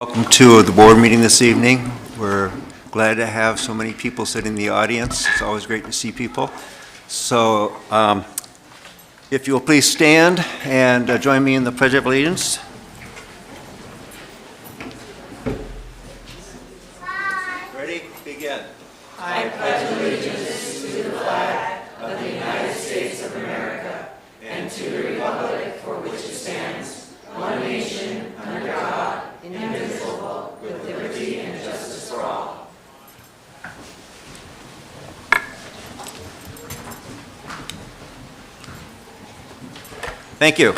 Welcome to the board meeting this evening. We're glad to have so many people sitting in the audience. It's always great to see people. So if you'll please stand and join me in the Pledge of Allegiance. Ready? Begin. I pledge allegiance to the flag of the United States of America and to the republic for which it stands, one nation, under God, indivisible, with liberty and justice for all. Thank you.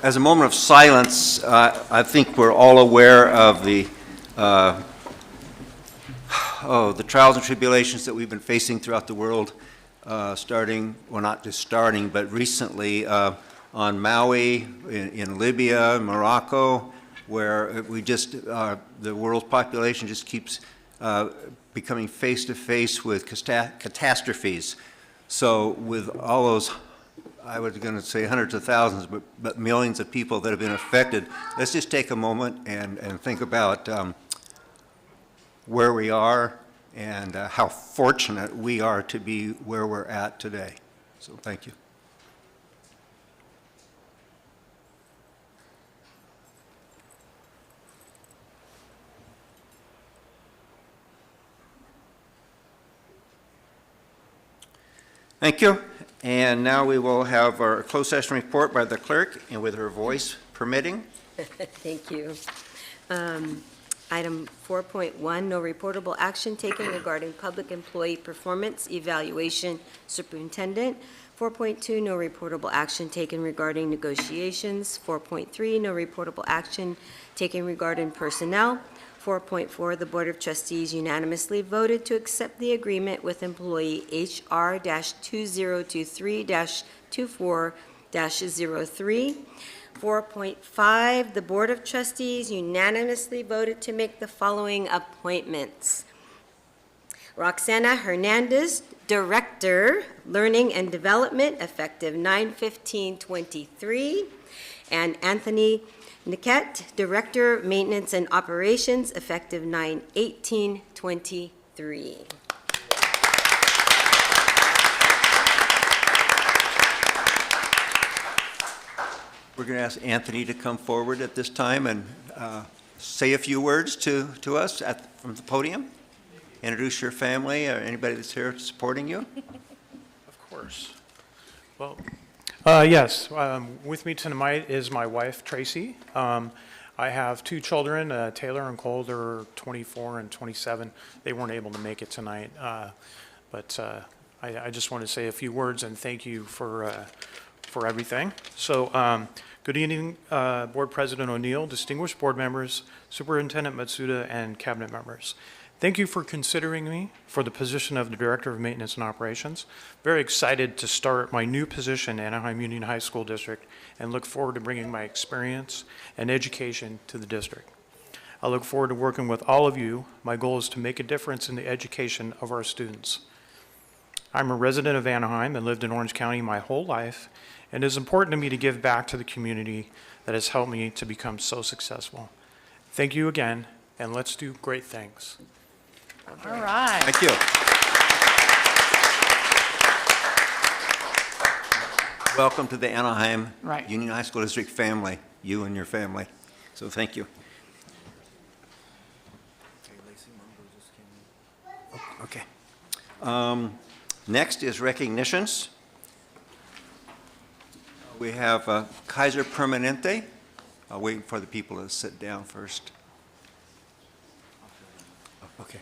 As a moment of silence, I think we're all aware of the trials and tribulations that we've been facing throughout the world, starting, well, not just starting, but recently on Maui, in Libya, Morocco, where we just, the world's population just keeps becoming face to face with catastrophes. So with all those, I was going to say hundreds of thousands, but millions of people that have been affected, let's just take a moment and think about where we are and how fortunate we are to be where we're at today. So thank you. Thank you. And now we will have our closed session report by the clerk, and with her voice permitting. Thank you. Item 4.1, no reportable action taken regarding public employee performance evaluation superintendent. 4.2, no reportable action taken regarding negotiations. 4.3, no reportable action taken regarding personnel. 4.4, the Board of Trustees unanimously voted to accept the agreement with employee HR-2023-24-03. 4.5, the Board of Trustees unanimously voted to make the following appointments. Roxana Hernandez, Director, Learning and Development, effective 9/15/23, and Anthony Niket, Director, Maintenance and Operations, effective 9/18/23. We're going to ask Anthony to come forward at this time and say a few words to us from the podium. Introduce your family or anybody that's here supporting you. Of course. Well, yes, with me tonight is my wife, Tracy. I have two children, Taylor and Cole. They're 24 and 27. They weren't able to make it tonight, but I just want to say a few words and thank you for everything. So, good evening, Board President O'Neill, distinguished board members, Superintendent Matsuda, and cabinet members. Thank you for considering me for the position of the Director of Maintenance and Operations. Very excited to start my new position in Anaheim Union High School District and look forward to bringing my experience and education to the district. I look forward to working with all of you. My goal is to make a difference in the education of our students. I'm a resident of Anaheim and lived in Orange County my whole life, and it is important to me to give back to the community that has helped me to become so successful. Thank you again, and let's do great things. All right. Thank you. Welcome to the Anaheim Union High School District family, you and your family. So thank you. Okay. Next is recognitions. We have Kaiser Permanente. I'll wait for the people to sit down first. Okay.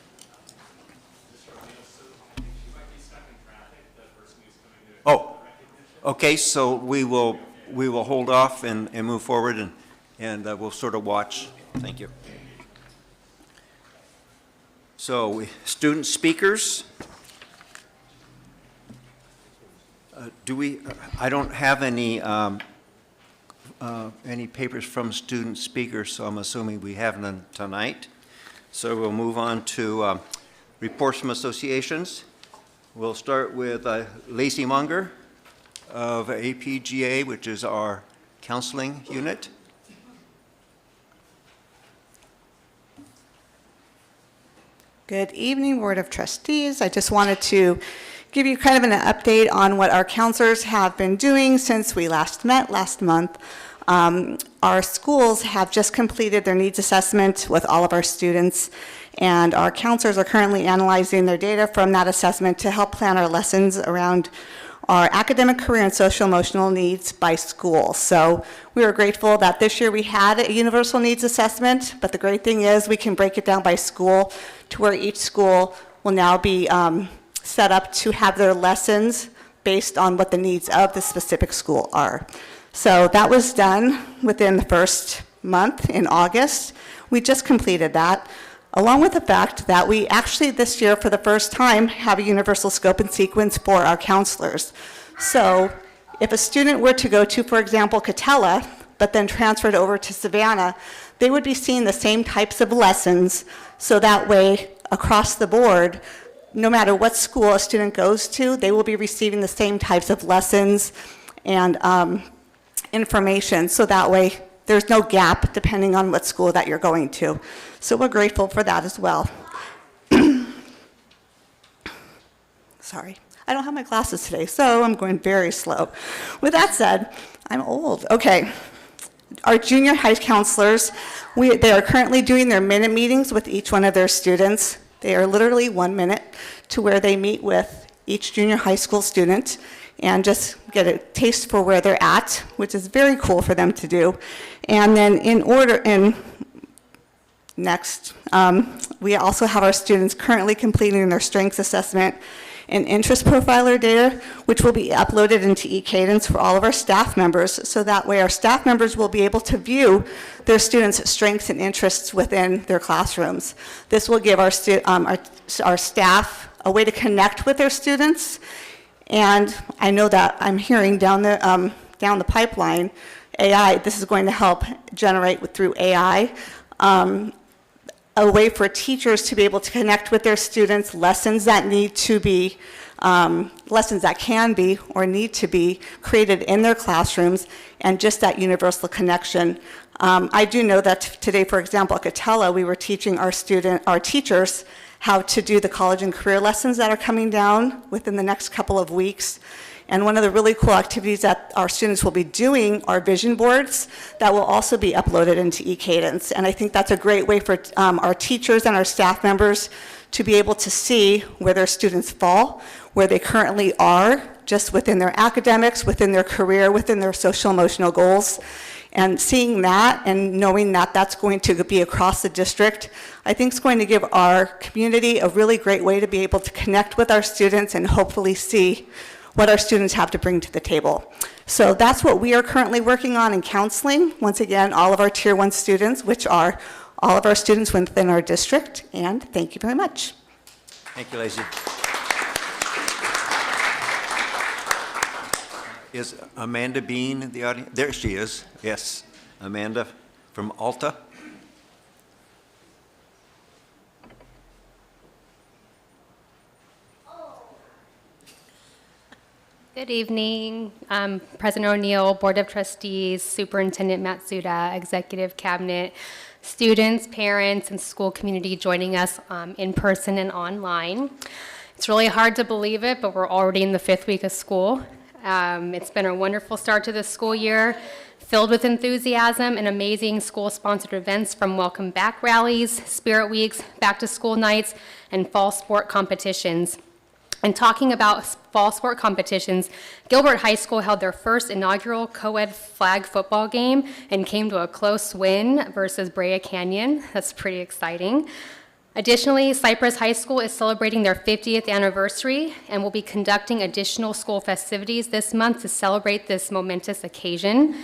Oh, okay. So we will hold off and move forward, and we'll sort of watch. Thank you. So, student speakers. I don't have any papers from student speakers, so I'm assuming we have none tonight. So we'll move on to reports from associations. We'll start with Lacey Munger of APGA, which is our counseling unit. Good evening, Board of Trustees. I just wanted to give you kind of an update on what our counselors have been doing since we last met last month. Our schools have just completed their needs assessment with all of our students, and our counselors are currently analyzing their data from that assessment to help plan our lessons around our academic, career, and social emotional needs by school. So we are grateful that this year we had a universal needs assessment, but the great thing is we can break it down by school to where each school will now be set up to have their lessons based on what the needs of the specific school are. So that was done within the first month in August. We just completed that, along with the fact that we actually this year for the first time have a universal scope and sequence for our counselors. So if a student were to go to, for example, Catella, but then transferred over to Savannah, they would be seeing the same types of lessons, so that way across the board, no matter what school a student goes to, they will be receiving the same types of lessons and information, so that way there's no gap depending on what school that you're going to. So we're grateful for that as well. Sorry, I don't have my glasses today, so I'm going very slow. With that said, I'm old. Okay. Our junior high counselors, they are currently doing their minute meetings with each one of their students. They are literally 1 minute to where they meet with each junior high school student and just get a taste for where they're at, which is very cool for them to do. And then next, we also have our students currently completing their strengths assessment and interest profiler data, which will be uploaded into eCadence for all of our staff members, so that way our staff members will be able to view their students' strengths and interests within their classrooms. This will give our staff a way to connect with their students, and I know that I'm hearing down the pipeline, AI, this is going to help generate through AI, a way for teachers to be able to connect with their students, lessons that need to be, lessons that can be or need to be created in their classrooms, and just that universal connection. I do know that today, for example, at Catella, we were teaching our teachers how to do the college and career lessons that are coming down within the next couple of weeks. And one of the really cool activities that our students will be doing are vision boards that will also be uploaded into eCadence. And I think that's a great way for our teachers and our staff members to be able to see where their students fall, where they currently are, just within their academics, within their career, within their social emotional goals. And seeing that and knowing that that's going to be across the district, I think is going to give our community a really great way to be able to connect with our students and hopefully see what our students have to bring to the table. So that's what we are currently working on in counseling. Once again, all of our Tier 1 students, which are all of our students within our district, and thank you very much. Thank you, Lacey. Is Amanda Bean in the audience? There she is, yes. Amanda from Alta. Good evening, President O'Neill, Board of Trustees, Superintendent Matsuda, Executive Cabinet, students, parents, and school community joining us in person and online. It's really hard to believe it, but we're already in the 5th week of school. It's been a wonderful start to the school year, filled with enthusiasm and amazing school-sponsored events from welcome back rallies, spirit weeks, back-to-school nights, and fall sport competitions. And talking about fall sport competitions, Gilbert High School held their first inaugural co-ed flag football game and came to a close win versus Brea Canyon. That's pretty exciting. Additionally, Cypress High School is celebrating their 50th anniversary and will be conducting additional school festivities this month to celebrate this momentous occasion.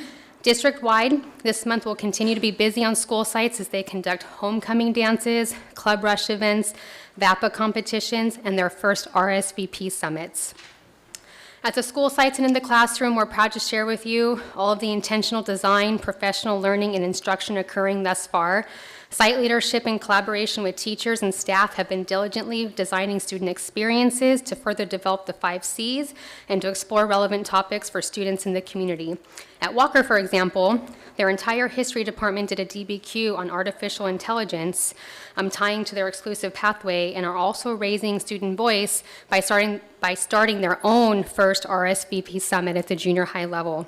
District-wide, this month will continue to be busy on school sites as they conduct homecoming dances, club rush events, VAPA competitions, and their first RSVP summits. At the school sites and in the classroom, we're proud to share with you all of the intentional design, professional learning, and instruction occurring thus far. Site leadership and collaboration with teachers and staff have been diligently designing student experiences to further develop the 5 Cs and to explore relevant topics for students in the community. At Walker, for example, their entire history department did a DBQ on artificial intelligence, tying to their exclusive pathway, and are also raising student voice by starting their own first RSVP summit at the junior high level.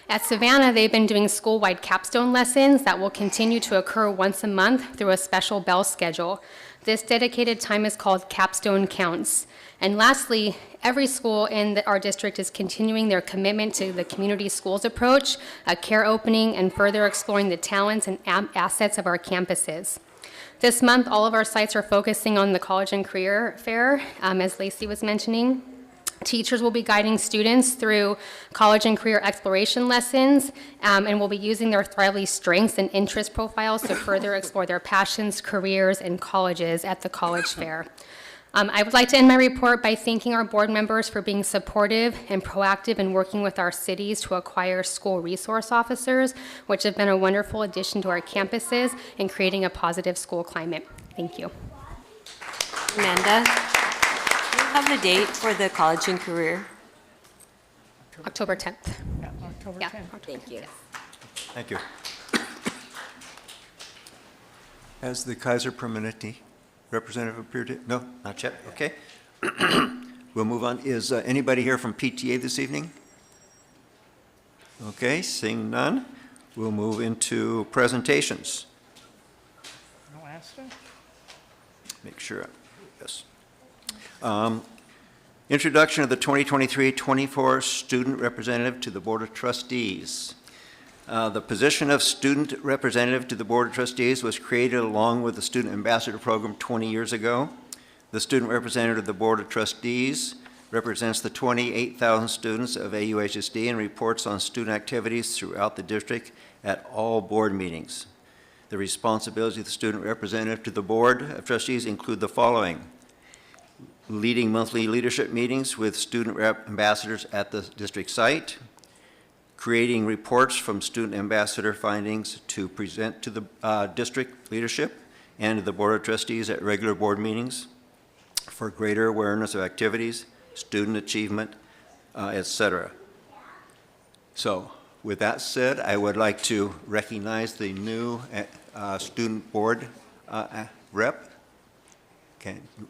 At Savannah, they've been doing school-wide capstone lessons that will continue to occur once a month through a special bell schedule. This dedicated time is called Capstone Counts. And lastly, every school in our district is continuing their commitment to the community schools approach, a care opening, and further exploring the talents and assets of our campuses. This month, all of our sites are focusing on the College and Career Fair, as Lacey was mentioning. Teachers will be guiding students through college and career exploration lessons, and will be using their Thrively strengths and interest profiles to further explore their passions, careers, and colleges at the college fair. I would like to end my report by thanking our board members for being supportive and proactive in working with our cities to acquire school resource officers, which have been a wonderful addition to our campuses and creating a positive school climate. Thank you. Amanda, do you have the date for the College and Career? October 10th. October Yeah. 10th. Thank you. Thank you. Has the Kaiser Permanente representative appeared? No, not yet. Okay. We'll move on. Is anybody here from PTA this evening? Okay, seeing none, we'll move into presentations. No answer? Make sure, yes. Introduction of the 2023-24 student representative to the Board of Trustees. The position of student representative to the Board of Trustees was created along with the Student Ambassador Program 20 years ago. The student representative of the Board of Trustees represents the 28,000 students of AUHSD and reports on student activities throughout the district at all board meetings. The responsibilities of the student representative to the Board of Trustees include the following: leading monthly leadership meetings with student ambassadors at the district site, creating reports from student ambassador findings to present to the district leadership and to the Board of Trustees at regular board meetings for greater awareness of activities, student achievement, etc. So with that said, I would like to recognize the new student board rep.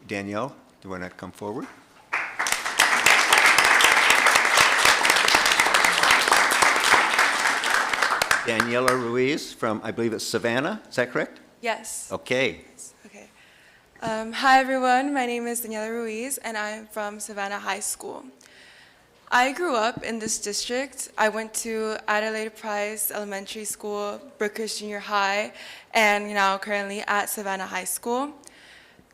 Danielle, do you want to come forward? Daniela Ruiz from, I believe it's Savannah, is that correct? Yes. Okay. Okay. Hi, everyone. My name is Daniela Ruiz, and I'm from Savannah High School. I grew up in this district. I went to Adelaide Price Elementary School, Brookers Junior High, and now currently at Savannah High School.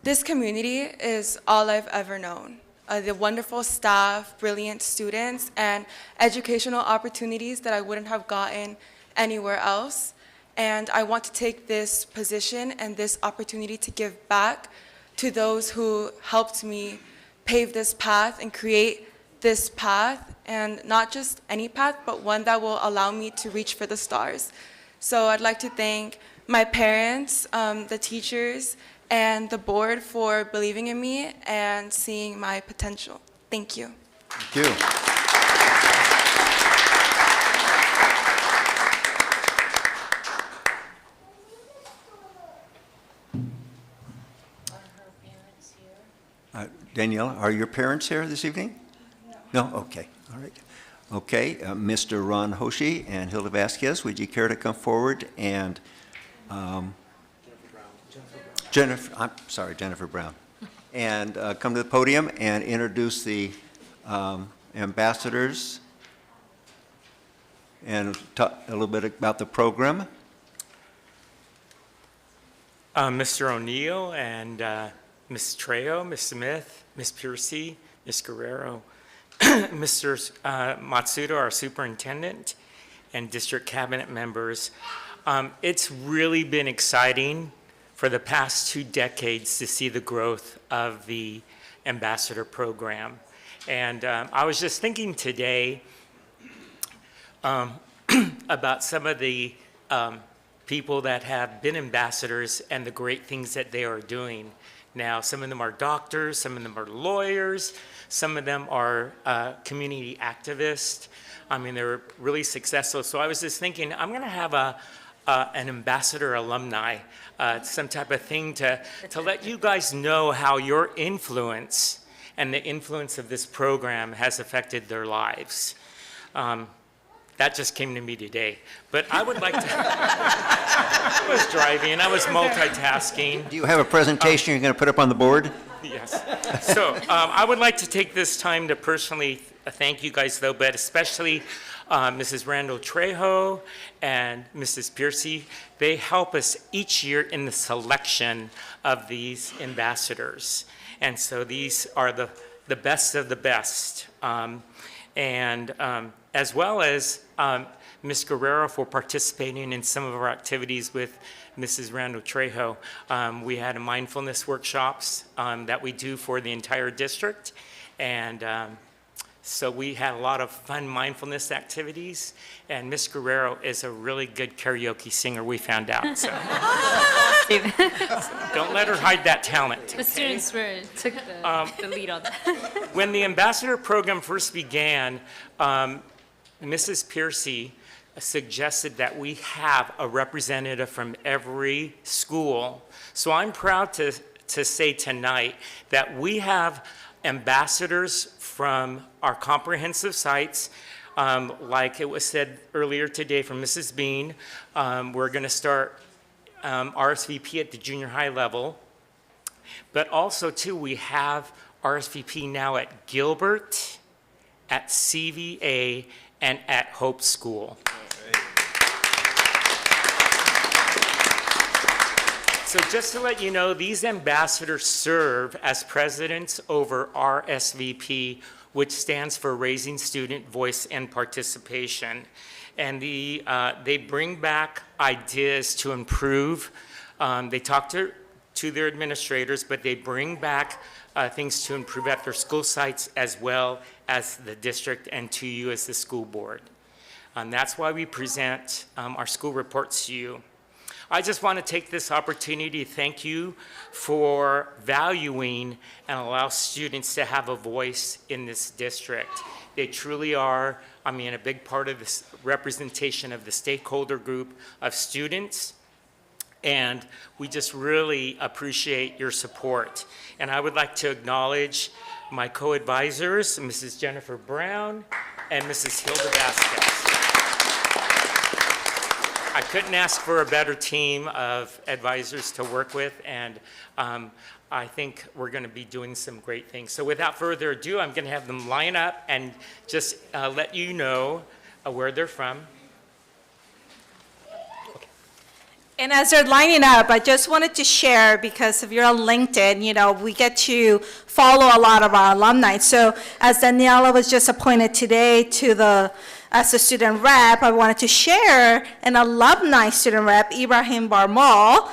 This community is all I've ever known. The wonderful staff, brilliant students, and educational opportunities that I wouldn't have gotten anywhere else. And I want to take this position and this opportunity to give back to those who helped me pave this path and create this path, and not just any path, but one that will allow me to reach for the stars. So I'd like to thank my parents, the teachers, and the board for believing in me and seeing my potential. Thank you. Thank you. Danielle, are your parents here this evening? No. No? Okay. All right. Okay. Mr. Ron Hoshi and Hilda Vasquez, would you care to come forward and Jennifer Brown, and come to the podium and introduce the ambassadors and talk a little bit about the program. Mr. O'Neill and Ms. Trejo, Ms. Smith, Ms. Piercy, Ms. Guerrero, Mr. Matsuda, our superintendent, and district cabinet members. It's really been exciting for the past 2 decades to see the growth of the ambassador program. And I was just thinking today about some of the people that have been ambassadors and the great things that they are doing. Now, some of them are doctors, some of them are lawyers, some of them are community activists. I mean, they're really successful. So I was just thinking, I'm going to have an ambassador alumni, some type of thing to let you guys know how your influence and the influence of this program has affected their lives. That just came to me today. But I would like to, I was driving, I was multitasking. Do you have a presentation you're going to put up on the board? Yes. So I would like to take this time to personally thank you guys, though, but especially Mrs. Randall Trejo and Mrs. Piercy. They help us each year in the selection of these ambassadors. And so these are the best of the best. As well as Ms. Guerrero for participating in some of our activities with Mrs. Randall Trejo. We had a mindfulness workshops that we do for the entire district. And so we had a lot of fun mindfulness activities. And Ms. Guerrero is a really good karaoke singer, we found out. So don't let her hide that talent. The students took the lead on that. When the ambassador program first began, Mrs. Piercy suggested that we have a representative from every school. So I'm proud to say tonight that we have ambassadors from our comprehensive sites, like it was said earlier today from Mrs. Bean. We're going to start RSVP at the junior high level. But also, too, we have RSVP now at Gilbert, at CVA, and at Hope School. So just to let you know, these ambassadors serve as presidents over RSVP, which stands for Raising Student Voice and Participation. And they bring back ideas to improve. They talk to their administrators, but they bring back things to improve at their school sites as well as the district and to you as the school board. That's why we present our school reports to you. I just want to take this opportunity to thank you for valuing and allow students to have a voice in this district. They truly are, I mean, a big part of this representation of the stakeholder group of students. And we just really appreciate your support. And I would like to acknowledge my co-advisors, Mrs. Jennifer Brown and Mrs. Hilda Vasquez. I couldn't ask for a better team of advisors to work with, and I think we're going to be doing some great things. So without further ado, I'm going to have them line up and just let you know where they're from. And as they're lining up, I just wanted to share, because if you're on LinkedIn, you know, we get to follow a lot of our alumni. So as Daniela was just appointed today as a student rep, I wanted to share an alumni student rep, Ibrahim Barmal.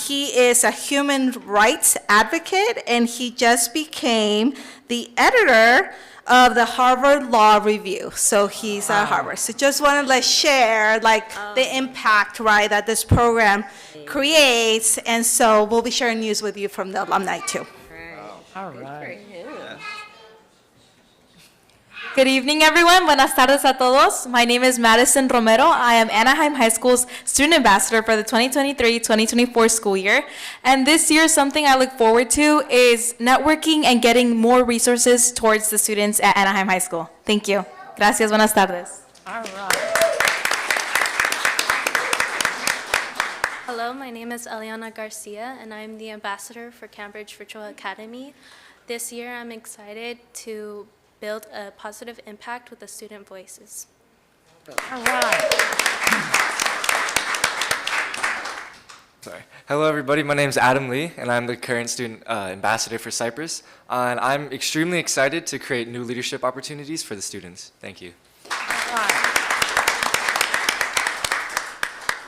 He is a human rights advocate, and he just became the editor of the Harvard Law Review. So he's at Harvard. So just wanted to share the impact, right, that this program creates. And so we'll be sharing news with you from the alumni too. All right. Good evening, everyone. Buenas tardes a todos. My name is Madison Romero. I am Anaheim High School's student ambassador for the 2023-2024 school year. And this year, something I look forward to is networking and getting more resources towards the students at Anaheim High School. Thank you. Gracias. Buenas tardes. All right. Hello, my name is Eliana Garcia, and I'm the ambassador for Cambridge Virtual Academy. This year, I'm excited to build a positive impact with the student voices. All right. Sorry. Hello, everybody. My name is Adam Lee, and I'm the current student ambassador for Cyprus. And I'm extremely excited to create new leadership opportunities for the students. Thank you. All right.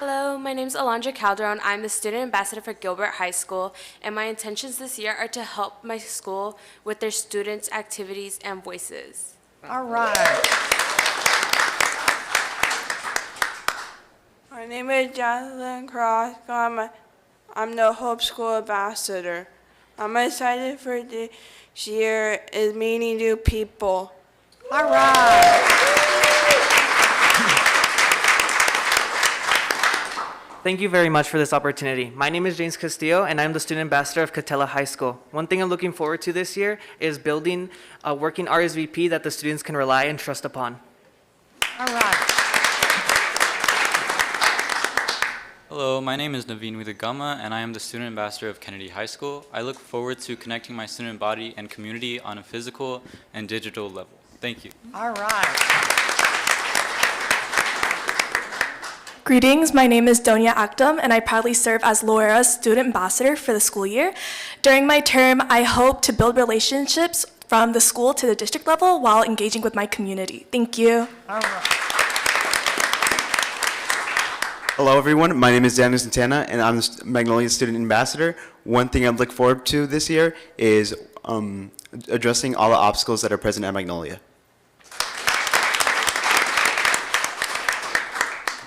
Hello, my name is Alondra Calderon. I'm the student ambassador for Gilbert High School, and my intentions this year are to help my school with their students' activities and voices. All right. My name is Jonathan Cross. I'm the Hope School ambassador. I'm excited for this year is meeting new people. All right. Thank you very much for this opportunity. My name is James Castillo, and I'm the student ambassador of Catella High School. One thing I'm looking forward to this year is building a working RSVP that the students can rely and trust upon. All right. Hello, my name is Naveen Widagama, and I am the student ambassador of Kennedy High School. I look forward to connecting my student body and community on a physical and digital level. Thank you. All right. Greetings, my name is Donia Akhtam, and I proudly serve as Loera's student ambassador for the school year. During my term, I hope to build relationships from the school to the district level while engaging with my community. Thank you. All right. Hello, everyone. My name is Daniel Santana, and I'm the Magnolia Student Ambassador. One thing I look forward to this year is addressing all the obstacles that are present at Magnolia.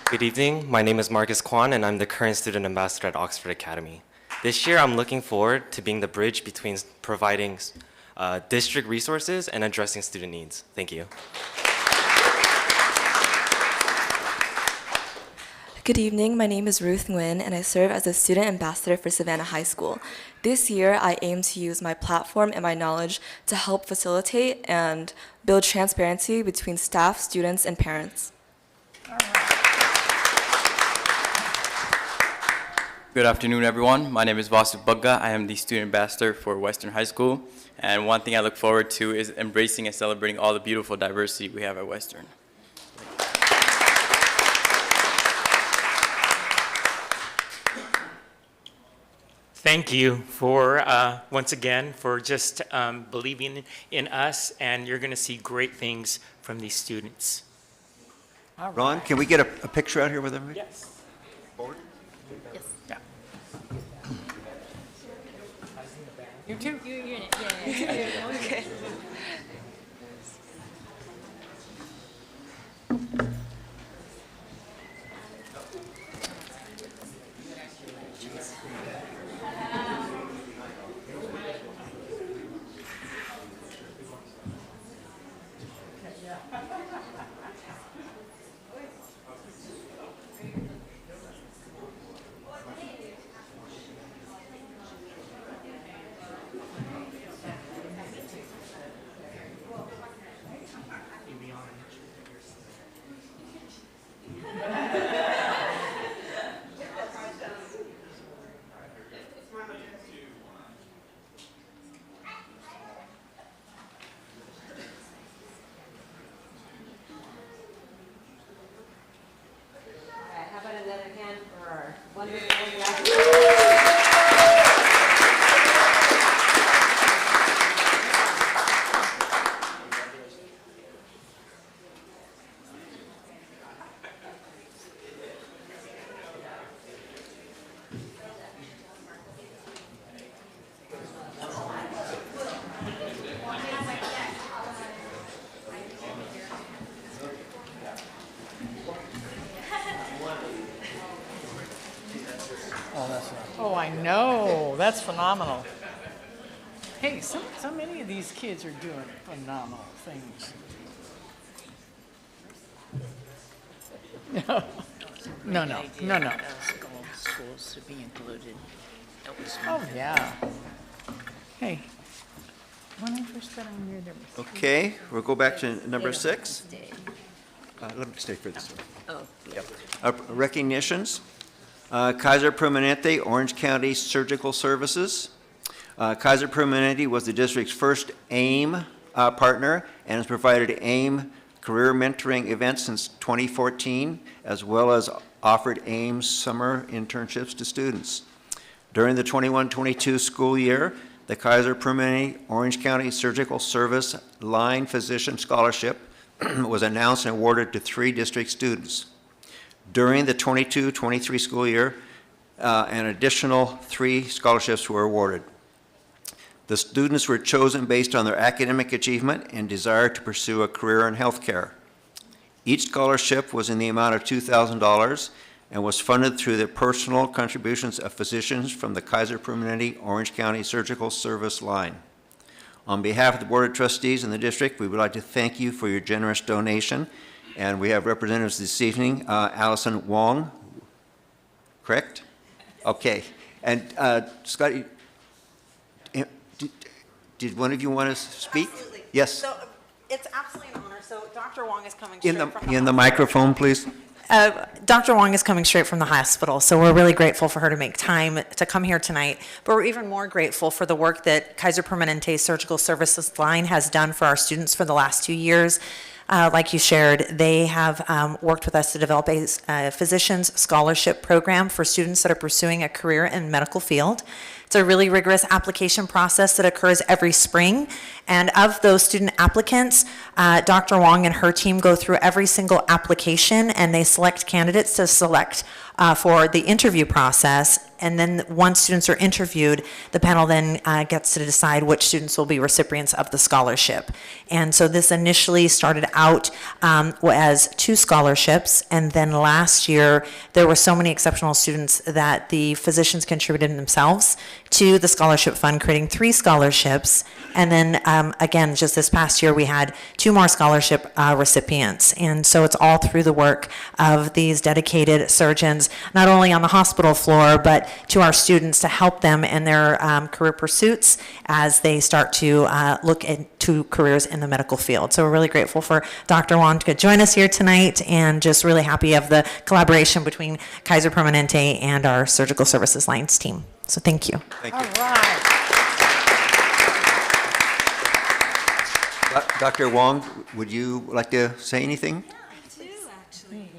Good evening. My name is Marcus Kwan, and I'm the current student ambassador at Oxford Academy. This year, I'm looking forward to being the bridge between providing district resources and addressing student needs. Thank you. Good evening, my name is Ruth Nguyen, and I serve as a student ambassador for Savannah High School. This year, I aim to use my platform and my knowledge to help facilitate and build transparency between staff, students, and parents. Good afternoon, everyone. My name is Vasu Bugga. I am the student ambassador for Western High School. And one thing I look forward to is embracing and celebrating all the beautiful diversity we have at Western. Thank you for, once again, for just believing in us, and you're going to see great things from these students. Ron, can we get a picture out here with everybody? Yes. Yes. Yeah. You too? You're in it, yeah. Okay. Oh, I know. That's phenomenal. Hey, so many of these kids are doing phenomenal things. No. Schools to be included. Oh, yeah. Hey, when I first got on here, there was... Okay, we'll go back to number 6. Let me stay for this one. Oh. Yep. Recognitions. Kaiser Permanente, Orange County Surgical Services. Kaiser Permanente was the district's first AIM partner and has provided AIM career mentoring events since 2014, as well as offered AIM summer internships to students. During the 21-22 school year, the Kaiser Permanente Orange County Surgical Service Line Physician Scholarship was announced and awarded to 3 district students. During the 22-23 school year, an additional 3 scholarships were awarded. The students were chosen based on their academic achievement and desire to pursue a career in healthcare. Each scholarship was in the amount of $2,000 and was funded through the personal contributions of physicians from the Kaiser Permanente Orange County Surgical Service line. On behalf of the Board of Trustees and the district, we would like to thank you for your generous donation. And we have representatives this evening, Allison Wong, correct? Okay. And Scott, did one of you want to speak? Absolutely. Yes. So it's absolutely an honor. So Dr. Wong is coming In the microphone, please. Dr. Wong is coming straight from the hospital, so we're really grateful for her to make time to come here tonight. But we're even more grateful for the work that Kaiser Permanente Surgical Services line has done for our students for the last 2 years. Like you shared, they have worked with us to develop a physician's scholarship program for students that are pursuing a career in the medical field. It's a really rigorous application process that occurs every spring. And of those student applicants, Dr. Wong and her team go through every single application and they select candidates to select for the interview process. And then once students are interviewed, the panel then gets to decide which students will be recipients of the scholarship. And so this initially started out as 2 scholarships, and then last year there were so many exceptional students that the physicians contributed themselves to the scholarship fund, creating 3 scholarships. And then again, just this past year, we had 2 more scholarship recipients. And so it's all through the work of these dedicated surgeons, not only on the hospital floor, but to our students to help them in their career pursuits as they start to look into careers in the medical field. So we're really grateful for Dr. Wong to join us here tonight, and just really happy of the collaboration between Kaiser Permanente and our Surgical Services Lines team. So thank you. Thank you. All right. Dr. Wong, would you like to say anything? I do, actually.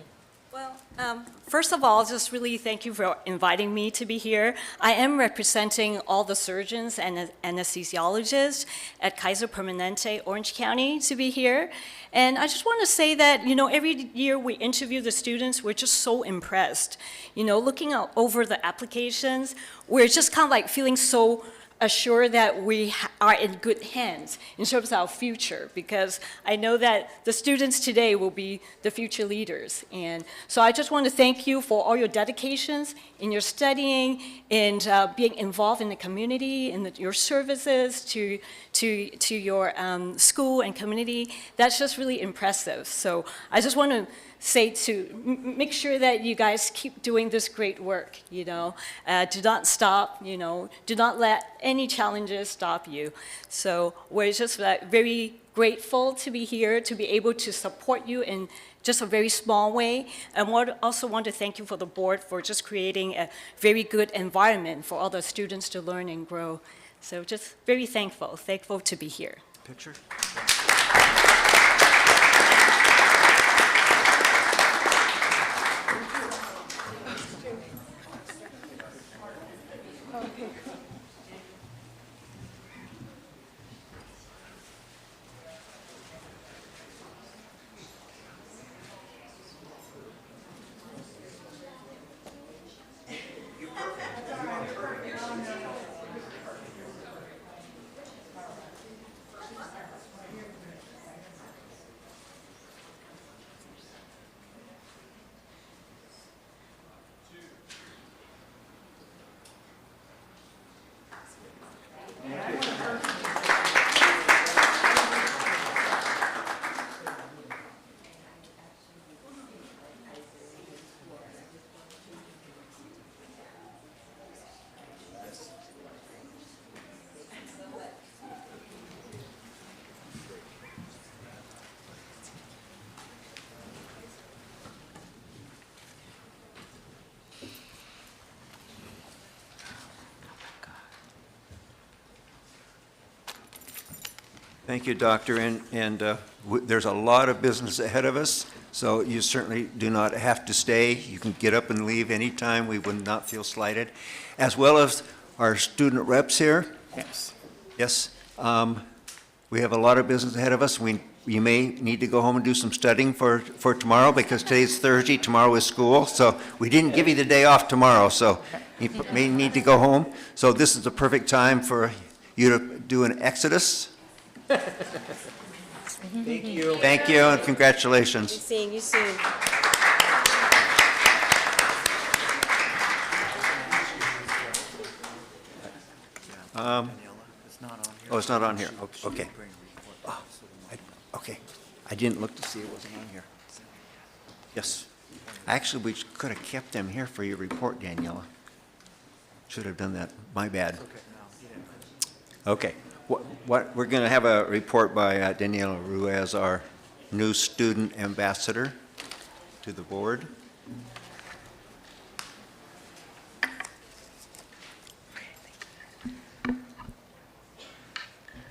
Well, first of all, just really thank you for inviting me to be here. I am representing all the surgeons and anesthesiologists at Kaiser Permanente, Orange County, to be here. And I just want to say that, you know, every year we interview the students, we're just so impressed. You know, looking over the applications, we're just kind of like feeling so assured that we are in good hands in terms of our future, because I know that the students today will be the future leaders. And so I just want to thank you for all your dedications in your studying and being involved in the community, in your services to your school and community. That's just really impressive. So I just want to say to make sure that you guys keep doing this great work, you know. Do not stop, you know. Do not let any challenges stop you. So we're just very grateful to be here, to be able to support you in just a very small way. And also want to thank you for the board for just creating a very good environment for all the students to learn and grow. So just very thankful to be here. Picture. Thank you, Doctor. And there's a lot of business ahead of us, so you certainly do not have to stay. You can get up and leave anytime. We would not feel slighted. As well as our student reps here. Yes. Yes. We have a lot of business ahead of us. You may need to go home and do some studying for tomorrow, because today's Thursday, tomorrow is school. So we didn't give you the day off tomorrow, so you may need to go home. So this is the perfect time for you to do an exodus. Thank you. Thank you, and congratulations. Seeing you soon. Oh, it's not on here. Okay. Okay. I didn't look to see it wasn't on here. Yes. Actually, we could have kept them here for your report, Daniela. Should have done that. My bad. Okay. We're going to have a report by Daniela Ruiz, our new student ambassador to the board.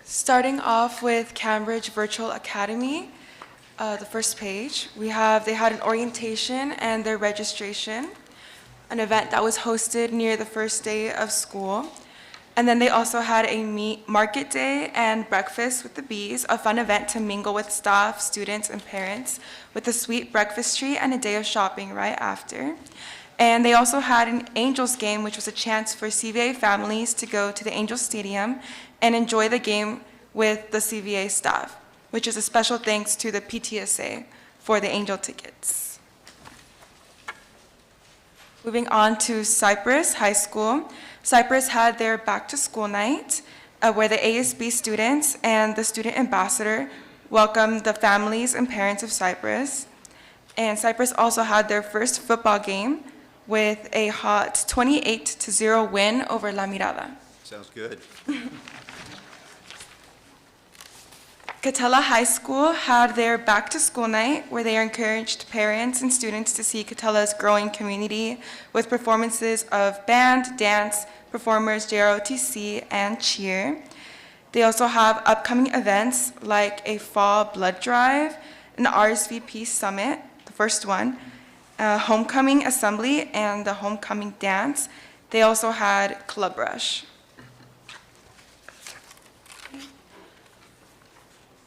Starting off with Cambridge Virtual Academy, the first page, they had an orientation and their registration, an event that was hosted near the first day of school. And then they also had a market day and breakfast with the bees, a fun event to mingle with staff, students, and parents with a sweet breakfast treat and a day of shopping right after. And they also had an Angels game, which was a chance for CVA families to go to the Angels Stadium and enjoy the game with the CVA staff, which is a special thanks to the PTSA for the Angel tickets. Moving on to Cypress High School. Cypress had their back-to-school night where the ASB students and the student ambassador welcomed the families and parents of Cypress. And Cypress also had their first football game with a hot 28-0 win over La Mirada. Sounds good. Catella High School had their back-to-school night where they encouraged parents and students to see Catella's growing community with performances of band, dance, performers, JROTC, and cheer. They also have upcoming events like a fall blood drive, an RSVP summit, the first one, a homecoming assembly, and the homecoming dance. They also had Club Rush.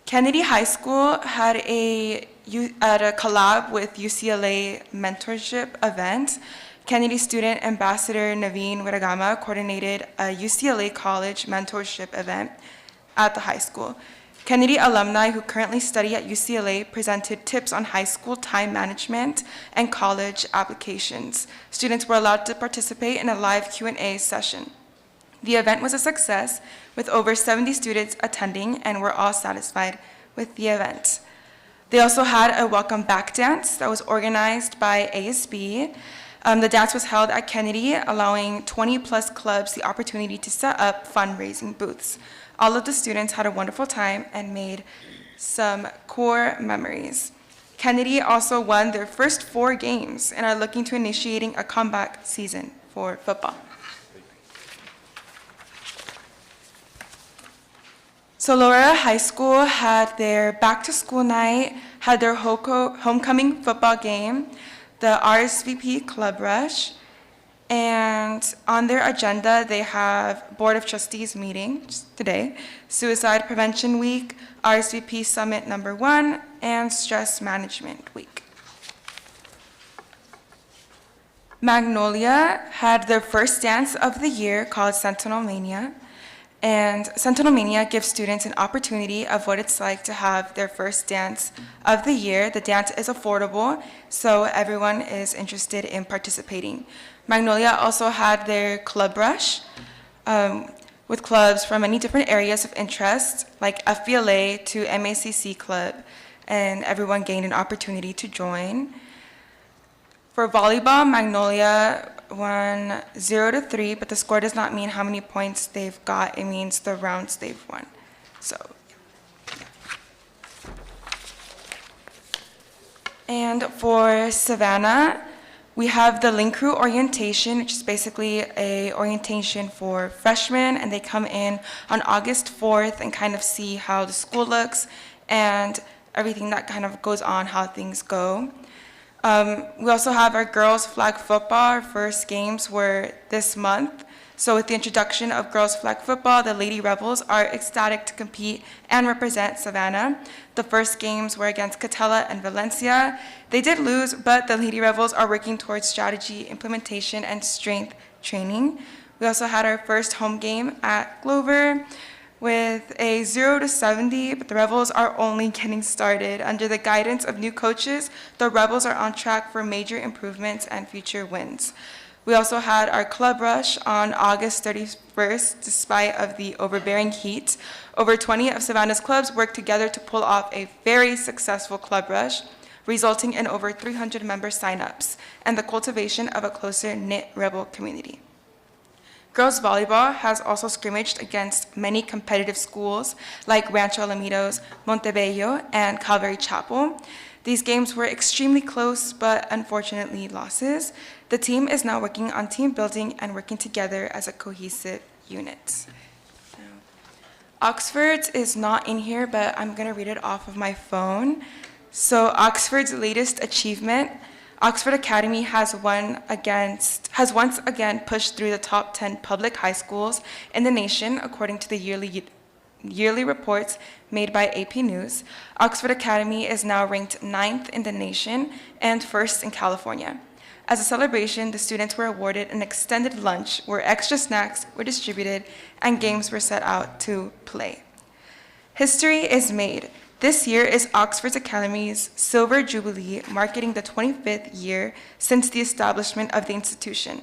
Kennedy High School had a collab with UCLA mentorship event. Kennedy student ambassador Naveen Viragama coordinated a UCLA college mentorship event at the high school. Kennedy alumni who currently study at UCLA presented tips on high school time management and college applications. Students were allowed to participate in a live Q&A session. The event was a success with over 70 students attending and were all satisfied with the event. They also had a welcome back dance that was organized by ASB. The dance was held at Kennedy, allowing 20-plus clubs the opportunity to set up fundraising booths. All of the students had a wonderful time and made some core memories. Kennedy also won their first 4 games and are looking to initiating a comeback season for football. Solora High School had their back-to-school night, had their homecoming football game, the RSVP Club Rush, and on their agenda they have Board of Trustees meeting today, Suicide Prevention Week, RSVP Summit number 1, and Stress Management Week. Magnolia had their first dance of the year called Sentinel Mania. And Sentinel Mania gives students an opportunity of what it's like to have their first dance of the year. The dance is affordable, so everyone is interested in participating. Magnolia also had their Club Rush with clubs from many different areas of interest, like FBLA to MACC Club, and everyone gained an opportunity to join. For volleyball, Magnolia won 0-3, but the score does not mean how many points they've got. It means the rounds they've won. So, and for Savannah, we have the Link Crew orientation, which is basically a orientation for freshmen, and they come in on August 4th and kind of see how the school looks and everything that kind of goes on, how things go. We also have our girls flag football. Our first games were this month. So with the introduction of girls flag football, the Lady Rebels are ecstatic to compete and represent Savannah. The first games were against Catella and Valencia. They did lose, but the Lady Rebels are working towards strategy, implementation, and strength training. We also had our first home game at Glover with a 0-70, but the Rebels are only getting started. Under the guidance of new coaches, the Rebels are on track for major improvements and future wins. We also had our club rush on August 31st. Despite of the overbearing heat, over 20 of Savannah's clubs worked together to pull off a very successful club rush, resulting in over 300 member signups and the cultivation of a closer-knit Rebel community. Girls volleyball has also scrimmaged against many competitive schools like Rancho Alamitos, Montebello, and Calvary Chapel. These games were extremely close, but unfortunately losses. The team is now working on team building and working together as a cohesive unit. Oxford is not in here, but I'm going to read it off of my phone. So Oxford's latest achievement, Oxford Academy has once again pushed through the top 10 public high schools in the nation, according to the yearly reports made by AP News. Oxford Academy is now ranked 9th in the nation and 1st in California. As a celebration, the students were awarded an extended lunch where extra snacks were distributed and games were set out to play. History is made. This year is Oxford Academy's Silver Jubilee, marking the 25th year since the establishment of the institution.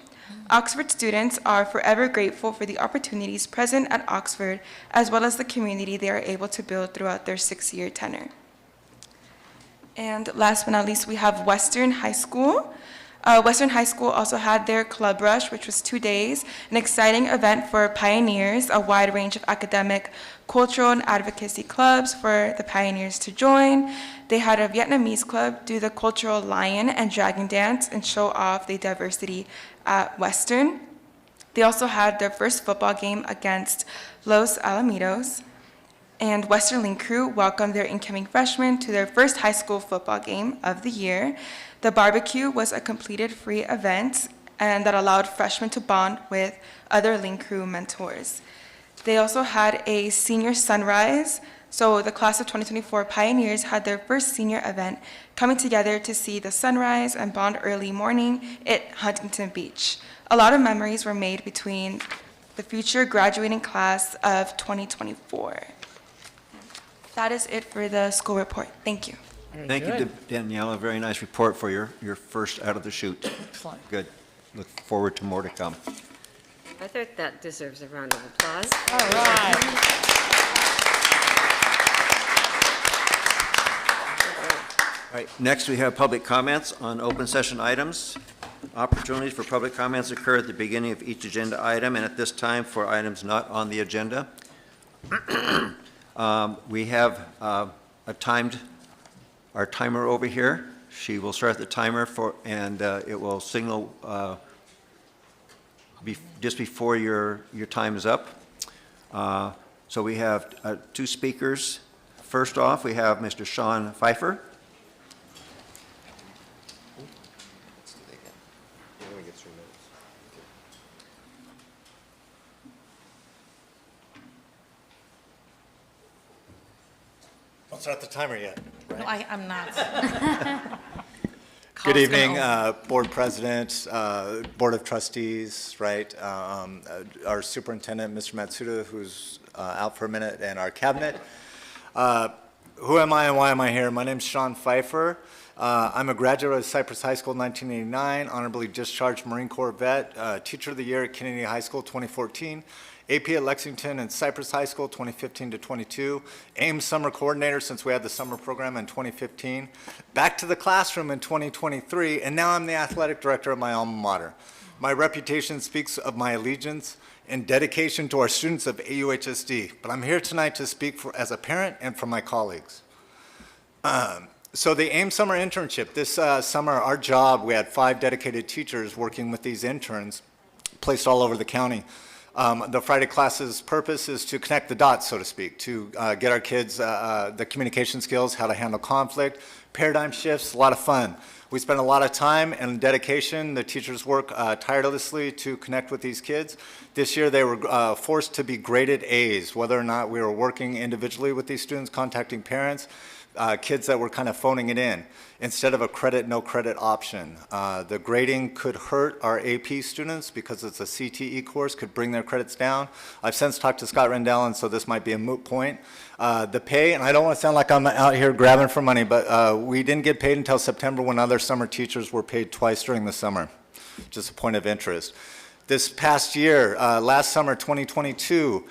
Oxford students are forever grateful for the opportunities present at Oxford, as well as the community they are able to build throughout their 6-year tenure. And last but not least, we have Western High School. Western High School also had their Club Rush, which was 2 days, an exciting event for pioneers, a wide range of academic, cultural, and advocacy clubs for the pioneers to join. They had a Vietnamese club do the cultural lion and dragon dance and show off the diversity at Western. They also had their first football game against Los Alamitos. And Western Link Crew welcomed their incoming freshmen to their first high school football game of the year. The barbecue was a completed free event and that allowed freshmen to bond with other Link Crew mentors. They also had a senior sunrise. So the class of 2024 pioneers had their first senior event, coming together to see the sunrise and bond early morning at Huntington Beach. A lot of memories were made between the future graduating class of 2024. That is it for the school report. Thank you. Thank you, Daniela. Very nice report for your first out of the chute. Excellent. Good. Look forward to more to come. I think that deserves a round of applause. All right. All right, next we have public comments on open session items. Opportunities for public comments occur at the beginning of each agenda item and at this time for items not on the agenda. We have our timer over here. She will start the timer and it will signal just before your time is up. So we have 2 speakers. First off, we have Mr. Sean Pfeiffer. Don't start the timer yet, right? No, I'm not. Good evening, Board President, Board of Trustees, right? Our Superintendent, Mr. Matsuda, who's out for a minute, and our Cabinet. Who am I and why am I here? My name's Sean Pfeiffer. I'm a graduate of Cypress High School in 1989, honorably discharged Marine Corps vet, Teacher of the Year at Kennedy High School 2014, AP at Lexington and Cypress High School 2015 to 22, AIMS Summer Coordinator since we had the summer program in 2015, back to the classroom in 2023, and now I'm the Athletic Director of my alma mater. My reputation speaks of my allegiance and dedication to our students of AUHSD, but I'm here tonight to speak as a parent and for my colleagues. So the AIM Summer Internship, this summer our job, we had 5 dedicated teachers working with these interns placed all over the county. The Friday classes' purpose is to connect the dots, so to speak, to get our kids the communication skills, how to handle conflict, paradigm shifts, a lot of fun. We spend a lot of time and dedication. The teachers work tirelessly to connect with these kids. This year they were forced to be graded A's, whether or not we were working individually with these students, contacting parents, kids that were kind of phoning it in instead of a credit, no credit option. The grading could hurt our AP students because it's a CTE course, could bring their credits down. I've since talked to Scott Rendell, and so this might be a moot point. The pay, and I don't want to sound like I'm out here grabbing for money, but we didn't get paid until September when other summer teachers were paid twice during the summer. just a point of interest. This past year, last summer, 2022, 3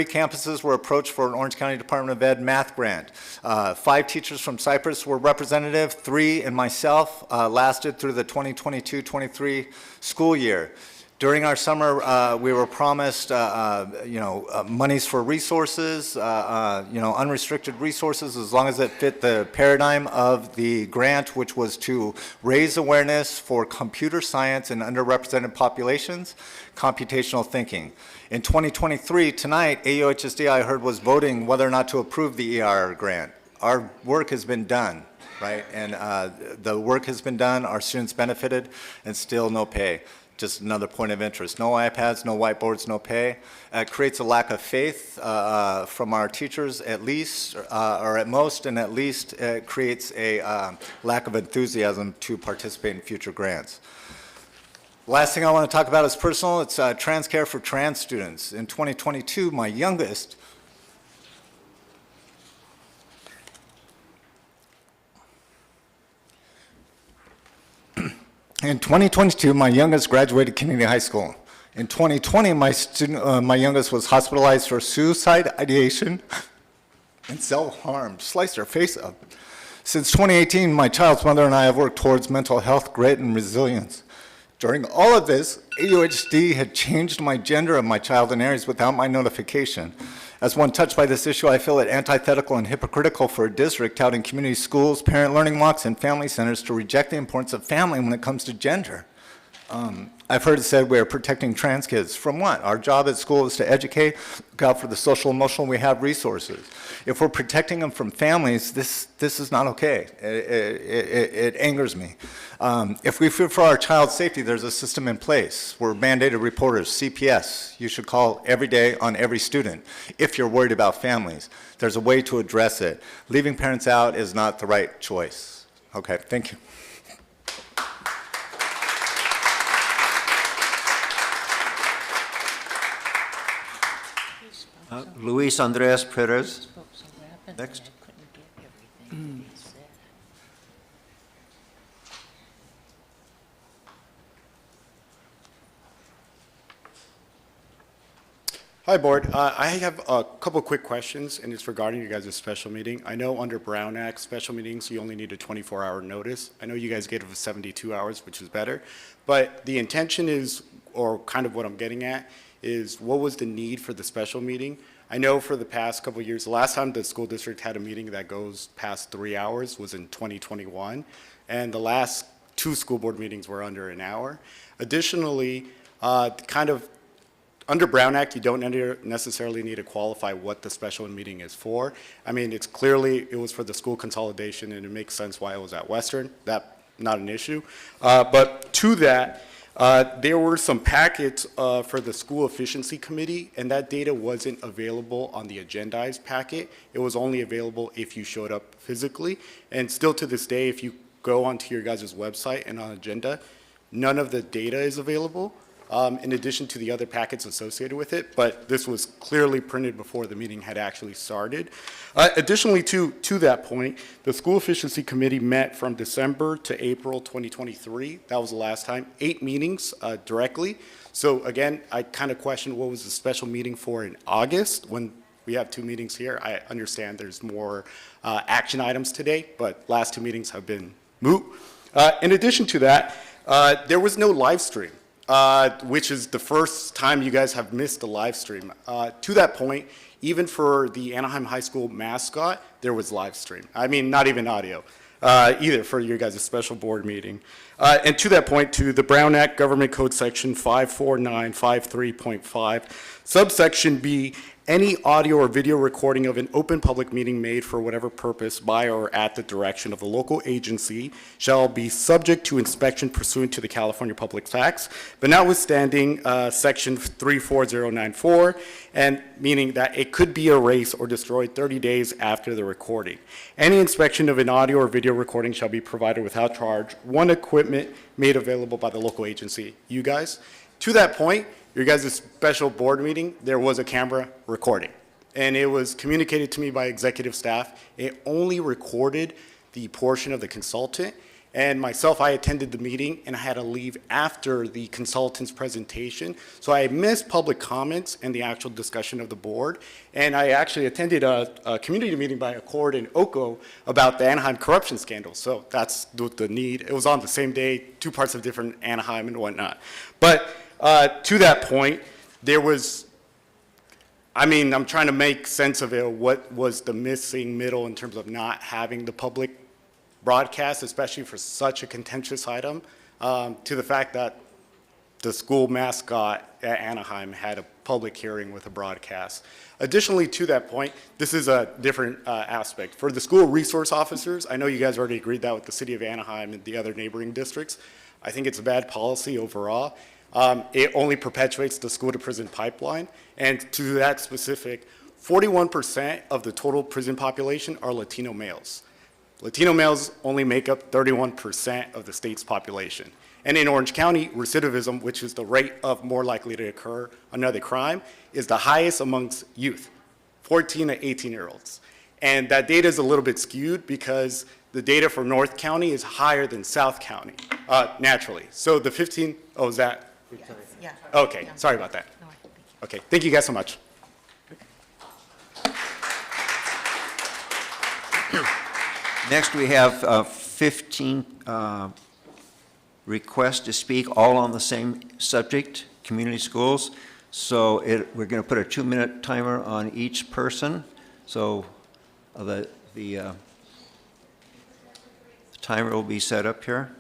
campuses were approached for an Orange County Department of Ed math grant. 5 teachers from Cypress were representative, 3 and myself lasted through the 2022-23 school year. During our summer, we were promised, monies for resources, unrestricted resources, as long as it fit the paradigm of the grant, which was to raise awareness for computer science in underrepresented populations, computational thinking. In 2023, tonight, AUHSD, I heard, was voting whether or not to approve the EIR grant. Our work has been done, right? And the work has been done, our students benefited, and still no pay. Just another point of interest. No iPads, no whiteboards, no pay. It creates a lack of faith from our teachers at least, or at most, and at least it creates a lack of enthusiasm to participate in future grants. Last thing I want to talk about is personal. It's trans care for trans students. In 2022, my youngest In 2022, my youngest graduated Kennedy High School. In 2020, my youngest was hospitalized for suicide ideation and self-harm, sliced her face up. Since 2018, my child's mother and I have worked towards mental health, grit, and resilience. During all of this, AUHSD had changed my gender of my child in areas without my notification. As one touched by this issue, I feel it antithetical and hypocritical for a district touting community schools, parent learning walks, and family centers to reject the importance of family when it comes to gender. I've heard it said we're protecting trans kids. From what? Our job at school is to educate, look out for the social, emotional, we have resources. If we're protecting them from families, this is not okay. It angers me. If we fear for our child's safety, there's a system in place. We're mandated reporters, CPS. You should call every day on every student if you're worried about families. There's a way to address it. Leaving parents out is not the right choice. Okay, thank you. Luis Andres Perez. Next. Hi, Board. I have a couple quick questions, and it's regarding you guys' special meeting. I know under Brown Act, special meetings, you only need a 24-hour notice. I know you guys gave us 72 hours, which is better. But the intention is, or kind of what I'm getting at, is what was the need for the special meeting? I know for the past couple of years, the last time the school district had a meeting that goes past 3 hours was in 2021, and the last 2 school board meetings were under an hour. Additionally, under Brown Act, you don't necessarily need to qualify what the special meeting is for. I mean, it was for the school consolidation, and it makes sense why it was at Western. That's not an issue. But to that, there were some packets for the school efficiency committee, and that data wasn't available on the agendized packet. It was only available if you showed up physically. And still to this day, if you go onto your guys' website and on agenda, none of the data is available, in addition to the other packets associated with it. But this was clearly printed before the meeting had actually started. Additionally, to that point, the School Efficiency Committee met from December to April 2023. That was the last time. 8 meetings directly. So again, I kind of question what was the special meeting for in August when we have 2 meetings here. I understand there's more action items today, but last 2 meetings have been moot. In addition to that, there was no live stream. Which is the first time you guys have missed a live stream. To that point, even for the Anaheim High School mascot, there was live stream. I mean, not even audio, either for your guys' special board meeting. And to that point, to the Brown Act Government Code Section 54953.5, subsection B, any audio or video recording of an open public meeting made for whatever purpose by or at the direction of a local agency shall be subject to inspection pursuant to the California Public Acts, but notwithstanding section 34094, and meaning that it could be erased or destroyed 30 days after the recording. Any inspection of an audio or video recording shall be provided without charge, one equipment made available by the local agency. You guys, to that point, your guys' special board meeting, there was a camera recording. And it was communicated to me by executive staff. It only recorded the portion of the consultant, And myself, I attended the meeting and I had to leave after the consultant's presentation. So I missed public comments and the actual discussion of the board. And I actually attended a community meeting by Accord and OCO about the Anaheim corruption scandal. So that's the need. It was on the same day, two parts of different Anaheim and whatnot. But to that point, there was, I'm trying to make sense of it. What was the missing middle in terms of not having the public broadcast, especially for such a contentious item, to the fact that the school mascot at Anaheim had a public hearing with a broadcast. Additionally, to that point, this is a different aspect. For the school resource officers, I know you guys already agreed that with the city of Anaheim and the other neighboring districts. I think it's a bad policy overall. It only perpetuates the school to prison pipeline. And to that specific, 41% of the total prison population are Latino males. Latino males only make up 31% of the state's population. And in Orange County, recidivism, which is the rate of more likely to occur another crime, is the highest amongst youth, 14 to 18-year-olds. And that data is a little bit skewed because the data for North County is higher than South County, naturally. So the 15, oh, is that? Yeah. Okay, sorry about that. Okay, thank you guys so much. Next, we have 15 requests to speak, all on the same subject, community schools. So we're going to put a 2-minute timer on each person. So the timer will be set up here.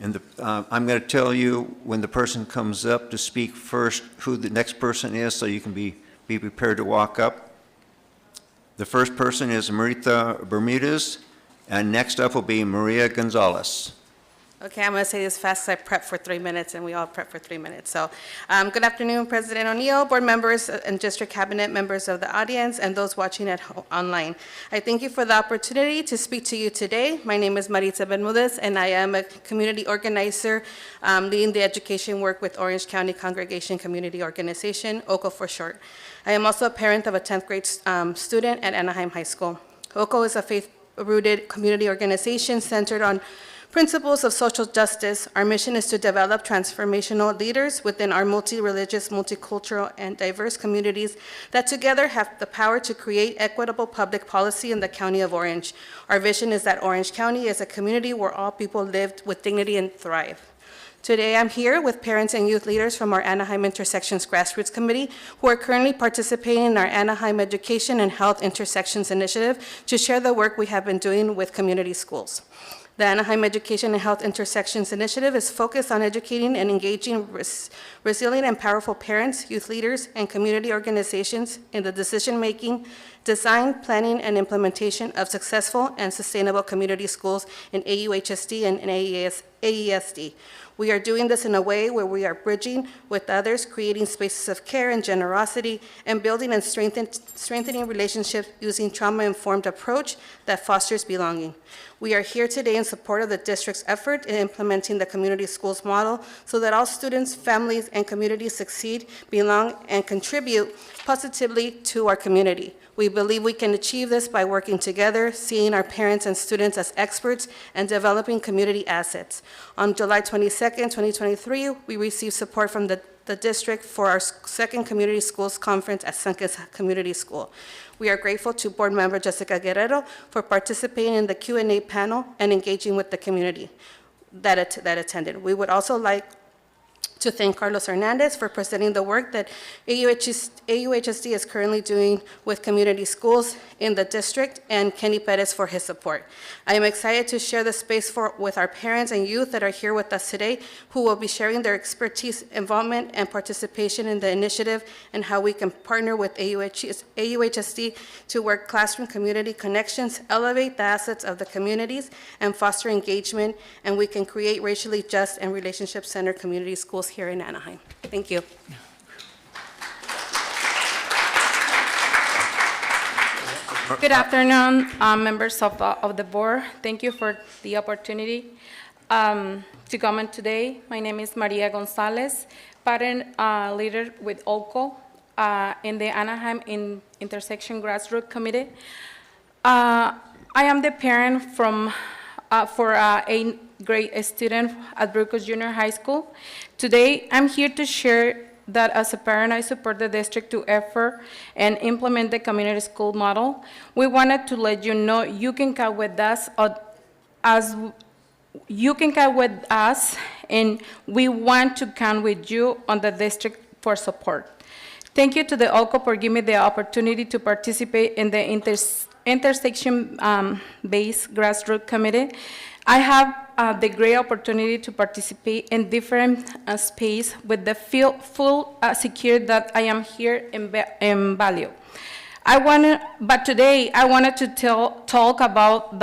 And I'm going to tell you when the person comes up to speak first who the next person is, so you can be prepared to walk up. The first person is Marita Bermudez, and next up will be Maria Gonzalez. Okay, I'm going to say this fast because I prepped for 3 minutes, and we all prep for 3 minutes. So, good afternoon, President O'Neill, board members and district cabinet members of the audience, and those watching at home online. I thank you for the opportunity to speak to you today. My name is Maritza Bermudez, and I am a community organizer leading the education work with Orange County Congregation Community Organization, OCO for short. I am also a parent of a 10th grade student at Anaheim High School. OCO is a faith-rooted community organization centered on principles of social justice. Our mission is to develop transformational leaders within our multi-religious, multicultural, and diverse communities that together have the power to create equitable public policy in the County of Orange. Our vision is that Orange County is a community where all people live with dignity and thrive. Today, I'm here with parents and youth leaders from our Anaheim Intersections Grassroots Committee who are currently participating in our Anaheim Education and Health Intersections Initiative to share the work we have been doing with community schools. The Anaheim Education and Health Intersections Initiative is focused on educating and engaging resilient and powerful parents, youth leaders, and community organizations in the decision-making, design, planning, and implementation of successful and sustainable community schools in AUHSD and AESD. We are doing this in a way where we are bridging with others, creating spaces of care and generosity, and building and strengthening relationships using trauma-informed approach that fosters belonging. We are here today in support of the district's effort in implementing the community schools model so that all students, families, and communities succeed, belong, and contribute positively to our community. We believe we can achieve this by working together, seeing our parents and students as experts, and developing community assets. On July 22nd, 2023, we received support from the district for our second Community Schools Conference at Sunkist Community School. We are grateful to board member Jessica Guerrero for participating in the Q&A panel and engaging with the community that attended. We would also like to thank Carlos Hernandez for presenting the work that AUHSD is currently doing with community schools in the district, and Kenny Perez for his support. I am excited to share the space with our parents and youth that are here with us today, who will be sharing their expertise, involvement, and participation in the initiative, and how we can partner with AUHSD to work classroom community connections, elevate the assets of the communities, and foster engagement, and we can create racially just and relationship-centered community schools here in Anaheim. Thank you. Good afternoon, members of the board. Thank you for the opportunity to comment today. My name is Maria Gonzalez, parent leader with OCO in the Anaheim Intersection Grassroots Committee. I am the parent from for a 8th grade student at Brookos Junior High School. Today, I'm here to share that as a parent, I support the district to effort and implement the community school model. We wanted to let you know you can count with us and we want to count with you on the district for support. Thank you to the OCO for giving me the opportunity to participate in the intersection-based grassroots committee. I have the great opportunity to participate in different space with the full security that I am here in value. But today I wanted to talk about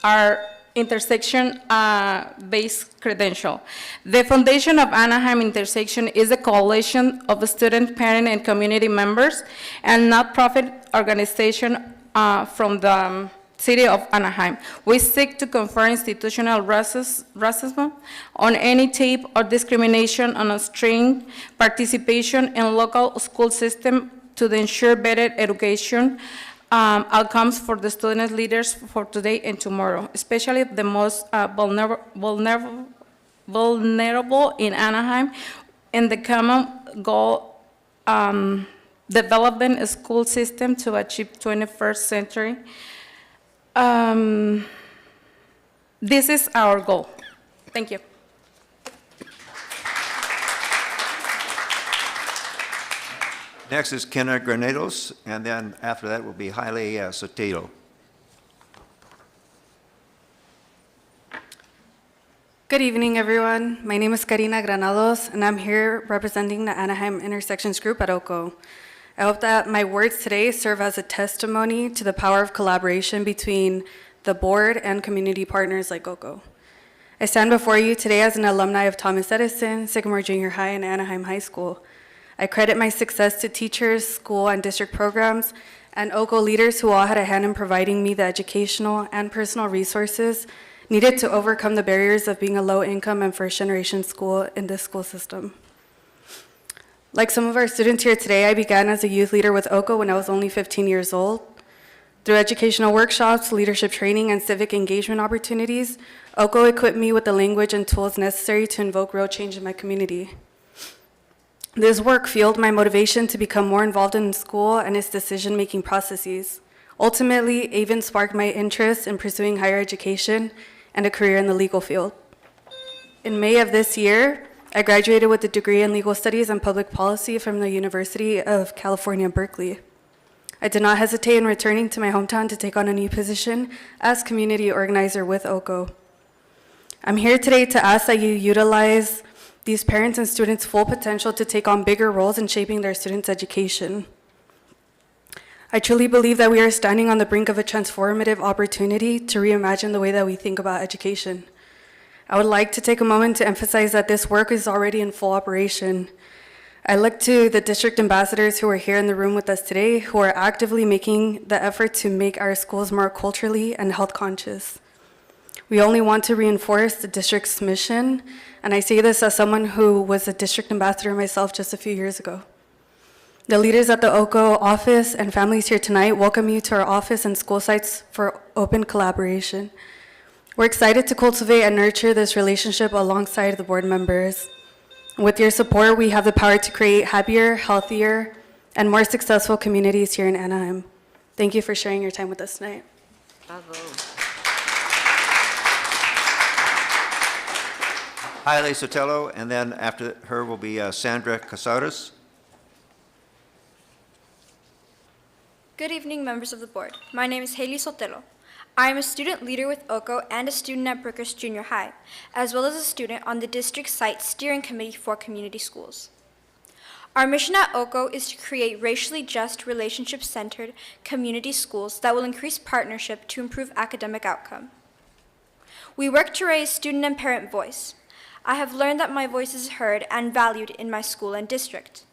our intersection-based credential. The foundation of Anaheim Intersection is a coalition of student, parent, and community members and not-profit organization from the City of Anaheim. We seek to confer institutional racism on any type of discrimination on a string participation in local school system to ensure better education outcomes for the student leaders for today and tomorrow, especially the most vulnerable in Anaheim, and the common goal developing a school system to achieve 21st century. This is our goal. Thank you. Next is Kenna Granados, and then after that will be Haile Sotelo. Good evening, everyone. My name is Karina Granados, and I'm here representing the Anaheim Intersections Group at OCO. I hope that my words today serve as a testimony to the power of collaboration between the board and community partners like OCO. I stand before you today as an alumni of Thomas Edison, Sycamore Junior High, and Anaheim High School. I credit my success to teachers, school, and district programs, and OCO leaders who all had a hand in providing me the educational and personal resources needed to overcome the barriers of being a low-income and first-generation school in this school system. Like some of our students here today, I began as a youth leader with OCO when I was only 15 years old. Through educational workshops, leadership training, and civic engagement opportunities, OCO equipped me with the language and tools necessary to invoke real change in my community. This work fueled my motivation to become more involved in school and its decision-making processes. Ultimately, it even sparked my interest in pursuing higher education and a career in the legal field. In May of this year, I graduated with a degree in legal studies and public policy from the University of California, Berkeley. I did not hesitate in returning to my hometown to take on a new position as community organizer with OCO. I'm here today to ask that you utilize these parents and students' full potential to take on bigger roles in shaping their students' education. I truly believe that we are standing on the brink of a transformative opportunity to reimagine the way that we think about education. I would like to take a moment to emphasize that this work is already in full operation. I look to the district ambassadors who are here in the room with us today, who are actively making the effort to make our schools more culturally and health conscious. We only want to reinforce the district's mission, and I say this as someone who was a district ambassador myself just a few years ago. The leaders at the OCO office and families here tonight welcome you to our office and school sites for open collaboration. We're excited to cultivate and nurture this relationship alongside the board members. With your support, we have the power to create happier, healthier, and more successful communities here in Anaheim. Thank you for sharing your time with us tonight. Bravo. Haile Sotelo, and then after her will be Sandra Casares. Good evening, members of the board. My name is Hailey Sotelo. I am a student leader with OCO and a student at Brookos Junior High, as well as a student on the district site steering committee for community schools. Our mission at OCO is to create racially just, relationship-centered community schools that will increase partnership to improve academic outcome. We work to raise student and parent voice. I have learned that my voice is heard and valued in my school and district.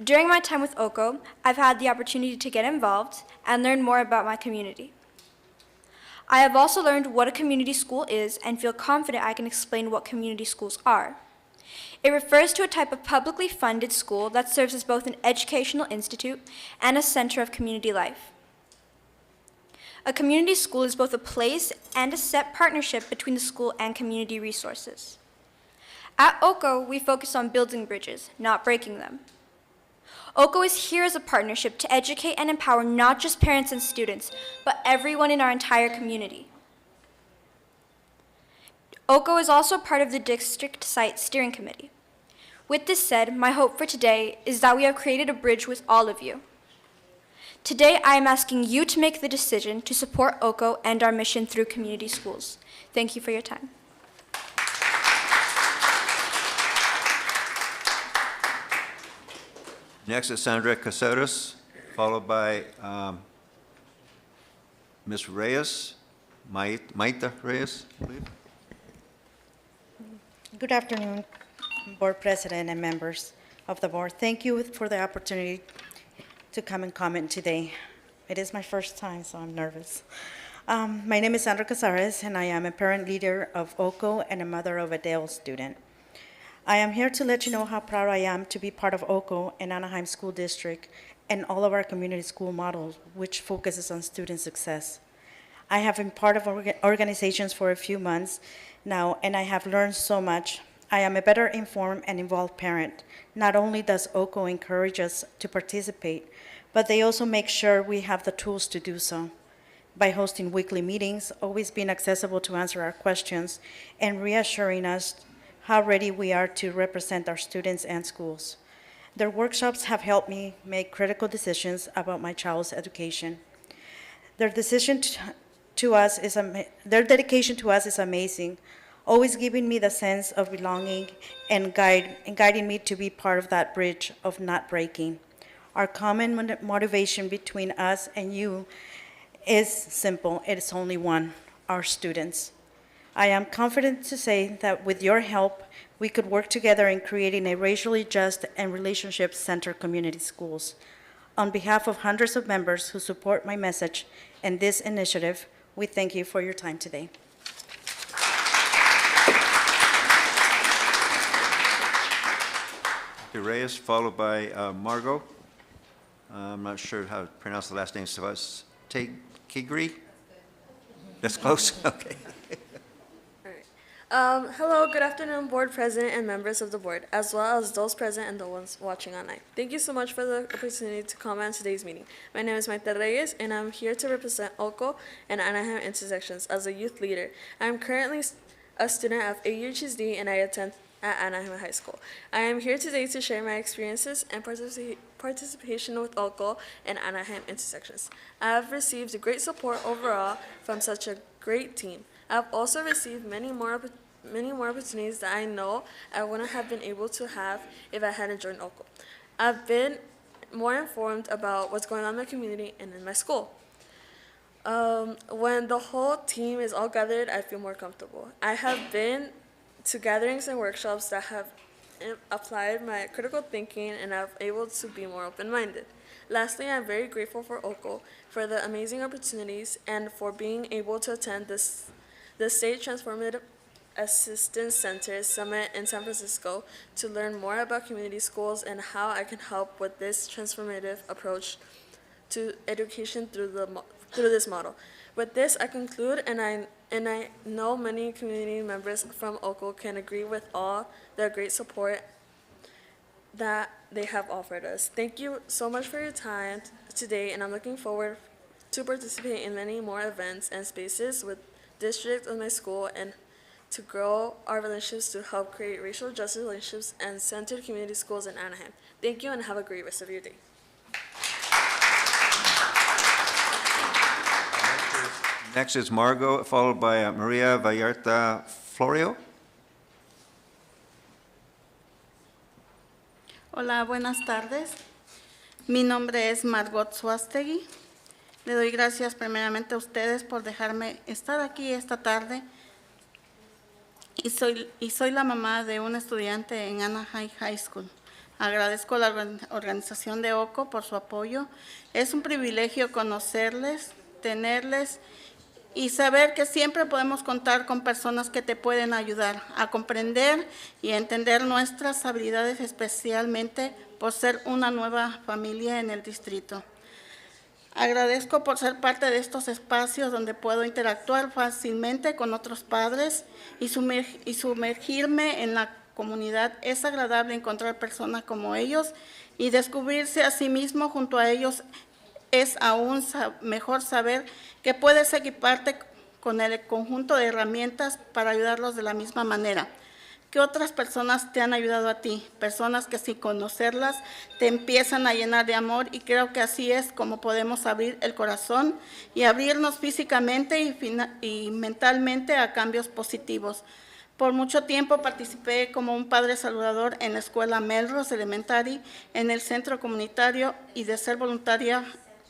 During my time with OCO, I've had the opportunity to get involved and learn more about my community. I have also learned what a community school is and feel confident I can explain what community schools are. It refers to a type of publicly funded school that serves as both an educational institute and a center of community life. A community school is both a place and a set partnership between the school and community resources. At OCO, we focus on building bridges, not breaking them. OCO is here as a partnership to educate and empower not just parents and students, but everyone in our entire community. OCO is also part of the District Site Steering Committee. With this said, my hope for today is that we have created a bridge with all of you. Today, I am asking you to make the decision to support OCO and our mission through community schools. Thank you for your time. Next is Sandra Caceres, followed by Ms. Reyes, Maita Reyes, I believe. Good afternoon, Board President and members of the board. Thank you for the opportunity to come and comment today. It is my first time, so I'm nervous. My name is Sandra Casares, and I am a parent leader of OCO and a mother of a Dale student. I am here to let you know how proud I am to be part of OCO and Anaheim School District and all of our community school models, which focuses on student success. I have been part of organizations for a few months now, and I have learned so much. I am a better informed and involved parent. Not only does OCO encourage us to participate, but they also make sure we have the tools to do so by hosting weekly meetings, always being accessible to answer our questions, and reassuring us how ready we are to represent our students and schools. Their workshops have helped me make critical decisions about my child's education. Their dedication to us is amazing, always giving me the sense of belonging and guiding me to be part of that bridge of not breaking. Our common motivation between us and you is simple. It is only one: our students. I am confident to say that with your help, we could work together in creating a racially just and relationship-centered community schools. On behalf of hundreds of members who support my message and this initiative, we thank you for your time today. Reyes, followed by Margot. I'm not sure how to pronounce the last name, so it's Kigri? That's close? Okay. Hello, good afternoon, Board President and members of the Board, as well as those present and the ones watching online. Thank you so much for the opportunity to comment on today's meeting. My name is Maita Reyes, and I'm here to represent OCO and Anaheim intersections as a youth leader. I'm currently a student of AUHSD, and I attend at Anaheim High School. I am here today to share my experiences and participation with OCO and Anaheim intersections. I have received great support overall from such a great team. I've also received many more opportunities that I know I wouldn't have been able to have if I hadn't joined OCO. I've been more informed about what's going on in my community and in my school. When the whole team is all gathered, I feel more comfortable. I have been to gatherings and workshops that have applied my critical thinking, and I'm able to be more open-minded. Lastly, I'm very grateful for OCO for the amazing opportunities and for being able to attend the State Transformative Assistance Center Summit in San Francisco to learn more about community schools and how I can help with this transformative approach to education through this model. With this, I conclude, and I know many community members from OCO can agree with all the great support that they have offered us. Thank you so much for your time today, and I'm looking forward to participate in many more events and spaces with district of my school and to grow our relationships to help create racial justice relationships and centered community schools in Anaheim. Thank you, and have a great rest of your day. Next is Margot, followed by Maria Vallarta Florio. Hola, buenas tardes. Mi nombre es Margot Suastegui. Le doy gracias primeramente a ustedes por dejarme estar aquí esta tarde. Y soy la mamá de un estudiante en Anaheim High School. Agradezco a la organización de OCO por su apoyo. Es un privilegio conocerles, tenerles y saber que siempre podemos contar con personas que te pueden ayudar a comprender y entender nuestras habilidades, especialmente por ser una nueva familia en el distrito. Agradezco por ser parte de estos espacios donde puedo interactuar fácilmente con otros padres y sumergirme en la comunidad. Es agradable encontrar personas como ellos y descubrirse a sí mismo junto a ellos. Es aún mejor saber que puedes equiparte con el conjunto de herramientas para ayudarlos de la misma manera que otras personas te han ayudado a ti, personas que sin conocerlas te empiezan a llenar de amor, y creo que así es como podemos abrir el corazón y abrirnos físicamente y mentalmente a cambios positivos. Por mucho tiempo participé como un padre saludador en la escuela Melrose Elementary, en el centro comunitario, y de ser voluntaria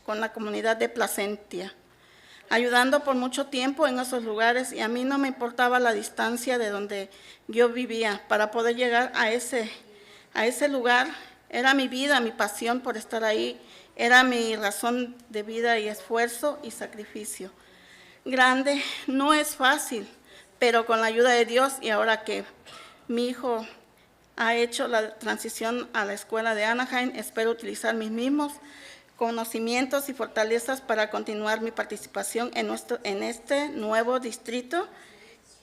con la comunidad de Placentia, ayudando por mucho tiempo en esos lugares, y a mí no me importaba la distancia de donde yo vivía para poder llegar a ese lugar. Era mi vida, mi pasión por estar ahí, era mi razón de vida y esfuerzo y sacrificio. Grande, no es fácil, pero con la ayuda de Dios, y ahora que mi hijo ha hecho la transición a la escuela de Anaheim, espero utilizar mis mismos conocimientos y fortalezas para continuar mi participación en este nuevo distrito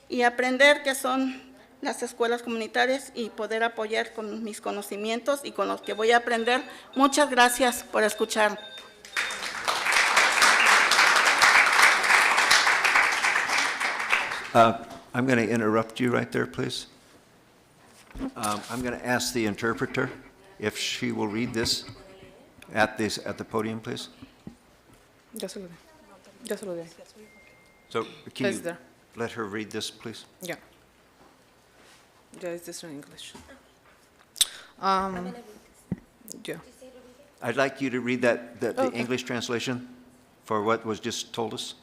y aprender qué son las escuelas comunitarias y poder apoyar con mis conocimientos y con los que voy a aprender. Muchas gracias por escuchar. I'm going to interrupt you right there, please. I'm going to ask the interpreter if she will read this at the podium, please. Ya se lo di. Ya se lo di. So can Is you there? let her read this, please? Yeah. Yeah, is this in English? Yeah. I'd like you to read the Okay. English translation for what was just told us.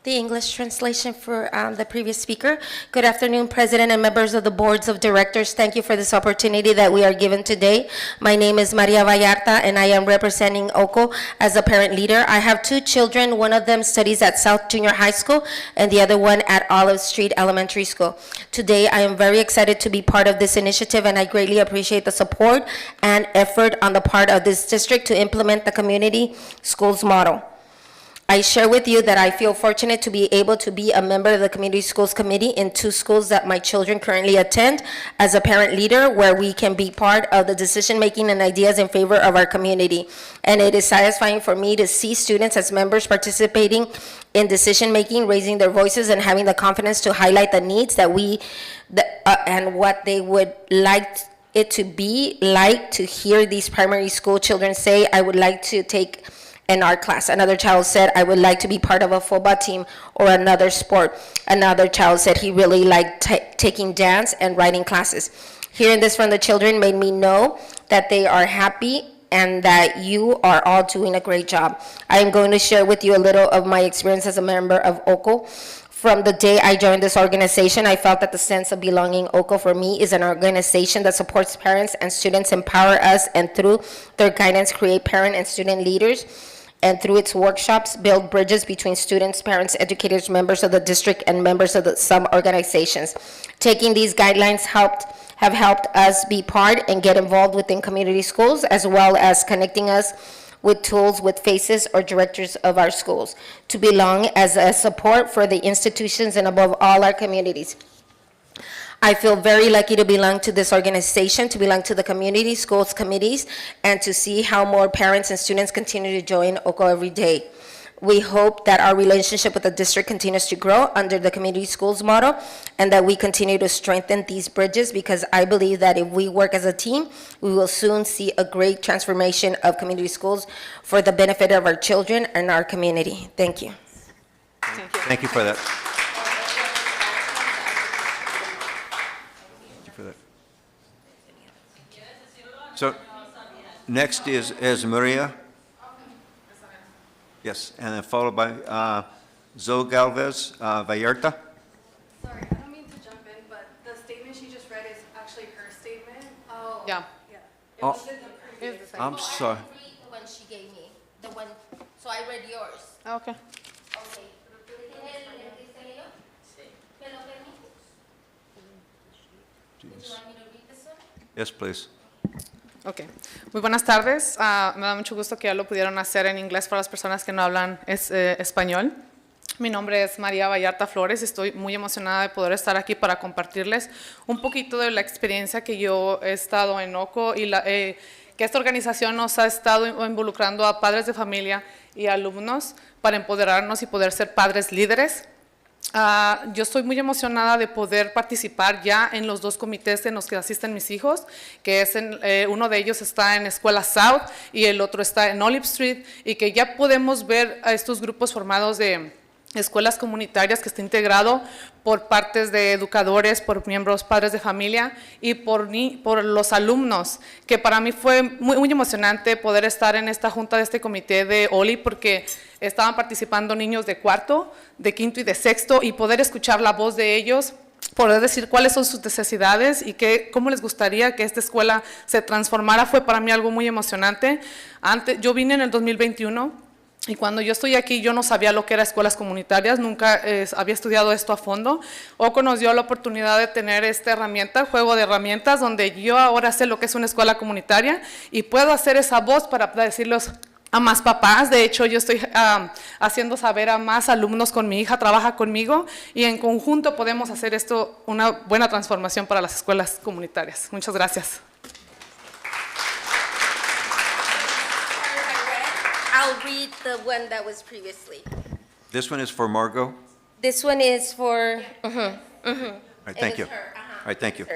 The English translation for the previous speaker. Good afternoon, President and members of the boards of directors. Thank you for this opportunity that we are given today. My name is Maria Vallarta, and I am representing OCO as a parent leader. I have two children. One of them studies at South Junior High School, and the other one at Olive Street Elementary School. Today, I am very excited to be part of this initiative, and I greatly appreciate the support and effort on the part of this district to implement the community schools model. I share with you that I feel fortunate to be able to be a member of the Community Schools Committee in two schools that my children currently attend as a parent leader, where we can be part of the decision-making and ideas in favor of our community. And it is satisfying for me to see students as members participating in decision-making, raising their voices, and having the confidence to highlight the needs that and what they would like it to be like to hear these primary school children say, "I would like to take an art class." Another child said, "I would like to be part of a football team or another sport." Another child said he really liked taking dance and writing classes. Hearing this from the children made me know that they are happy and that you are all doing a great job. I am going to share with you a little of my experience as a member of OCO. From the day I joined this organization, I felt that the sense of belonging. OCO for me is an organization that supports parents and students, empower us, and through their guidance create parent and student leaders, and through its workshops build bridges between students, parents, educators, members of the district, and members of some organizations. Taking these guidelines have helped us be part and get involved within community schools, as well as connecting us with tools, with faces, or directors of our schools, to belong as a support for the institutions and above all our communities. I feel very lucky to belong to this organization, to belong to the community schools committees, and to see how more parents and students continue to join OCO every day. We hope that our relationship with the district continues to grow under the community schools model, and that we continue to strengthen these bridges, because I believe that if we work as a team, we will soon see a great transformation of community schools for the benefit of our children and our community. Thank you. Thank you for that. So next is Maria. Yes, and then followed by Zoe Galvez Vallarta. Sorry, I don't mean to jump in, but the statement she just read is actually her statement. Oh. Yeah. Yeah. It Oh. wasn't the previous. I'm sorry. When she gave me, the one, so I read yours. Okay. Okay. Would you like me to read this one? Yes, please. Ok, muy buenas tardes. Me da mucho gusto que ya lo pudieron hacer en inglés para las personas que no hablan español. Mi nombre es María Vallarta Flores. Estoy muy emocionada de poder estar aquí para compartirles un poquito de la experiencia que yo he estado en OCO y que esta organización nos ha estado involucrando a padres de familia y alumnos para empoderarnos y poder ser padres líderes. Yo estoy muy emocionada de poder participar ya en los dos comités en los que asisten mis hijos, que es uno de ellos está en Escuela South y el otro está en Olive Street, y que ya podemos ver a estos grupos formados de escuelas comunitarias que está integrado por partes de educadores, por miembros padres de familia y por los alumnos, que para mí fue muy emocionante poder estar en esta junta de este comité de OLI, porque estaban participando niños de cuarto, de quinto y de sexto, y poder escuchar la voz de ellos, poder decir cuáles son sus necesidades y cómo les gustaría que esta escuela se transformara, fue para mí algo muy emocionante. Yo vine en el 2021, y cuando yo estoy aquí, yo no sabía lo que eran escuelas comunitarias, nunca había estudiado esto a fondo. OCO nos dio la oportunidad de tener esta herramienta, juego de herramientas, donde yo ahora sé lo que es una escuela comunitaria y puedo hacer esa voz para decirles a más papás. De hecho, yo estoy haciendo saber a más alumnos con mi hija, trabaja conmigo, y en conjunto podemos hacer esto una buena transformación para las escuelas comunitarias. Muchas gracias. I'll read the one that was previously. This one is for Margot. This one is for, All right, thank you. All right, thank you.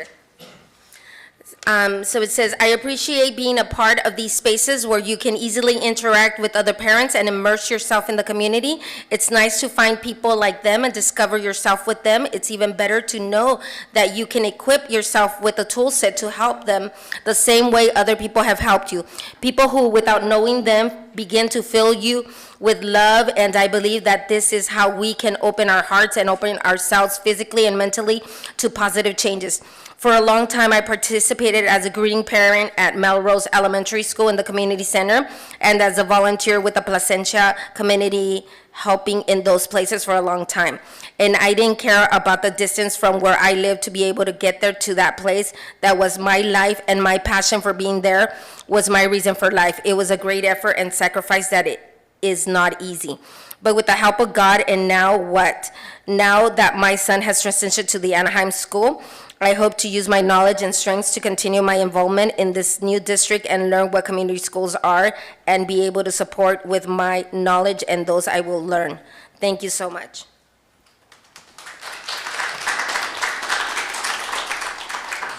So it says, I appreciate being a part of these spaces where you can easily interact with other parents and immerse yourself in the community. It's nice to find people like them and discover yourself with them. It's even better to know that you can equip yourself with a tool set to help them the same way other people have helped you. People who, without knowing them, begin to fill you with love, and I believe that this is how we can open our hearts and open ourselves physically and mentally to positive changes. For a long time, I participated as a greeting parent at Melrose Elementary School in the community center, and as a volunteer with the Placentia community, helping in those places for a long time. And I didn't care about the distance from where I lived to be able to get there to that place. That was my life, and my passion for being there was my reason for life. It was a great effort and sacrifice that it is not easy. But with the help of God, and now what? Now that my son has transitioned to the Anaheim school, I hope to use my knowledge and strengths to continue my involvement in this new district and learn what community schools are and be able to support with my knowledge and those I will learn. Thank you so much.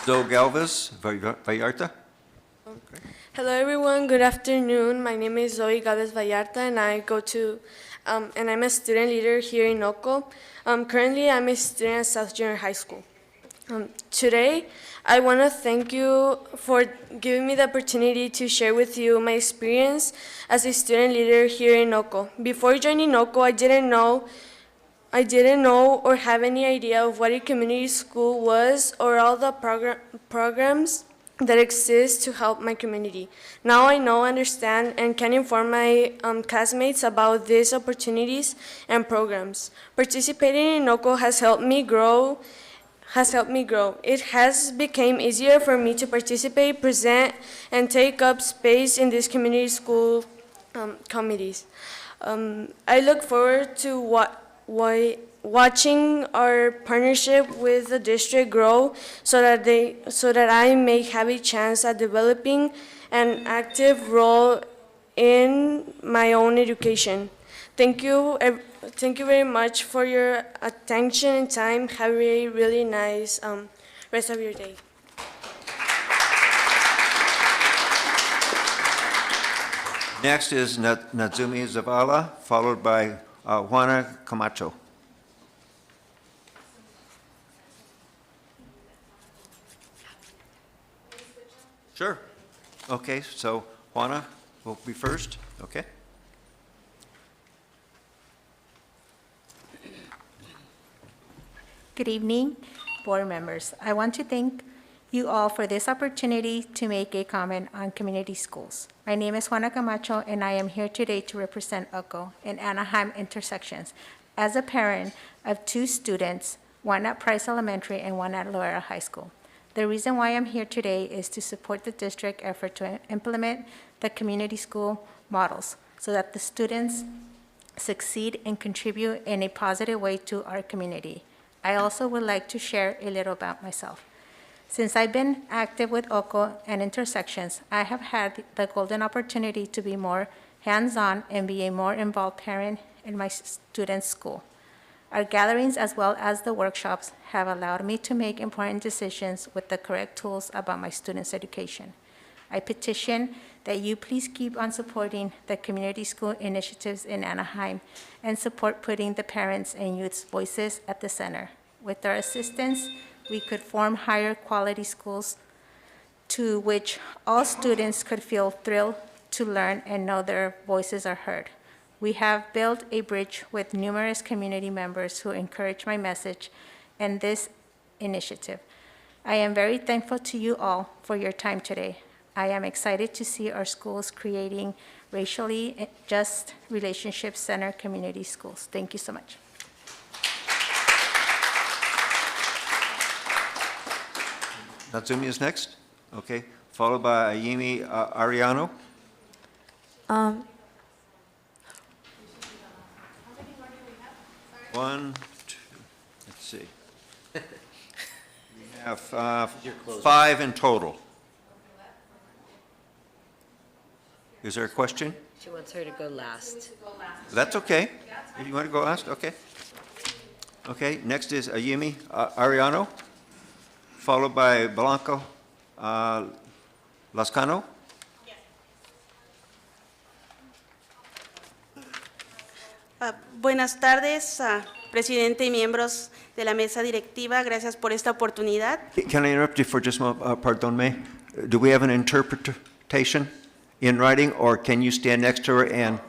Zoe Galvez, Vallarta. Hello everyone, good afternoon. My name is Zoe Galvez Vallarta, and and I'm a student leader here in OCO. Currently, I'm a student at South Junior High School. Today, I want to thank you for giving me the opportunity to share with you my experience as a student leader here in OCO. Before joining OCO, I didn't know or have any idea of what a community school was or all the programs that exist to help my community. Now I know, understand, and can inform my classmates about these opportunities and programs. Participating in OCO has helped me grow. It has become easier for me to participate, present, and take up space in these community school committees. I look forward to watching our partnership with the district grow so that I may have a chance at developing an active role in my own education. Thank you very much for your attention and time. Have a really nice rest of your day. Next is Natsumi Zavala, followed by Juana Camacho. Sure. Okay, so Juana will be first. Okay. Good evening, board members. I want to thank you all for this opportunity to make a comment on community schools. My name is Juana Camacho, and I am here today to represent OCO in Anaheim intersections as a parent of two students, one at Price Elementary and one at Loera High School. The reason why I'm here today is to support the district effort to implement the community school models so that the students succeed and contribute in a positive way to our community. I also would like to share a little about myself. Since I've been active with OCO and Intersections, I have had the golden opportunity to be more hands-on and be a more involved parent in my students' school. Our gatherings as well as the workshops have allowed me to make important decisions with the correct tools about my students' education. I petition that you please keep on supporting the community school initiatives in Anaheim and support putting the parents' and youth's voices at the center. With our assistance, we could form higher quality schools to which all students could feel thrilled to learn and know their voices are heard. We have built a bridge with numerous community members who encourage my message and this initiative. I am very thankful to you all for your time today. I am excited to see our schools creating racially just relationship-centered community schools. Thank you so much. Natsumi is next, okay, followed by Ayimi Ariano. One, two, let's see. We have 5 in total. Is there a question? She wants her to go last. That's okay. If you want to go last, okay. Okay, next is Ayimi Ariano, followed by Blanco Lascano. Buenas tardes, presidente y miembros de la mesa directiva. Gracias por esta oportunidad. Can I interrupt you for just a moment? Pardon me. Do we have an interpretation in writing, or can you stand next to her and,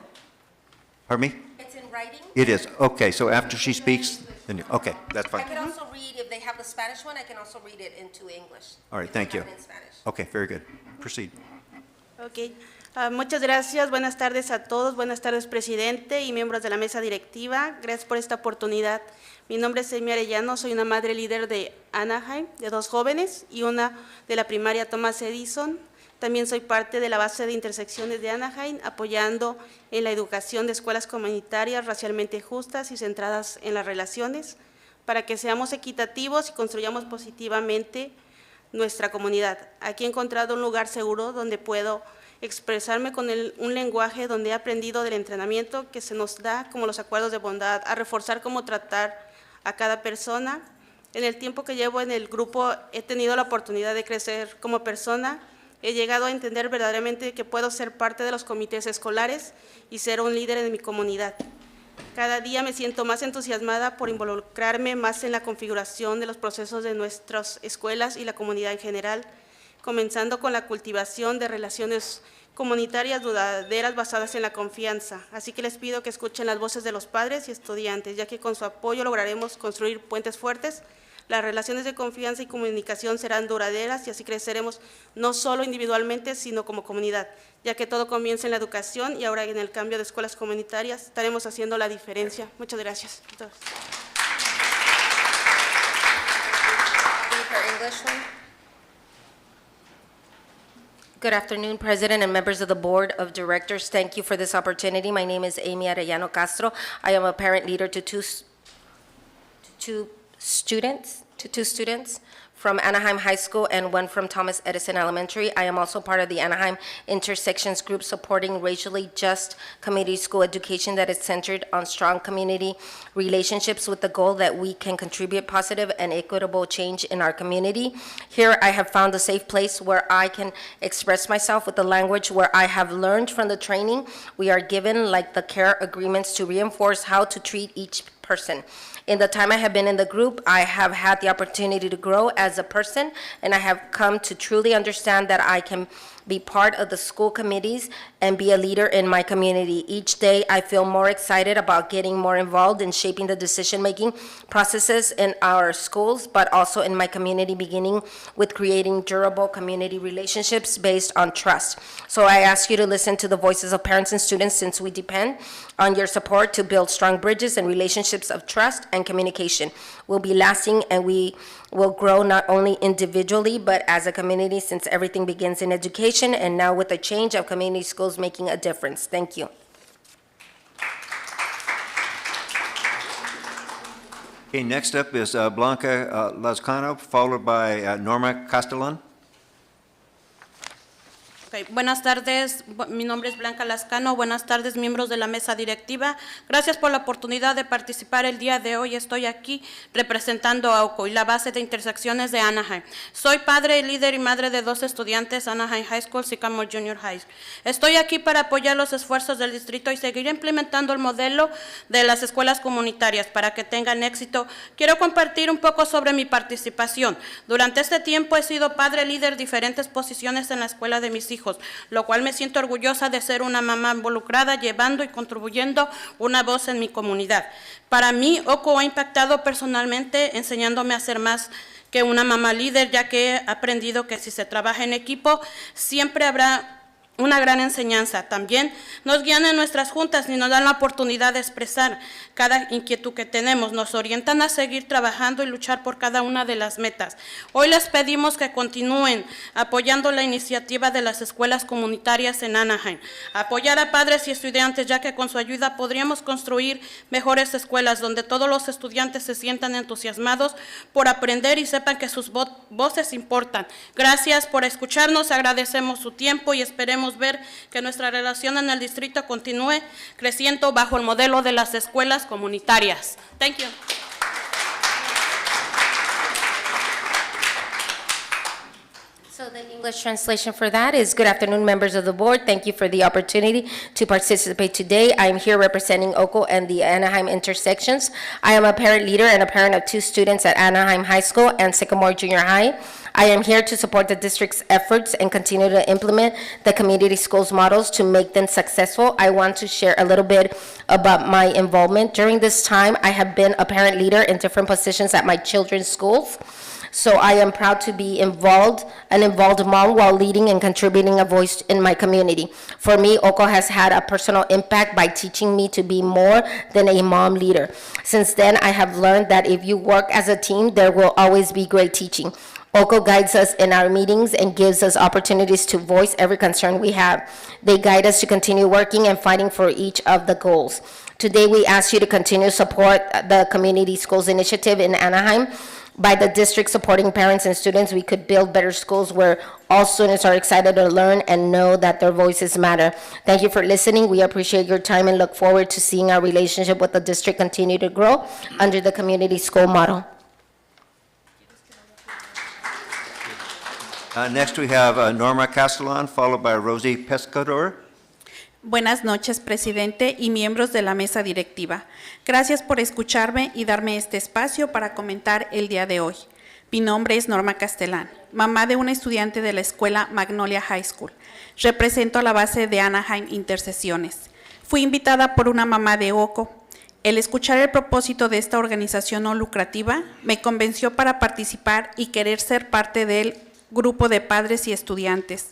pardon me? It's in writing. It is. Okay, so after she speaks, then you, okay, that's I fine. can also read, if they have the Spanish one, I can also read it into English. All right, thank you. Okay, very good. Proceed. Okay. Muchas gracias. Buenas tardes a todos. Buenas tardes, presidente y miembros de la mesa directiva. Gracias por esta oportunidad. Mi nombre es Amy Arellano. Soy una madre líder de Anaheim, de 2 jóvenes y una de la primaria Thomas Edison. También soy parte de la base de intersecciones de Anaheim, apoyando en la educación de escuelas comunitarias racialmente justas y centradas en las relaciones, para que seamos equitativos y construyamos positivamente nuestra comunidad. Aquí he encontrado un lugar seguro donde puedo expresarme con un lenguaje donde he aprendido del entrenamiento que se nos da, como los acuerdos de bondad, a reforzar cómo tratar a cada persona. En el tiempo que llevo en el grupo he tenido la oportunidad de crecer como persona. He llegado a entender verdaderamente que puedo ser parte de los comités escolares y ser un líder en mi comunidad. Cada día me siento más entusiasmada por involucrarme más en la configuración de los procesos de nuestras escuelas y la comunidad en general, comenzando con la cultivación de relaciones comunitarias duraderas basadas en la confianza. Así que les pido que escuchen las voces de los padres y estudiantes, ya que con su apoyo lograremos construir puentes fuertes. Las relaciones de confianza y comunicación serán duraderas y así creceremos no solo individualmente, sino como comunidad, ya que todo comienza en la educación y ahora en el cambio de escuelas comunitarias estaremos haciendo la diferencia. Muchas gracias. Good afternoon, President and members of the Board of Directors. Thank you for this opportunity. My name is Amy Arellano Castro. I am a parent leader to two students from Anaheim High School and one from Thomas Edison Elementary. I am also part of the Anaheim Intersections Group supporting racially just community school education that is centered on strong community relationships with the goal that we can contribute positive and equitable change in our community. Here I have found a safe place where I can express myself with the language where I have learned from the training we are given, like the care agreements, to reinforce how to treat each person. In the time I have been in the group, I have had the opportunity to grow as a person, and I have come to truly understand that I can be part of the school committees and be a leader in my community. Each day, I feel more excited about getting more involved in shaping the decision-making processes in our schools, but also in my community, beginning with creating durable community relationships based on trust. So I ask you to listen to the voices of parents and students, since we depend on your support to build strong bridges and relationships of trust and and communication will be lasting, and we will grow not only individually but as a community, since everything begins in education, and now with the change of community schools making a difference. Thank you. Okay, next up is Blanca Lazcano, followed by Norma Castellan. Okay. Buenas tardes, mi nombre es Blanca Lazcano. Buenas tardes, miembros de la mesa directiva. Gracias por la oportunidad de participar el día de hoy. Estoy aquí representando a OCO y la base de intersecciones de Anaheim. Soy padre, líder y madre de 2 estudiantes, Anaheim High School, Sycamore Junior High. Estoy aquí para apoyar los esfuerzos del distrito y seguir implementando el modelo de las escuelas comunitarias para que tengan éxito. Quiero compartir un poco sobre mi participación. Durante este tiempo he sido padre, líder, diferentes posiciones en la escuela de mis hijos, lo cual me siento orgullosa de ser una mamá involucrada, llevando y contribuyendo una voz en mi comunidad. Para mí, OCO ha impactado personalmente, enseñándome a ser más que una mamá líder, ya que he aprendido que si se trabaja en equipo, siempre habrá una gran enseñanza. También nos guían en nuestras juntas y nos dan la oportunidad de expresar cada inquietud que tenemos. Nos orientan a seguir trabajando y luchar por cada una de las metas. Hoy les pedimos que continúen apoyando la iniciativa de las escuelas comunitarias en Anaheim. Apoyar a padres y estudiantes, ya que con su ayuda podríamos construir mejores escuelas donde todos los estudiantes se sientan entusiasmados por aprender y sepan que sus voces importan. Gracias por escucharnos, agradecemos su tiempo y esperemos ver que nuestra relación en el distrito continúe creciendo bajo el modelo de las escuelas comunitarias. Thank you. So the English translation for that is, good afternoon, members of the board. Thank you for the opportunity to participate today. I am here representing OCO and the Anaheim intersections. I am a parent leader and a parent of 2 students at Anaheim High School and Sycamore Junior High. I am here to support the district's efforts and continue to implement the community schools models to make them successful. I want to share a little bit about my involvement. During this time, I have been a parent leader in different positions at my children's schools. So I am proud to be an involved mom while leading and contributing a voice in my community. For me, OCO has had a personal impact by teaching me to be more than a mom leader. Since then, I have learned that if you work as a team, there will always be great teaching. OCO guides us in our meetings and gives us opportunities to voice every concern we have. They guide us to continue working and fighting for each of the goals. Today, we ask you to continue to support the Community Schools Initiative in Anaheim. By the district supporting parents and students, we could build better schools where all students are excited to learn and know that their voices matter. Thank you for listening. We appreciate your time and look forward to seeing our relationship with the district continue to grow under the community school model. Next, we have Norma Castellan, followed by Rosie Pescador. Buenas noches, presidente y miembros de la mesa directiva. Gracias por escucharme y darme este espacio para comentar el día de hoy. Mi nombre es Norma Castellán, mamá de una estudiante de la escuela Magnolia High School. Represento a la base de Anaheim Intersecciones. Fui invitada por una mamá de OCO. El escuchar el propósito de esta organización no lucrativa me convenció para participar y querer ser parte del grupo de padres y estudiantes,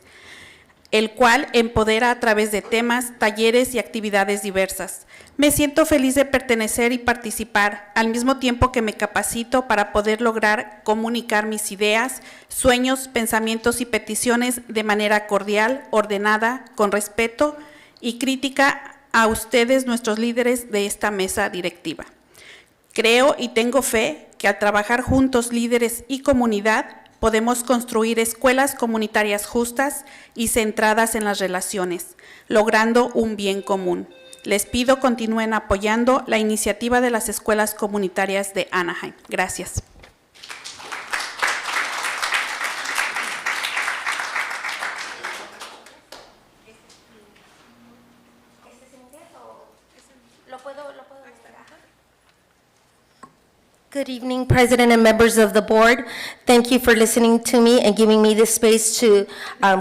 el cual empodera a través de temas, talleres y actividades diversas. Me siento feliz de pertenecer y participar, al mismo tiempo que me capacito para poder lograr comunicar mis ideas, sueños, pensamientos y peticiones de manera cordial, ordenada, con respeto y crítica a ustedes, nuestros líderes de esta mesa directiva. Creo y tengo fe que al trabajar juntos, líderes y comunidad, podemos construir escuelas comunitarias justas y centradas en las relaciones, logrando un bien común. Les pido continúen apoyando la iniciativa de las escuelas comunitarias de Anaheim. Gracias. Good evening, President and members of the board. Thank you for listening to me and giving me this space to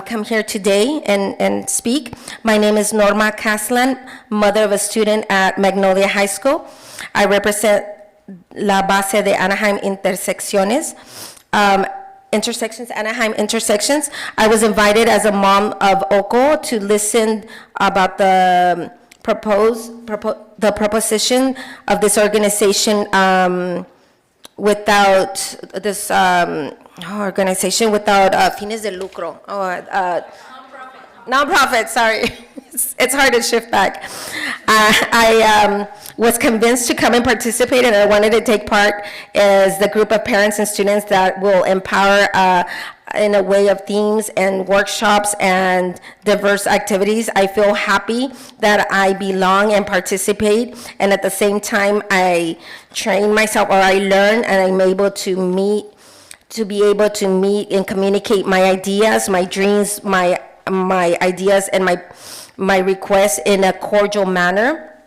come here today and speak. My name is Norma Castellan, mother of a student at Magnolia High School. I represent la base de Anaheim Intersecciones. Anaheim Intersections. I was invited as a mom of OCO to listen about the the proposition of this organization without this organization without fines de lucro or nonprofit. Sorry, it's hard to shift back. I was convinced to come and participate, and I wanted to take part as the group of parents and students that will empower in a way of themes and workshops and diverse activities. I feel happy that I belong and participate, and at the same time, I train myself or I learn, and I'm able to be able to meet and communicate my ideas, my dreams, my ideas, and my requests in a cordial manner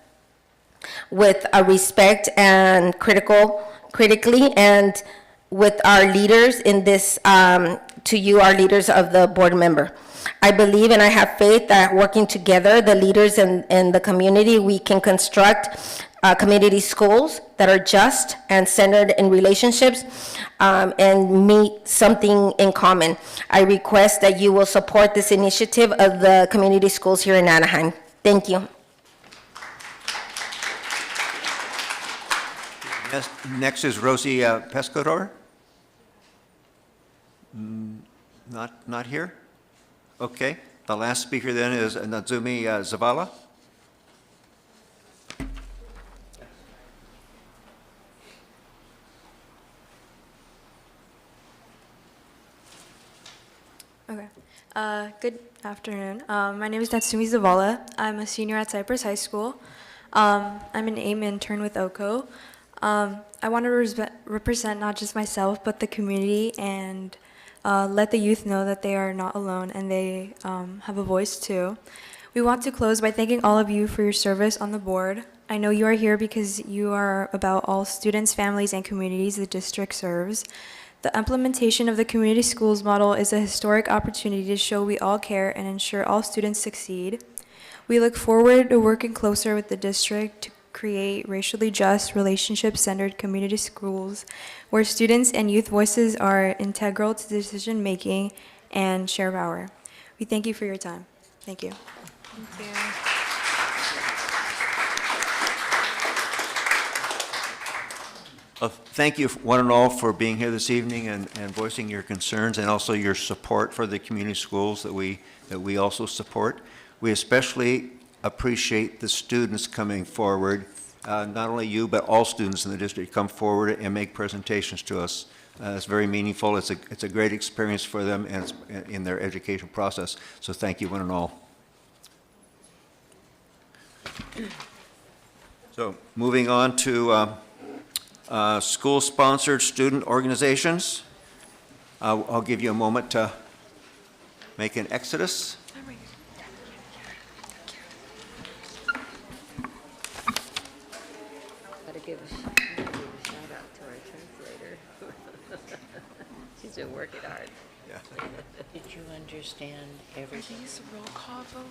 with a respect and critically, and with our leaders in this, to you, our leaders of the board member. I believe and I have faith that working together, the leaders in the community, we can construct community schools that are just and centered in relationships and meet something in common. I request that you will support this initiative of the community schools here in Anaheim. Thank you. Yes, next is Rosie Pescador. Not here? Okay. The last speaker then is Natsumi Zavala. Okay. Good afternoon. My name is Natsumi Zavala. I'm a senior at Cypress High School. I'm an AIM intern with OCO. I want to represent not just myself, but the community, and let the youth know that they are not alone and they have a voice too. We want to close by thanking all of you for your service on the board. I know you are here because you are about all students, families, and communities the district serves. The implementation of the community schools model is a historic opportunity to show we all care and ensure all students succeed. We look forward to working closer with the district to create racially just, relationship-centered community schools where students and youth voices are integral to decision-making and share power. We thank you for your time. Thank you. Thank you. Thank you, one and all, for being here this evening and voicing your concerns and also your support for the community schools that we also support. We especially appreciate the students coming forward, not only you, but all students in the district come forward and make presentations to us. It's very meaningful. It's a great experience for them and it's in their education process. So thank you, one and all. So moving on to school-sponsored student organizations. I'll give you a moment to make an exodus. Give a shout out to our translator. She's been working hard. Yeah. Did you understand everything? Are these roll call vote?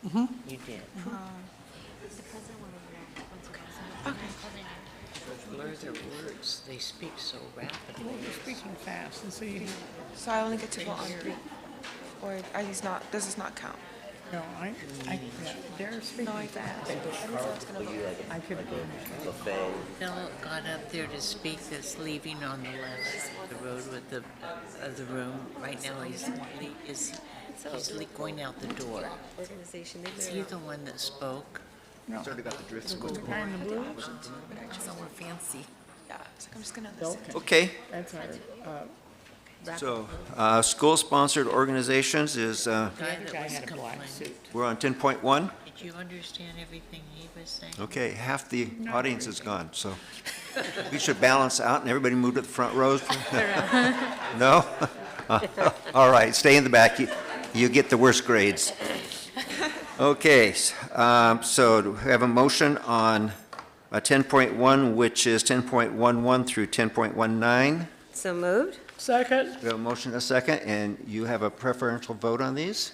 Mm-hmm. You did. Blur their words. They speak so rapidly. Well, you're speaking fast, and so you. So I only get to vote on 3? Or are these not, does this not count? No, yeah, they're speaking fast. I could have. Phil got up there to speak that's leaving on the left of the road with the room. Right now he's going out the door. Organization. Is he the one that spoke? No. Sort of got the drift school. The guy in the blue? Somewhere fancy. Yeah, it's like I'm just gonna listen. Okay. That's our, So, school-sponsored organizations is, the other guy had a black suit. we're on 10.1. Did you understand everything he was saying? Okay, half the audience is gone, so we should balance out and everybody move to the front rows. No? All right, stay in the back. You get the worst grades. Okay, so do we have a motion on 10.1, which is 10.11 through 10.19. So moved. Second. We have a motion and a second, and you have a preferential vote on these?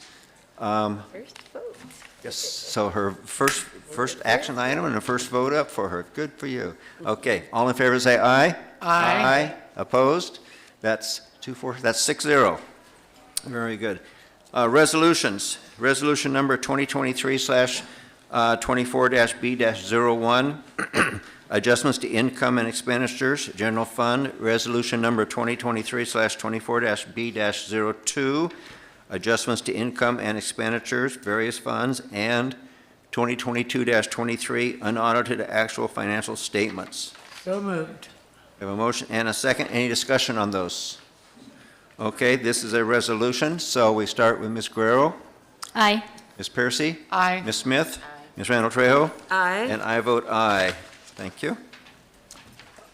First vote. Yes, so her first action item and the first vote up for her. Good for you. Okay, all in favor say aye. Aye. Opposed? That's 6-0. Very good. Resolutions. Resolution number 2023/1 24-B-01, adjustments to income and expenditures, general fund, resolution number 2023/24-B-02, adjustments to income and expenditures, various funds, and 2022-23, unaudited actual financial statements. So moved. We have a motion and a second. Any discussion on those? Okay, this is a resolution, so we start with Ms. Guerrero. Aye. Ms. Piercy? Aye. Ms. Smith? Ms. Randall Trejo? Aye. And I vote aye. Thank you.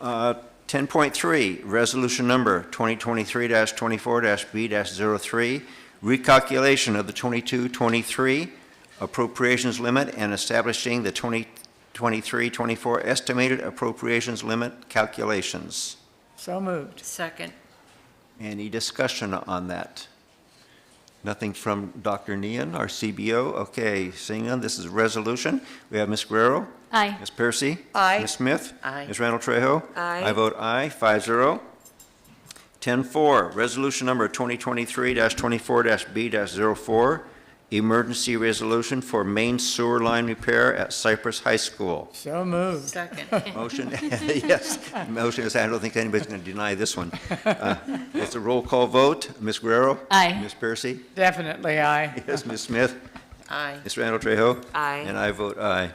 10.3, resolution number 2023-24-B-03, recalculation of the 22-23 appropriations limit and establishing the 2023-24 estimated appropriations limit calculations. So moved. Second. Any discussion on that? Nothing from Dr. Neon, our CBO. Okay, seeing none, this is a resolution. We have Ms. Guerrero. Aye. Ms. Piercy. Aye. Ms. Smith. Aye. Ms. Randall Trejo. Aye. I vote aye, 5-0. 10.4, resolution number 2023-24-B-04, emergency resolution for main sewer line repair at Cypress High School. So moved. Second. Motion, yes, motion is, I don't think anybody's going to deny this one. It's a roll call vote. Ms. Guerrero? Aye. Ms. Piercy? Definitely aye. Yes, Ms. Smith? Aye. Ms. Randall Trejo? Aye. And I vote aye.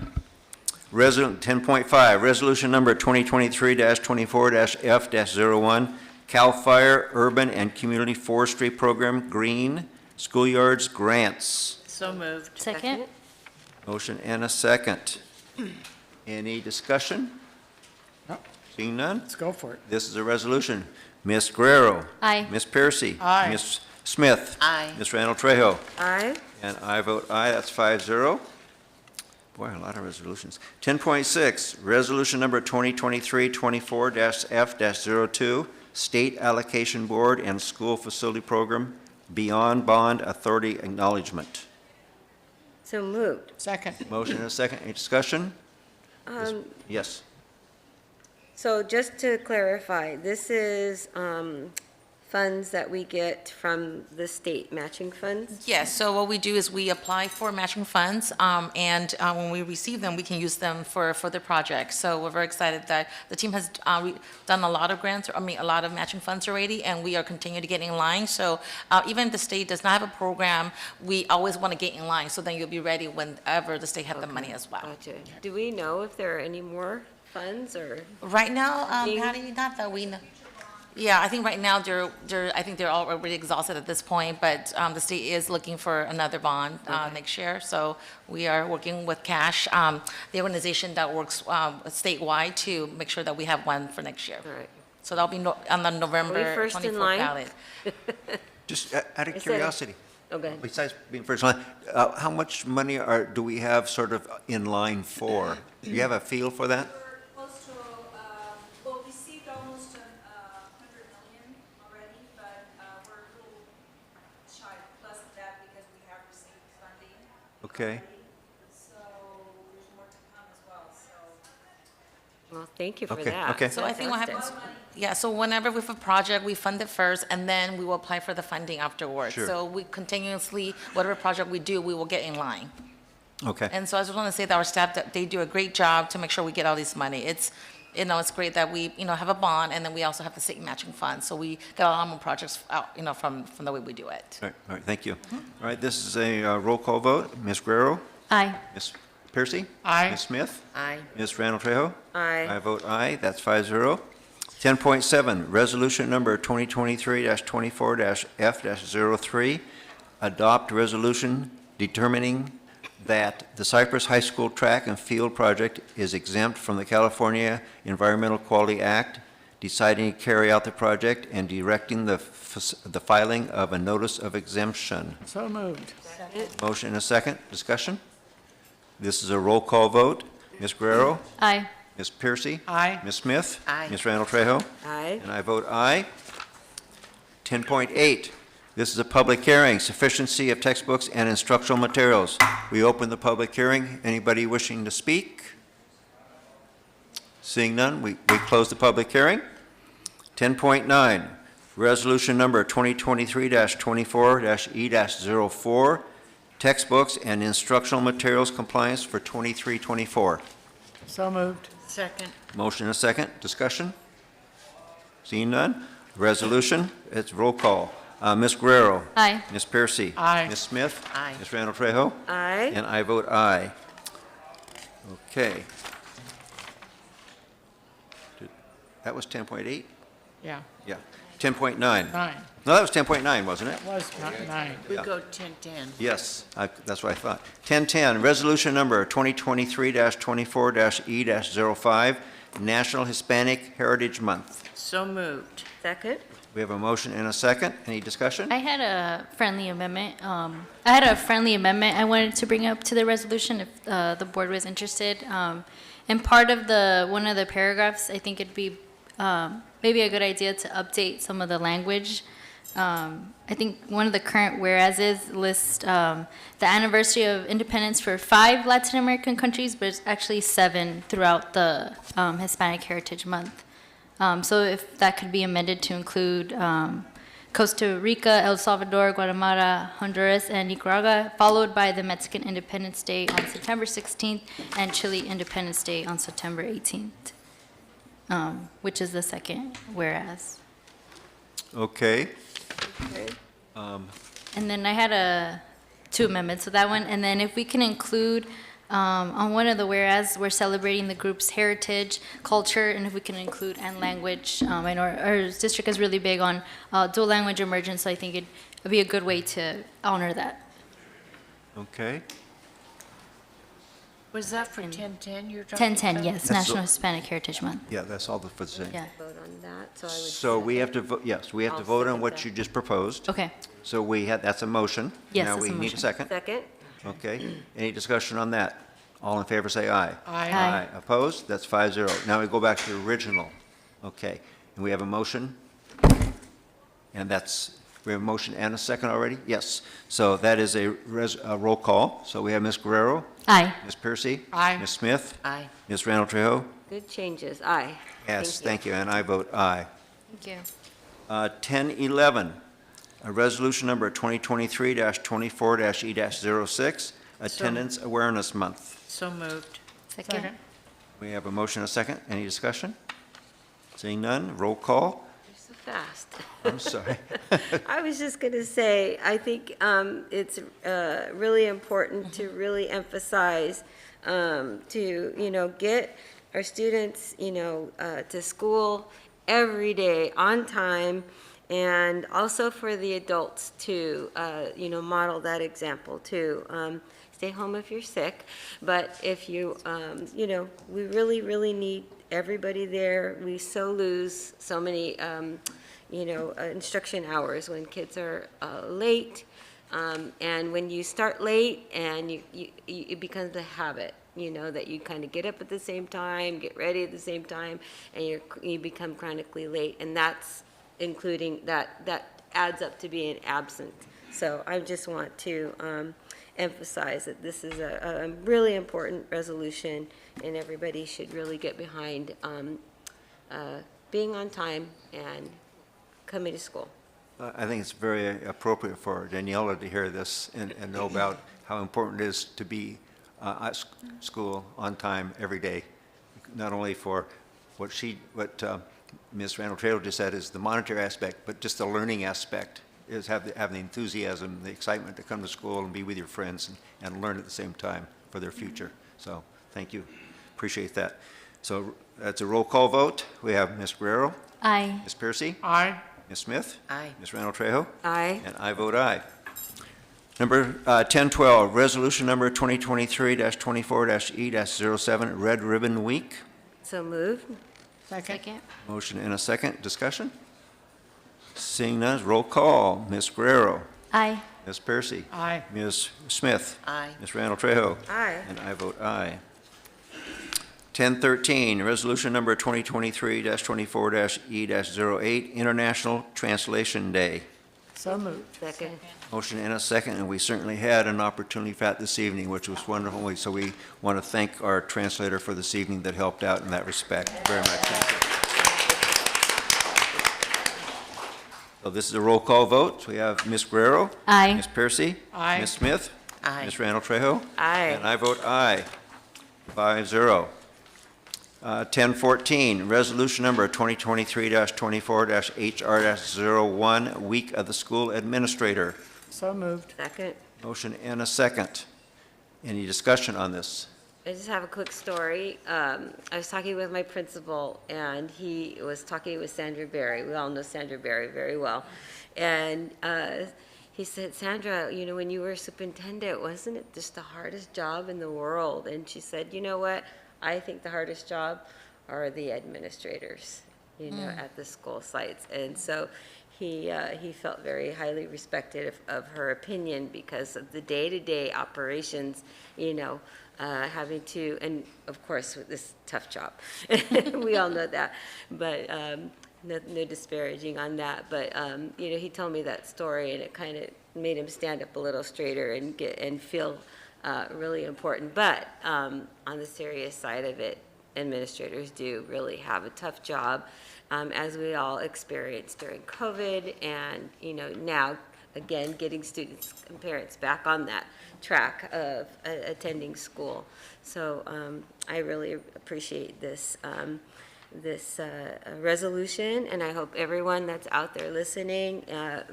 10.5, resolution number 2023-24-F-01, CAL FIRE Urban and Community Forestry Program Green Schoolyards Grants. So moved. Second. Motion and a second. Any discussion? No. Seeing none? Let's go for it. This is a resolution. Ms. Guerrero. Aye. Ms. Piercy. Aye. Ms. Smith. Aye. Ms. Randall Trejo. Aye. And I vote aye, that's 5-0. Boy, a lot of resolutions. 10.6, resolution number 2023-24-F-02, State Allocation Board and School Facility Program Beyond Bond Authority Acknowledgement. So moved. Second. Motion and a second, any discussion? Yes. So just to clarify, this is funds that we get from the state matching funds? Yes, so what we do is we apply for matching funds, and when we receive them, we can use them for the project. So we're very excited that the team has done a lot of grants, a lot of matching funds already, and we are continuing to get in line. So even if the state does not have a program, we always want to get in line, so then you'll be ready whenever the state has the money as well. Gotcha. Do we know if there are any more funds or? Right now, Being- Patty, not that we know. Yeah, I think right now I think they're all already exhausted at this point, but the state is looking for another bond next year. So we are working with CASH, the organization that works statewide, to make sure that we have one for next year. All right. So that'll be on the November first in 24th line? ballot. Just out of Is curiosity, Okay. besides being first line, how much money do we have sort of in line for? Do you have a feel for that? Close to, well, we received almost 100 million already, but we're a little shy plus of that because we have received funding. Okay. So there's more to come as well, so. Well, thank you for Okay, that. okay. So I think what Fantastic. happens, yeah, so whenever we have a project, we fund it first, and then we will apply for the funding afterwards. Sure. So we continuously, whatever project we do, we will get in line. Okay. And so I just want to say that our staff, that they do a great job to make sure we get all this money. It's, it's great that we, have a bond, and then we also have the state matching fund. So we get a lot more projects out, from the way we do it. All right, thank you. All right, this is a roll call vote. Ms. Guerrero? Aye. Ms. Piercy? Aye. Ms. Smith? Aye. Ms. Randall Trejo? Aye. I vote aye, that's 5-0. 10.7, resolution number 2023-24-F-03, adopt resolution determining that the Cypress High School Track and Field Project is exempt from the California Environmental Quality Act, deciding to carry out the project and directing the filing of a notice of exemption. So moved. Motion and a second, discussion? This is a roll call vote. Ms. Guerrero? Aye. Ms. Piercy? Aye. Ms. Smith? Aye. Ms. Randall Trejo? Aye. And I vote aye. 10.8, this is a public hearing, sufficiency of textbooks and instructional materials. We open the public hearing. Anybody wishing to speak? Seeing none, we close the public hearing. 10.9, resolution number 2023-24-E-04, textbooks and instructional materials compliance for 23-24. So moved. Second. Motion and a second. Discussion? Seeing none. Resolution, it's roll call. Ms. Guerrero. Aye. Ms. Piercy. Aye. Ms. Smith. Aye. Ms. Randall Trejo. Aye. And I vote aye. Okay. That was 10.8? Yeah, Yeah. 10.9. 9. No, that was 10.9, wasn't it? That was not 9. We Yeah. go 10-10. Yes, that's what I thought. 1010, resolution number 2023-24-E-05, National Hispanic Heritage Month. So moved. Second. We have a motion and a second. Any discussion? I had a friendly amendment. I wanted to bring up to the resolution if the board was interested. And part of one of the paragraphs, I think it'd be maybe a good idea to update some of the language. I think one of the current whereases lists the anniversary of independence for 5 Latin American countries, but it's actually 7 throughout the Hispanic Heritage Month. So if that could be amended to include Costa Rica, El Salvador, Guatemala, Honduras, and Nicaragua, followed by the Mexican Independence Day on September 16th and Chile Independence Day on September 18th, which is the second whereas. Okay. Okay. And then I had 2 amendments, so that one, and then if we can include on one of the whereas, we're celebrating the group's heritage, culture, and if we can include and language. I know our district is really big on dual language immersion, so I think it'd be a good way to honor that. Okay. Was that for 10-10 you're talking 1010, about? yes, That's National the- Hispanic Heritage Month. Yeah, that's all for the same. Yeah. Vote on that, so I would. So we have to, yes, we have to I'll vote on second what that. you just proposed. Okay. So that's a motion. Yes, Now that's we a need a motion. second. Second. Okay. Any discussion on that? All in favor, say aye. Aye. Aye. Opposed? That's 5-0. Now we go back to the original. Okay. And we have a motion? And we have a motion and a second already? Yes. So that is a roll call. So we have Ms. Guerrero. Aye. Ms. Piercy. Aye. Ms. Smith. Aye. Ms. Randall Trejo. Good changes. Aye. Yes, thank you. And I vote aye. Thank you. 1011, a resolution number 2023-24-E-06, Attendance Awareness Month. So moved. Second. We have a motion and a second. Any discussion? Seeing none, roll call. You're so fast. I'm sorry. I was just going to say, I think it's really important to really emphasize to, get our students, to school every day on time, and also for the adults to, model that example too. Stay home if you're sick, but if you, we really, really need everybody there. We lose so many, instruction hours when kids are late. And when you start late and it becomes a habit, that you kind of get up at the same time, get ready at the same time, and you become chronically late. And that's including that adds up to being absent. So I just want to emphasize that this is a really important resolution, and everybody should really get behind being on time and coming to school. I think it's very appropriate for Daniela to hear this and know about how important it is to be at school on time every day, not only for what Ms. Randall Trejo just said is the monetary aspect, but just the learning aspect is have the enthusiasm, the excitement to come to school and be with your friends and learn at the same time for their future. So thank you. Appreciate that. So that's a roll call vote. We have Ms. Guerrero. Aye. Ms. Piercy. Aye. Ms. Smith. Aye. Ms. Randall Trejo. Aye. And I vote aye. Number 1012, resolution number 2023-24-E-07, Red Ribbon Week. So moved. Second. Motion and a second. Discussion? Seeing none, roll call. Ms. Guerrero. Aye. Ms. Piercy. Aye. Ms. Smith. Aye. Ms. Randall Trejo. Aye. And I vote aye. 1013, resolution number 2023-24-E-08, International Translation Day. So moved. Second. Motion and a second, and we certainly had an opportunity for that this evening, which was wonderful. So we want to thank our translator for this evening that helped out in that respect. Very much. Thank you. So this is a roll call vote. We have Ms. Guerrero. Aye. Ms. Piercy. Aye. Ms. Smith. Aye. Ms. Randall Trejo? Aye. And I vote aye, 5-0. 1014, resolution number 2023-24-HR-01, Week of the School Administrator. So moved. Second. Motion and a second. Any discussion on this? I just have a quick story. I was talking with my principal, and he was talking with Sandra Berry. We all know Sandra Berry very well. And he said, Sandra, you know, when you were superintendent, wasn't it just the hardest job in the world? And she said, you know what? I think the hardest job are the administrators, you know, at the school sites. And so he felt very highly respected of her opinion because of the day-to-day operations, you know, having to, and of course, with this tough job. We all know that, but no disparaging on that. But, you know, he told me that story, and it kind of made him stand up a little straighter and feel really important. But on the serious side of it, administrators do really have a tough job, as we all experienced during COVID, and, you know, now, again, getting students and parents back on that track of attending school. So I really appreciate this resolution, and I hope everyone that's out there listening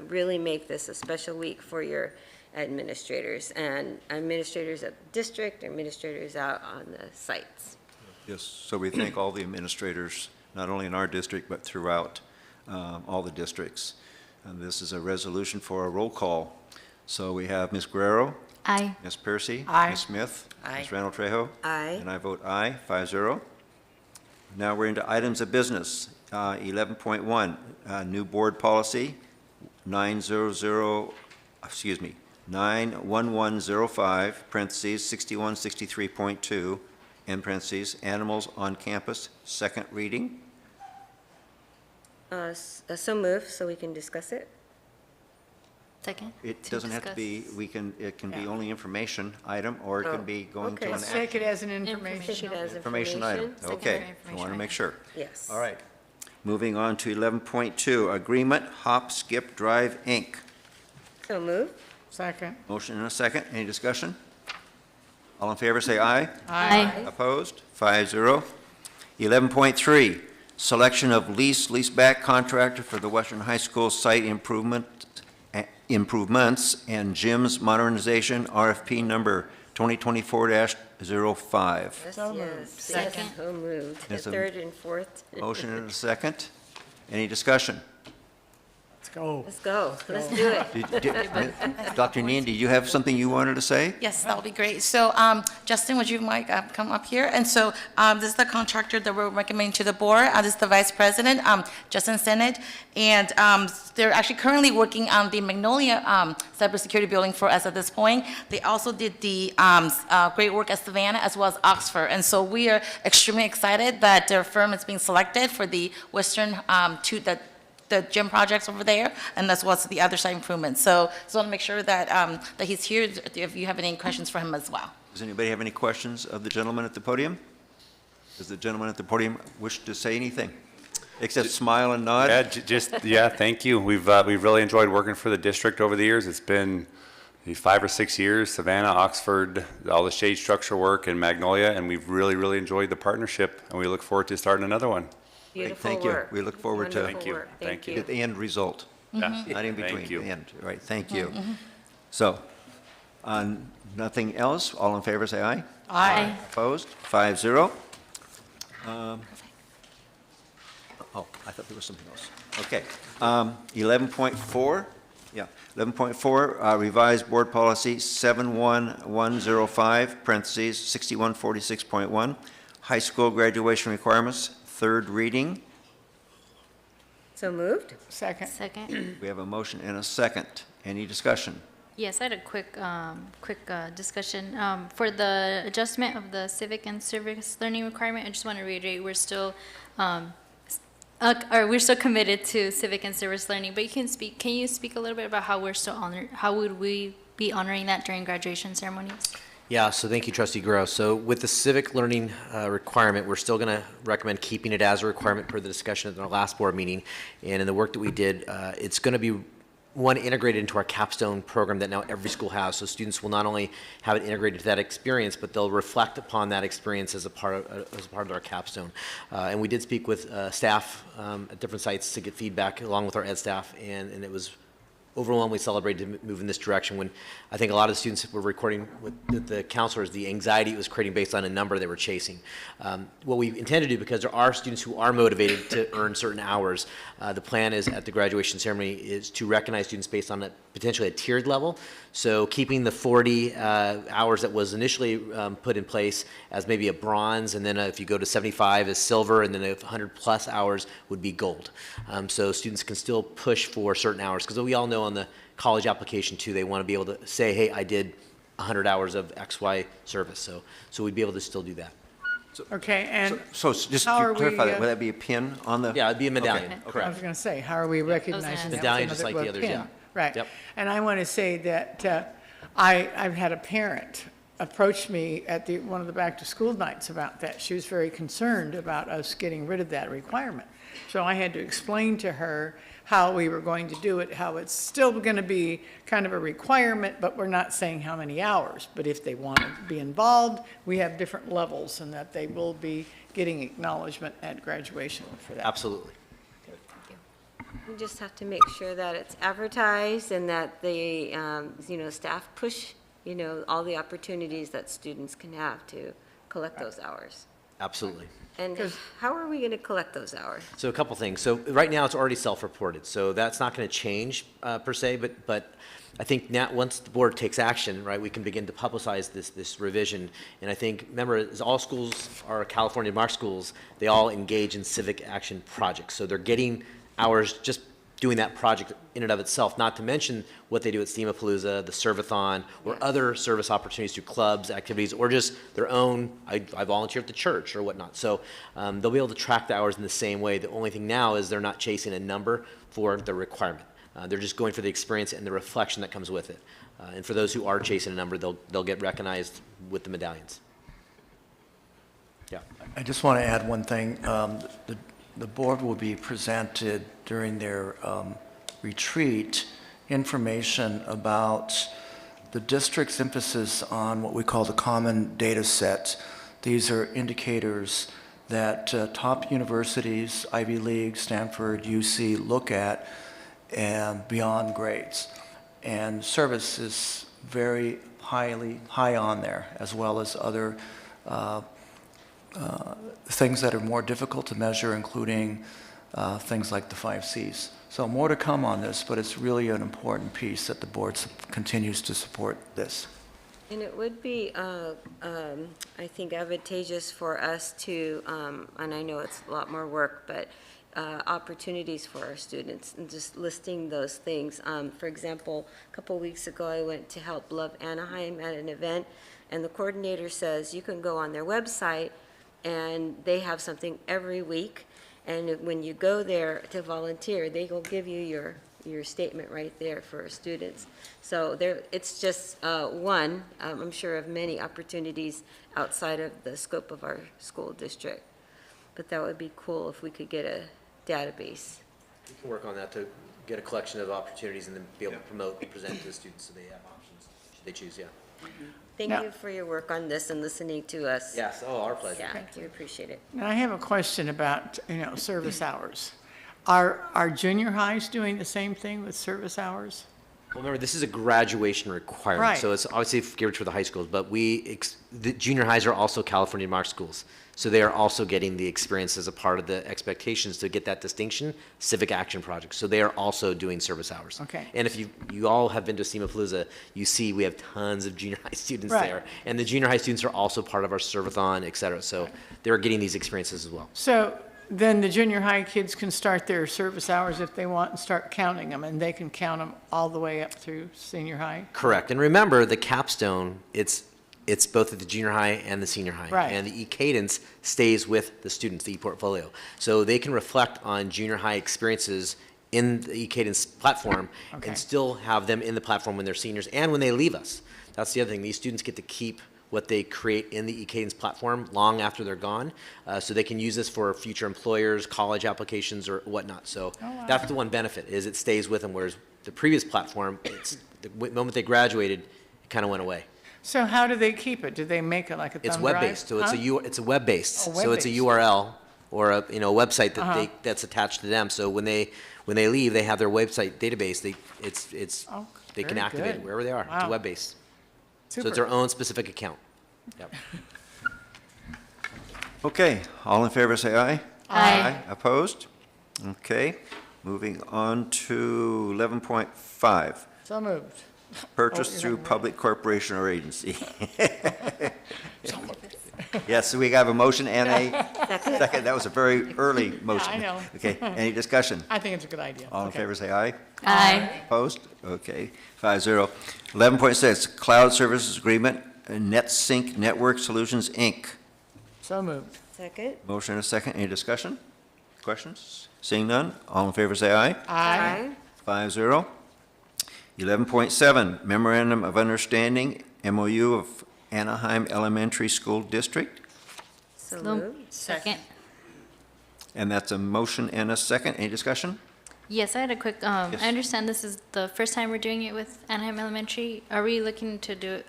really make this a special week for your administrators and administrators at the district, administrators out on the sites. Yes, so we thank all the administrators, not only in our district, but throughout all the districts. And this is a resolution for a roll call. So we have Ms. Guerrero. Aye. Ms. Piercy. Aye. Ms. Smith. Aye. Ms. Randall Trejo. Aye. And I vote aye, 5-0. Now we're into items of business. 11.1, new board policy, 91105, parentheses, 6163.2, end parentheses, animals on campus, second reading. So move, so we can discuss it. Second. It doesn't have to be, it can be only information item, or it can be going to okay. an Let's take it as an information. Take it as information item. Okay, I want to make sure. Yes. All right. Moving on to 11.2, agreement, Hop, Skip, Drive, Inc. So move. Second. Motion and a second. Any discussion? All in favor, say aye. Aye. Opposed? 5-0. 11.3, selection of leaseback contractor for the Western High School site improvements and gyms modernization, RFP number 2024-05. Yes, So yes. moved. Second. So moved. Yes, Third and fourth. Motion and a second. Any discussion? Let's go. Let's go. Let's do it. Dr. Neen, did you have something you wanted to say? Yes, that'll be great. So, Justin, would you mind come up here? And so, this is the contractor that we're recommending to the board. This is the vice president, Justin Sennett. And they're actually currently working on the Magnolia cybersecurity building for us at this point. They also did the great work at Savannah as well as Oxford. And so we are extremely excited that their firm is being selected for the Western, the gym projects over there, and as well as the other site improvements. So just want to make sure that that he's here if you have any questions for him as well. Does anybody have any questions of the gentleman at the podium? Does the gentleman at the podium wish to say anything? Except smile and nod? Yeah, thank you. We've really enjoyed working for the district over the years. It's been 5 or 6 years, Savannah, Oxford, all the shade structure work, and Magnolia, and we've really enjoyed the partnership, and we look forward to starting another one. Beautiful Thank work. you. We look forward to Wonderful work. Thank you. the end result. Yeah. Not in between, Thank you. the end. Right, thank you. So, on nothing else, all in favor, say aye. Aye. Opposed? 5-0. Oh, I thought there was something else. Okay. 11.4, yeah, 11.4, revised board policy 71105, parentheses, 6146.1, high school graduation requirements, third reading. So moved. Second. Second. We have a motion and a second. Any discussion? Yes, I had a quick discussion. For the adjustment of the civic and service learning requirement, I just want to reiterate, we're still committed to civic and service learning, but can you speak a little bit about how would we be honoring that during graduation ceremonies? Yeah, so thank you, Trustee Guerrero. So with the civic learning requirement, we're still going to recommend keeping it as a requirement per the discussion at our last board meeting. And in the work that we did, it's going to be one integrated into our capstone program that now every school has. So students will not only have it integrated to that experience, but they'll reflect upon that experience as a part of our capstone. And we did speak with staff at different sites to get feedback along with our ed staff, and it was overwhelmingly celebrated to move in this direction when I think a lot of the students were recording with the counselors the anxiety it was creating based on a number they were chasing. What we intend to do, because there are students who are motivated to earn certain hours, the plan is at the graduation ceremony is to recognize students based on potentially a tiered level. So keeping the 40 hours that was initially put in place as maybe a bronze, and then if you go to 75 as silver, and then 100 plus hours would be gold. So students can still push for certain hours, because we all know on the college application too, they want to be able to say, hey, I did 100 hours of XY service. So we'd be able to still do that. Okay, and So just how to are clarify we, that, would that be a pin on the? Yeah, it'd be a medallion. Okay. I Correct. was going to say, how are we recognizing that? Medallion with just like the others, pin? yeah. Right. Yep. And I want to say that I've had a parent approach me at one of the back-to-school nights about that. She was very concerned about us getting rid of that requirement. So I had to explain to her how we were going to do it, how it's still going to be kind of a requirement, but we're not saying how many hours. But if they want to be involved, we have different levels, and that they will be getting acknowledgement at graduation for that. Absolutely. We just have to make sure that it's advertised and that the, staff push, all the opportunities that students can have to collect those hours. Absolutely. And how are we going to collect those hours? So a couple things. So right now it's already self-reported, so that's not going to change per se, but I think now once the board takes action, right, we can begin to publicize this revision. And I think, remember, as all schools are California Mark schools, they all engage in civic action projects. So they're getting hours just doing that project in and of itself, not to mention what they do at STEAMapalooza, the Servathon, or other service opportunities through clubs, activities, or just their own, I volunteer at the church or whatnot. So they'll be able to track the hours in the same way. The only thing now is they're not chasing a number for the requirement. They're just going for the experience and the reflection that comes with it. And for those who are chasing a number, they'll get recognized with the medallions. Yeah. I just want to add one thing. The board will be presented during their retreat information about the district's emphasis on what we call the common data set. These are indicators that top universities, Ivy League, Stanford, UC look at and beyond grades. And service is very high on there, as well as other things that are more difficult to measure, including things like the 5 Cs. So more to come on this, but it's really an important piece that the board continues to support this. And it would be, I think, advantageous for us to, and I know it's a lot more work, but opportunities for our students and just listing those things. For example, a couple weeks ago, I went to help Love Anaheim at an event, and the coordinator says you can go on their website and they have something every week. And when you go there to volunteer, they will give you your statement right there for students. So it's just one, I'm sure, of many opportunities outside of the scope of our school district. But that would be cool if we could get a database. We can work on that to get a collection of opportunities and then be able to promote and present to the students so they have options should they choose, yeah. Thank you for your work on this and listening to us. Yes, our pleasure. Yeah, thank you, appreciate it. Now, I have a question about, service hours. Are junior highs doing the same thing with service hours? Well, remember, this is a graduation requirement, Right. so it's obviously geared for the high schools, but the junior highs are also California Mark schools. So they are also getting the experience as a part of the expectations to get that distinction, civic action projects. So they are also doing service hours. Okay. And if you all have been to STEAMapalooza, you see we have tons of junior high students Right. there. And the junior high students are also part of our Servathon, et cetera. So they're getting these experiences as well. So then the junior high kids can start their service hours if they want and start counting them, and they can count them all the way up through senior high? Correct. And remember, the capstone, it's both at the junior high and the senior high. Right. And the e-cadence stays with the students, the e-portfolio. So they can reflect on junior high experiences in the e-cadence platform and still have them in the platform when they're seniors and when they leave us. That's the other thing. These students get to keep what they create in the e-cadence platform long after they're gone. So they can use this for future employers, college applications, or whatnot. So that's the one benefit, is it stays with them, whereas the previous platform, the moment they graduated, it kind of went away. So how do they keep it? Do they make it like a thumb It's drive? web-based, so Huh? it's a web-based. Oh, So it's a web-based. URL or a, a website that Uh-huh. that's attached to them. So when they leave, they have their website database. Oh, They can very activate it good. wherever they are. It's Wow. web-based. So Super. it's their own specific account. Yep. Okay, all in favor, say aye. Aye. Opposed? Okay, moving on to 11.5, So moved. purchase you're through not ready. public corporation or agency. Yes, so we have a motion and a second. That was a very early motion. I know. Okay, any discussion? I think it's a good idea. All in Okay. favor, say aye. Aye. Opposed? Okay, 5-0. 11.6, Cloud Services Agreement, NetSync Network Solutions, Inc. So moved. Second. Motion and a second. Any discussion? Questions? Seeing none, all in favor say aye. Aye. 5-0. 11.7, Memorandum of Understanding, MOU of Anaheim Elementary School District. So moved. Second. And that's a motion and a second. Any discussion? Yes, I had a quick, Yes. I understand this is the first time we're doing it with Anaheim Elementary. Are we looking to do,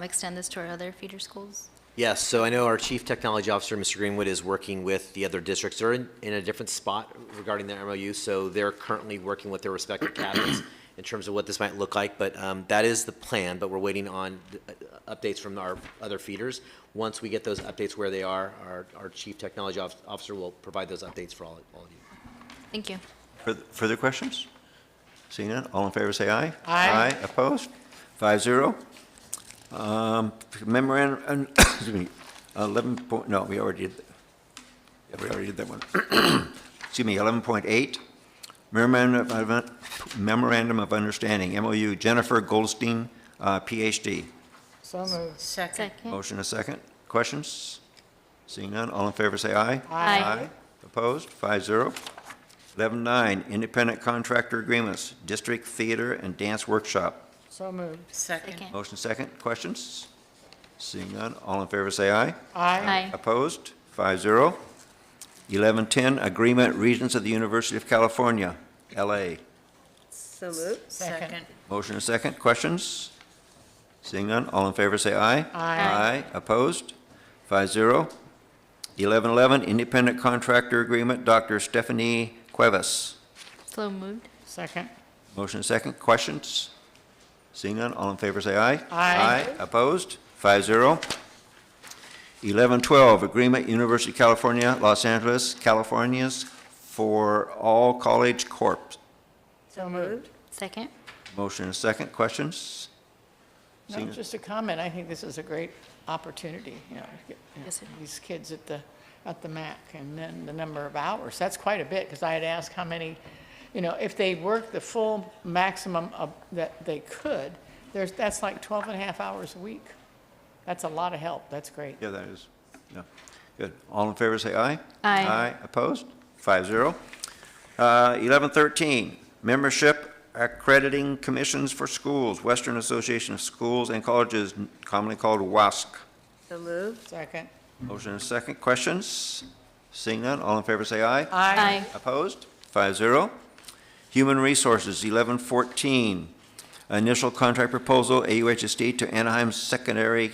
extend this to our other feeder schools? Yes, so I know our Chief Technology Officer, Mr. Greenwood, is working with the other districts. They're in a different spot regarding their MOU, so they're currently working with their respective cabinets in terms of what this might look like, but that is the plan, but we're waiting on updates from our other feeders. Once we get those updates where they are, our Chief Technology Officer will provide those updates for all of you. Thank you. Further questions? Seeing none, all in favor say aye. Aye. Opposed? 5-0. Memorandum, excuse me, 11 point, no, we already did, yeah, we already did that one. Excuse me, 11.8, Memorandum of Understanding, MOU, Jennifer Goldstein, PhD. So moved. Second. Motion a second. Questions? Seeing none, all in favor say aye. Aye. Opposed? 5-0. 11.9, Independent Contractor Agreements, District Theater and Dance Workshop. So moved. Second. Motion second. Questions? Seeing none, all in favor say aye. Aye. Opposed? 5-0. 11.10, Agreement Regents of the University of California, LA. So moved. Second. Motion and second. Questions? Seeing none, all in favor say aye. Aye. Opposed? 5-0. 11.11, Independent Contractor Agreement, Dr. Stephanie Cuevas. So moved. Second. Motion and second. Questions? Seeing none, all in favor say aye. Aye. Opposed? 5-0. 11.12, Agreement, University of California, Los Angeles, California's for All College Corp. So moved. Second. Motion and second. Questions? No, Seeing- just a comment. I think this is a great opportunity, to get Yes, it these kids at the MAC, and then the number of hours. That's quite a bit, because I had asked how many, if they work the full maximum that they could, that's like 12 and a half hours a week. That's a lot of help. That's great. Yeah, that is. Yeah. Good. All in favor say aye. Aye. Opposed? 5-0. 11.13, Membership Accrediting Commissions for Schools, Western Association of Schools and Colleges, commonly called WASC. So moved. Second. Motion and second. Questions? Seeing none, all in favor say aye. Aye. Opposed? 5-0. Human Resources, 11.14, Initial Contract Proposal, AUHSD to Anaheim Secondary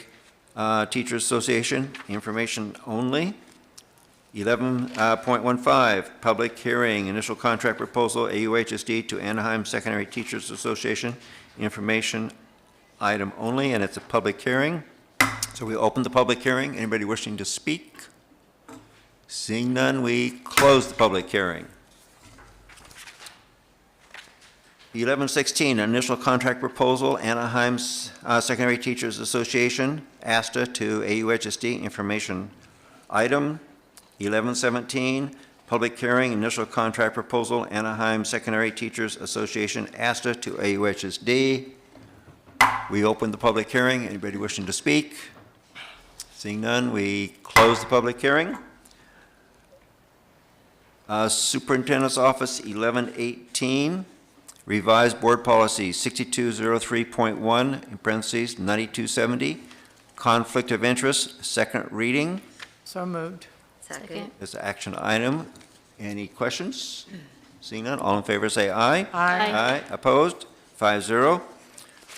Teachers Association, information only. 11.15, Public Hearing, Initial Contract Proposal, AUHSD to Anaheim Secondary Teachers Association, information item only, and it's a public hearing. So we open the public hearing. Anybody wishing to speak? Seeing none, we close the public hearing. 11.16, Initial Contract Proposal, Anaheim's Secondary Teachers Association, ASTA to AUHSD, information item. 11.17, Public Hearing, Initial Contract Proposal, Anaheim Secondary Teachers Association, ASTA to AUHSD. We open the public hearing. Anybody wishing to speak? Seeing none, we close the public hearing. Superintendent's Office, 11.18, Revised Board Policy 6203.1, in parentheses, 9270, Conflict of Interest, second reading. So moved. Second. This action item. Any questions? Seeing none, all in favor say aye. Aye. Aye. Opposed? 5-0.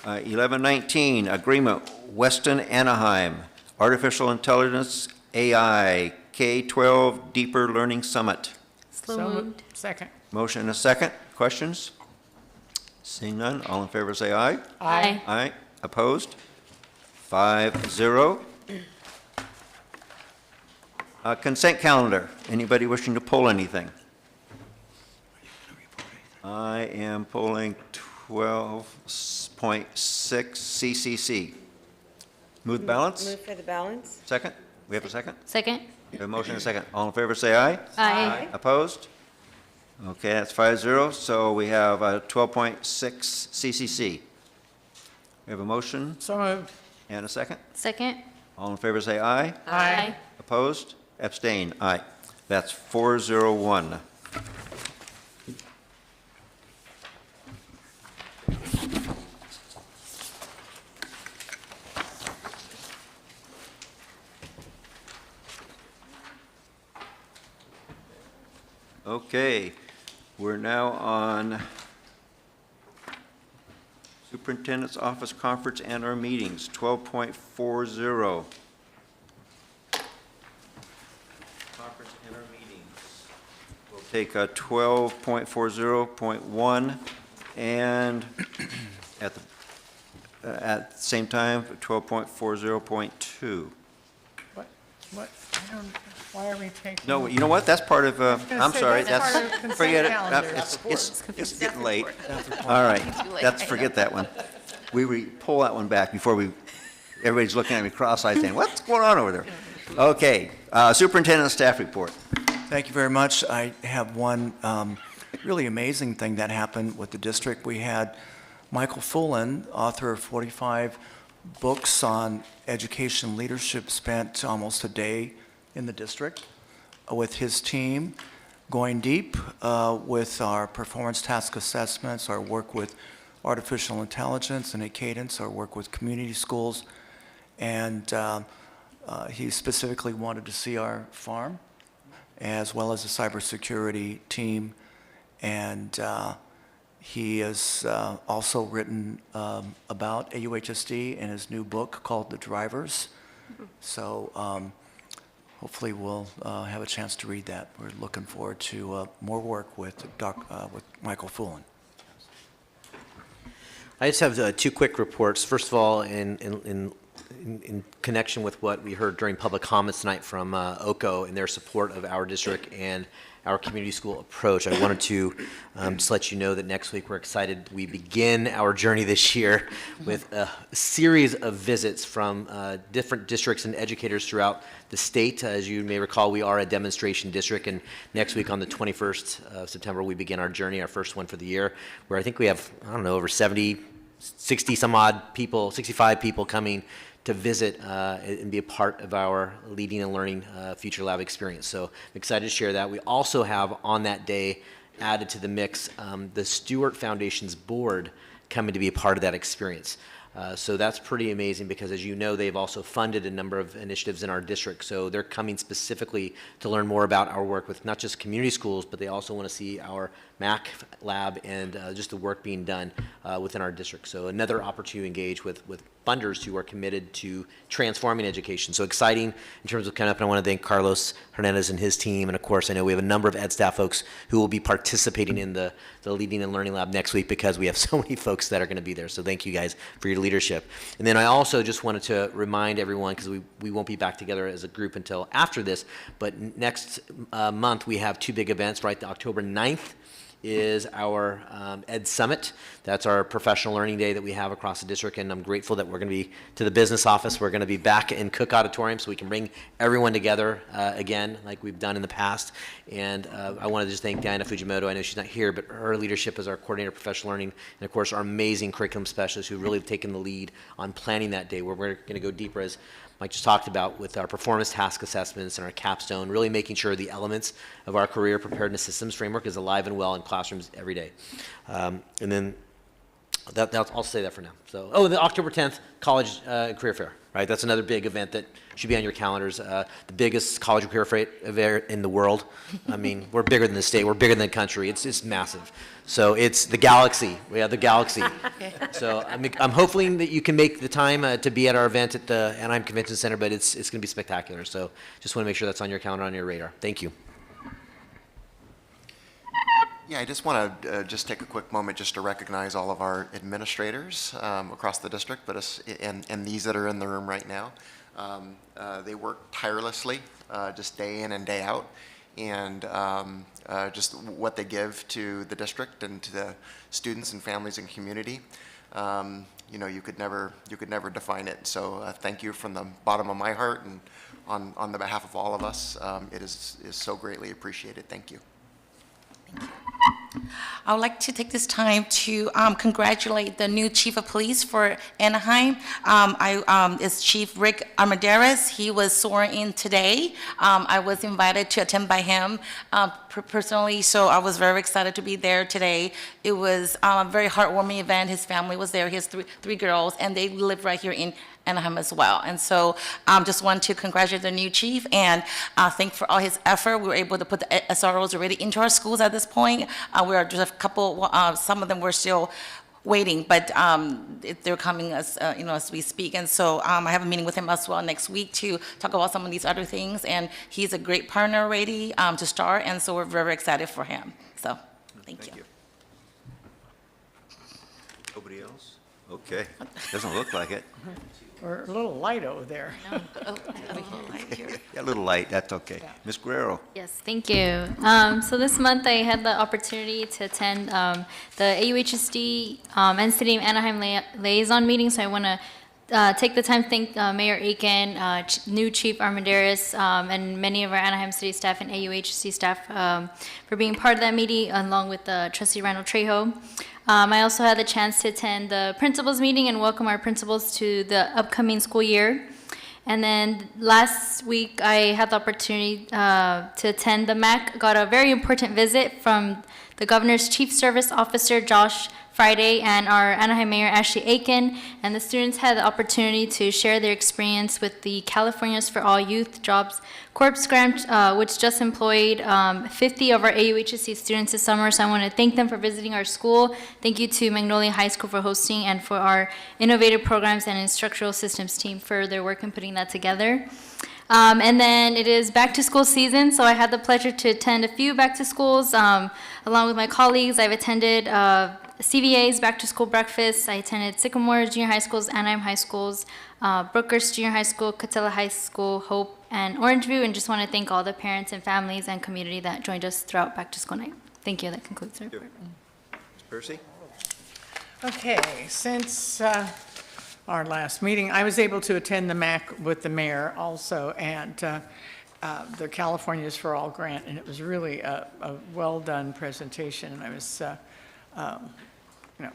1119, agreement Weston Anaheim, Artificial Intelligence AI K-12 Deeper Learning Summit. So moved. Second. Motion and a second. Questions? Seeing none, all in favor say aye. Aye. Aye. Opposed? 5-0. Consent calendar. Anybody wishing to pull anything? I am pulling 12.6 CCC. Move the balance? Move for the balance. Second? We have a second? Second. We have a motion and a second. All in favor say aye. Aye. Opposed? Okay, that's 5-0. So we have 12.6 CCC. We have a motion So moved. and a second. Second. All in favor say aye. Aye. Opposed? Abstain? Aye. That's 401. Okay, we're now on Superintendent's Office Conference and our meetings, 12.40. Conference and our meetings. We'll take 12.40.1 and at the same time, 12.40.2. What, I don't, why are we taking? No, you know what? That's part of, gonna I'm say sorry, that's part of that's, consent forget it. calendar. It's getting late. All right, that's, forget that one. We pull that one back before everybody's looking at me cross-eyed saying, what's going on over there? Okay, Superintendent Staff Report. Thank you very much. I have one really amazing thing that happened with the district. We had Michael Fullen, author of 45 books on education leadership, spent almost a day in the district with his team, going deep with our performance task assessments, our work with artificial intelligence and Cadence, our work with community schools, and he specifically wanted to see our farm as well as the cybersecurity team, and he has also written about AUHSD in his new book called The Drivers. So hopefully we'll have a chance to read that. We're looking forward to more work with Michael Fullen. I just have two quick reports. First of all, in connection with what we heard during public comments tonight from OCO and their support of our district and our community school approach, I wanted to just let you know that next week we're excited. We begin our journey this year with a series of visits from different districts and educators throughout the state. As you may recall, we are a demonstration district, and next week on the 21st of September, we begin our journey, our first one for the year, where I think we have, I don't know, over 60 some odd people, 65 people coming to visit and be a part of our Leading and Learning Future Lab experience. So I'm excited to share that. We also have on that day added to the mix the Stewart Foundation's board coming to be a part of that experience. So that's pretty amazing because, as you know, they've also funded a number of initiatives in our district. So they're coming specifically to learn more about our work with not just community schools, but they also want to see our MAC lab and just the work being done within our district. So another opportunity to engage with funders who are committed to transforming education. So exciting in terms of coming up, and I want to thank Carlos Hernandez and his team. And of course, I know we have a number of ed staff folks who will be participating in the Leading and Learning Lab next week because we have so many folks that are going to be there. So thank you guys for your leadership. And then I also just wanted to remind everyone, because we won't be back together as a group until after this, but next month we have two big events, right? The October 9th is our Ed Summit. That's our professional learning day that we have across the district, and I'm grateful that we're going to be to the business office. We're going to be back in Cook Auditorium so we can bring everyone together again like we've done in the past. And I want to just thank Diana Fujimoto. I know she's not here, but her leadership as our coordinator of professional learning, and of course our amazing curriculum specialists who really have taken the lead on planning that day, where we're going to go deeper, as Mike just talked about, with our performance task assessments and our capstone, really making sure the elements of our career preparedness systems framework is alive and well in classrooms every day. And then I'll say that for now. So, oh, the October 10th College Career Fair, right? That's another big event that should be on your calendars. The biggest college career fair in the world. I mean, we're bigger than the state. We're bigger than the country. It's massive. So it's the galaxy. We have the galaxy. So I'm hoping that you can make the time to be at our event at the Anaheim Convention Center, but it's going to be spectacular. So just want to make sure that's on your calendar, on your radar. Thank you. Yeah, I just want to just take a quick moment just to recognize all of our administrators across the district, and these that are in the room right now. They work tirelessly, just day in and day out, and just what they give to the district and to the students and families and community. You know, you could never define it. So thank you from the bottom of my heart, and on the behalf of all of us. It is so greatly appreciated. Thank you. I would like to take this time to congratulate the new Chief of Police for Anaheim. It's Chief Rick Armendariz. He was sworn in today. I was invited to attend by him personally, so I was very excited to be there today. It was a very heartwarming event. His family was there. He has three girls, and they live right here in Anaheim as well. And so just want to congratulate the new chief and thank for all his effort. We were able to put the SROs already into our schools at this point. We are just a couple, some of them we're still waiting, but they're coming as as we speak. And so I have a meeting with him as well next week to talk about some of these other things. And he's a great partner already to start. And so we're very excited for him. So thank you. Nobody else? Okay. Doesn't look like it. We're a little light over there. No. Yeah, a little light, that's okay. Ms. Guerrero? Yes, thank you. So this month I had the opportunity to attend the AUHSD and City of Anaheim liaison meeting, so I want to take the time to thank Mayor Aiken, new Chief Armendariz, and many of our Anaheim City staff and AUHSD staff for being part of that meeting, along with Trustee Randall Trejo. I also had the chance to attend the principals meeting and welcome our principals to the upcoming school year. And then last week, I had the opportunity to attend the MAC, got a very important visit from the Governor's Chief Service Officer, Josh Friday, and our Anaheim Mayor, Ashley Aiken, and the students had the opportunity to share their experience with the Californians for All Youth Jobs Corps grant, which just employed 50 of our AUHSD students this summer. So I want to thank them for visiting our school. Thank you to Magnolia High School for hosting, and for our innovative programs and instructional systems team for their work in putting that together. And then it is back to school season, so I had the pleasure to attend a few back to schools along with my colleagues. I've attended CVA's back to school breakfast. I attended Sycamore Junior High Schools, Anaheim High Schools, Brookhurst Junior High School, Catella High School, Hope, and Orangeview, and just want to thank all the parents and families and community that joined us throughout back to school night. Thank you. That concludes the report. Ms. Percy? Okay, since our last meeting, I was able to attend the MAC with the mayor also, and the Californians for All grant, and it was really a well-done presentation, and I was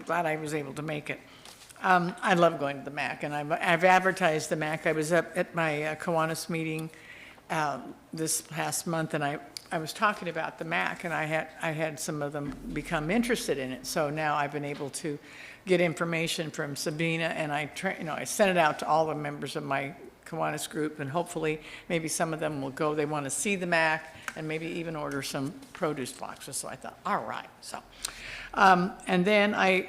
glad I was able to make it. I love going to the MAC, and I've advertised the MAC. I was up at my Kiwanis meeting this past month, and I was talking about the MAC, and I had some of them become interested in it. So now I've been able to get information from Sabina, and I sent it out to all the members of my Kiwanis group, and hopefully maybe some of them will go. They want to see the MAC and maybe even order some produce boxes. So I thought, all right. So, and then I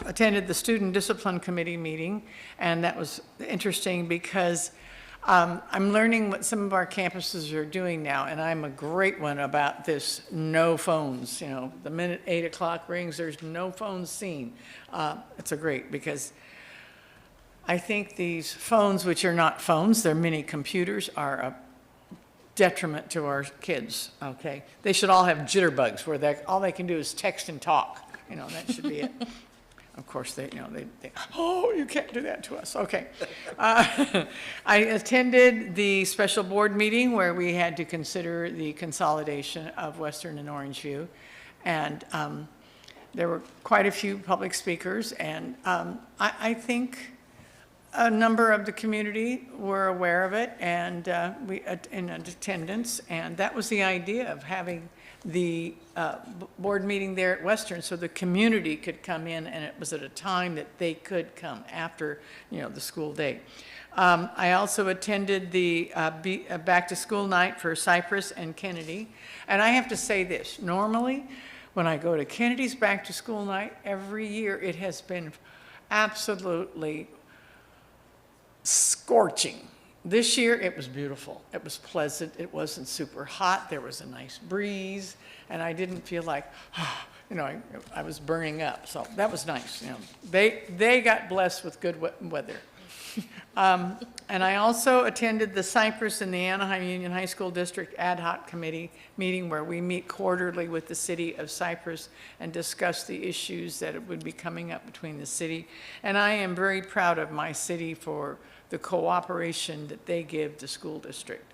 attended the Student Discipline Committee meeting, and that was interesting because I'm learning what some of our campuses are doing now, and I'm a great one about this no phones. The minute 8 o'clock rings, there's no phones seen. It's a great, because I think these phones, which are not phones, they're mini computers, are a detriment to our kids, okay? They should all have jitterbugs where all they can do is text and talk. That should be it. Of course, they, oh, you can't do that to us. Okay. I attended the special board meeting where we had to consider the consolidation of Western and Orangeview. And there were quite a few public speakers. And I think a number of the community were aware of it, and we in attendance. And that was the idea of having the board meeting there at Western so the community could come in, and it was at a time that they could come after, the school day. I also attended the back-to-school night for Cypress and Kennedy. And I have to say this, normally, when I go to Kennedy's back-to-school night, every year it has been absolutely scorching. This year, it was beautiful. It was pleasant. It wasn't super hot. There was a nice breeze, and I didn't feel like, I was burning up. So that was nice. They got blessed with good weather. And I also attended the Cypress and the Anaheim Union High School District Ad Hoc Committee meeting where we meet quarterly with the city of Cypress and discuss the issues that would be coming up between the city. And I am very proud of my city for the cooperation that they give the school district.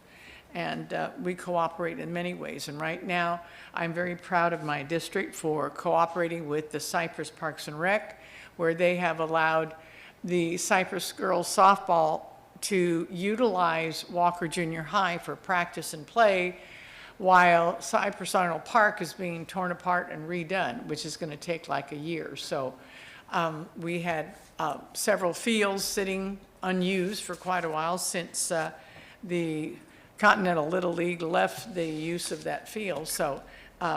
And we cooperate in many ways. And right now, I'm very proud of my district for cooperating with the Cypress Parks and Rec, where they have allowed the Cypress girls softball to utilize Walker Junior High for practice and play while Cypress Arnold Park is being torn apart and redone, which is going to take like a year. So we had several fields sitting unused for quite a while since the Continental Little League left the use of that field. So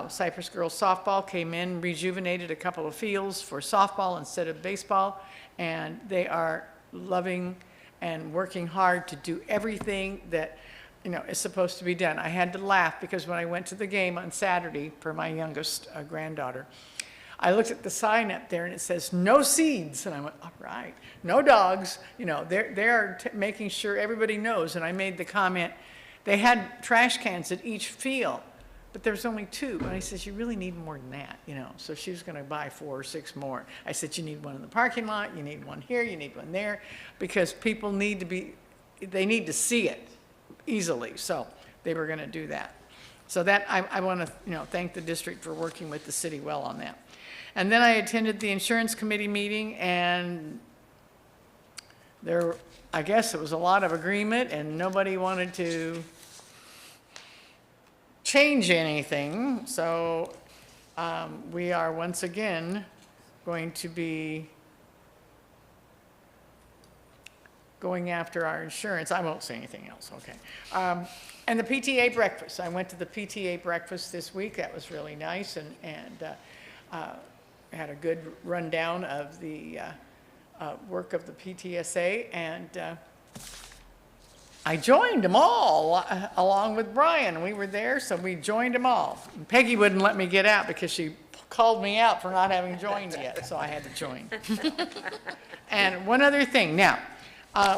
Cypress girls softball came in, rejuvenated a couple of fields for softball instead of baseball, and they are loving and working hard to do everything that is supposed to be done. I had to laugh because when I went to the game on Saturday for my youngest granddaughter, I looked at the sign up there and it says no seeds, and I went, all right, no dogs. They're making sure everybody knows. And I made the comment, they had trash cans at each field, but there's only 2. And I says, you really need more than that, So she was going to buy 4 or 6 more. I said, you need one in the parking lot, you need one here, you need one there, because people need to see it easily. So they were going to do that. So that, I want to, thank the district for working with the city well on that. And then I attended the insurance committee meeting, and I guess it was a lot of agreement, and nobody wanted to change anything. So we are once again going to be going after our insurance. I won't say anything else, okay. And the PTA breakfast. I went to the PTA breakfast this week. That was really nice, and had a good rundown of the work of the PTSA, and I joined them all along with Brian. We were there, so we joined them all. And Peggy wouldn't let me get out because she called me out for not having joined yet, so I had to join. And one other thing. Now,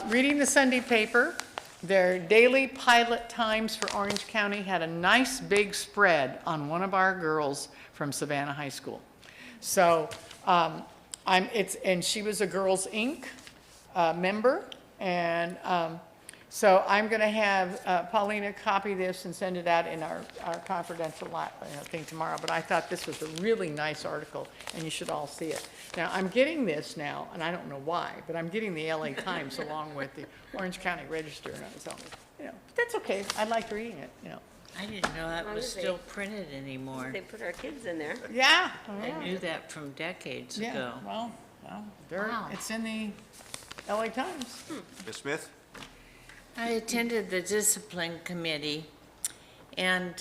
reading the Sunday paper, their daily pilot times for Orange County had a nice big spread on one of our girls from Savannah High School. So and she was a Girls Inc. Member, and so I'm going to have Paulina copy this and send it out in our confidential thing tomorrow. But I thought this was a really nice article, and you should all see it. Now, I'm getting this now, and I don't know why, but I'm getting the LA Times along with the Orange County Register. And so, but that's okay. I liked reading it, I didn't know that was still printed anymore. They put our kids in there. Yeah. I knew that from decades ago. Well, it's in the LA Times. Ms. Smith? I attended the discipline committee, and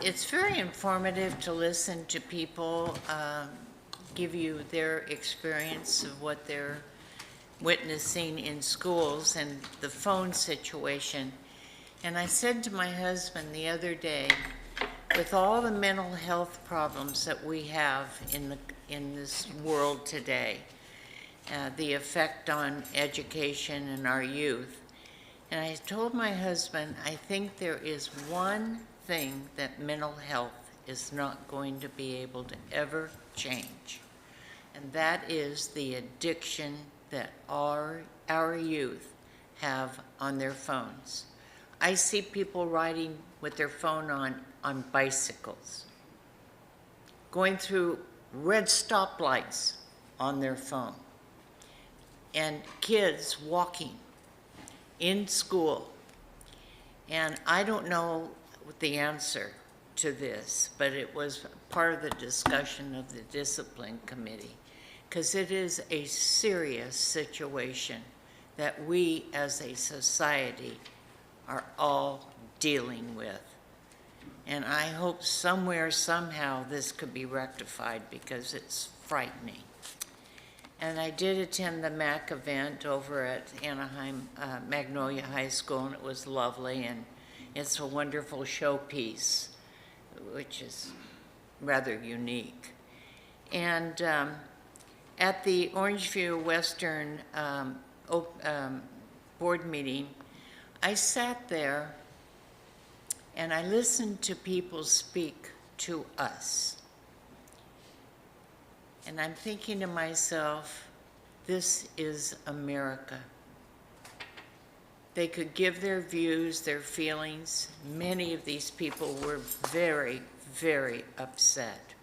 it's very informative to listen to people give you their experience of what they're witnessing in schools and the phone situation. And I said to my husband the other day, with all the mental health problems that we have in this world today, the effect on education and our youth, and I told my husband, I think there is one thing that mental health is not going to be able to ever change, and that is the addiction that our youth have on their phones. I see people riding with their phone on bicycles, going through red stoplights on their phone, and kids walking in school. And I don't know the answer, to this, but it was part of the discussion of the discipline committee, because it is a serious situation that we as a society are all dealing with. And I hope somewhere, somehow, this could be rectified because it's frightening. And I did attend the MAC event over at Anaheim, Magnolia High School, and it was lovely, and it's a wonderful showpiece, which is rather unique. And at the Orangeview Western board meeting, I sat there and I listened to people speak to us. And I'm thinking to myself, this is America. They could give their views, their feelings. Many of these people were very, very upset.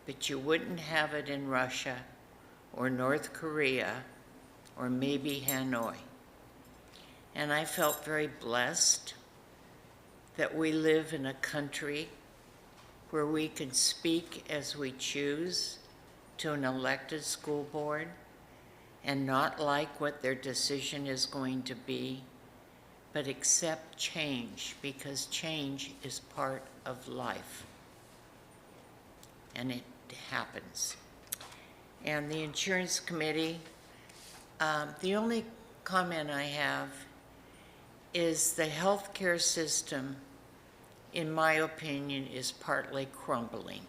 But you wouldn't have it in Russia or North Korea or maybe Hanoi. And I felt very blessed that we live in a country where we can speak as we choose to an elected school board and not like what their decision is going to be, but accept change, because change is part of life. And it happens. And the insurance committee, the only comment I have is the healthcare system, in my opinion, is partly crumbling.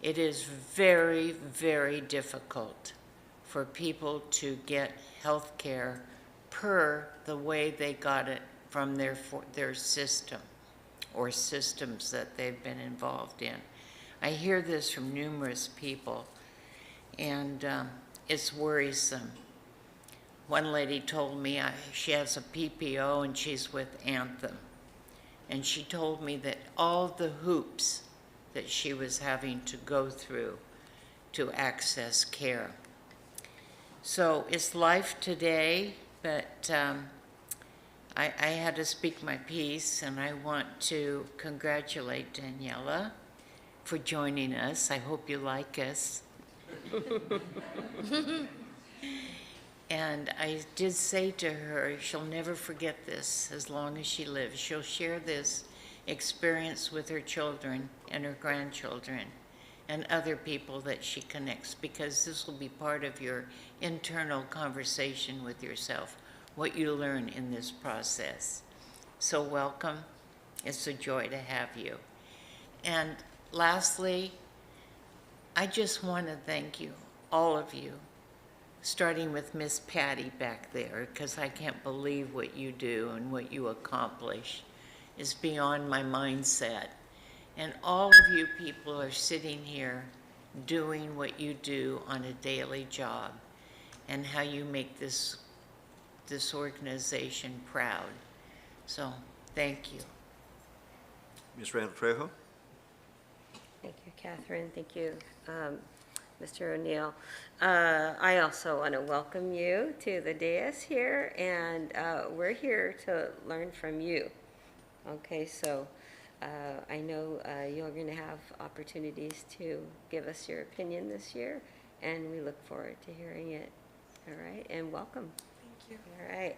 It is very, very difficult for people to get health care per the way they got it from their system or systems that they've been involved in. I hear this from numerous people, and it's worrisome. One lady told me she has a PPO and she's with Anthem, and she told me that all the hoops that she was having to go through to access care. So it's life today, but I had to speak my piece, and I want to congratulate Daniela for joining us. I hope you like us. And I did say to her, she'll never forget this as long as she lives. She'll share this experience with her children and her grandchildren and other people that she connects, because this will be part of your internal conversation with yourself, what you learn in this process. So welcome. It's a joy to have you. And lastly, I just want to thank you, all of you, starting with Miss Patty back there, because I can't believe what you do and what you accomplish is beyond my mindset. And all of you people are sitting here doing what you do on a daily job, and how you make this organization proud. So thank you. Ms. Randall Trejo? Thank you, Catherine. Thank you, Mr. O'Neill. I also want to welcome you to the dais here, and we're here to learn from you. Okay, so I know you're going to have opportunities to give us your opinion this year, and we look forward to hearing it. All right, and welcome. Thank you. All right.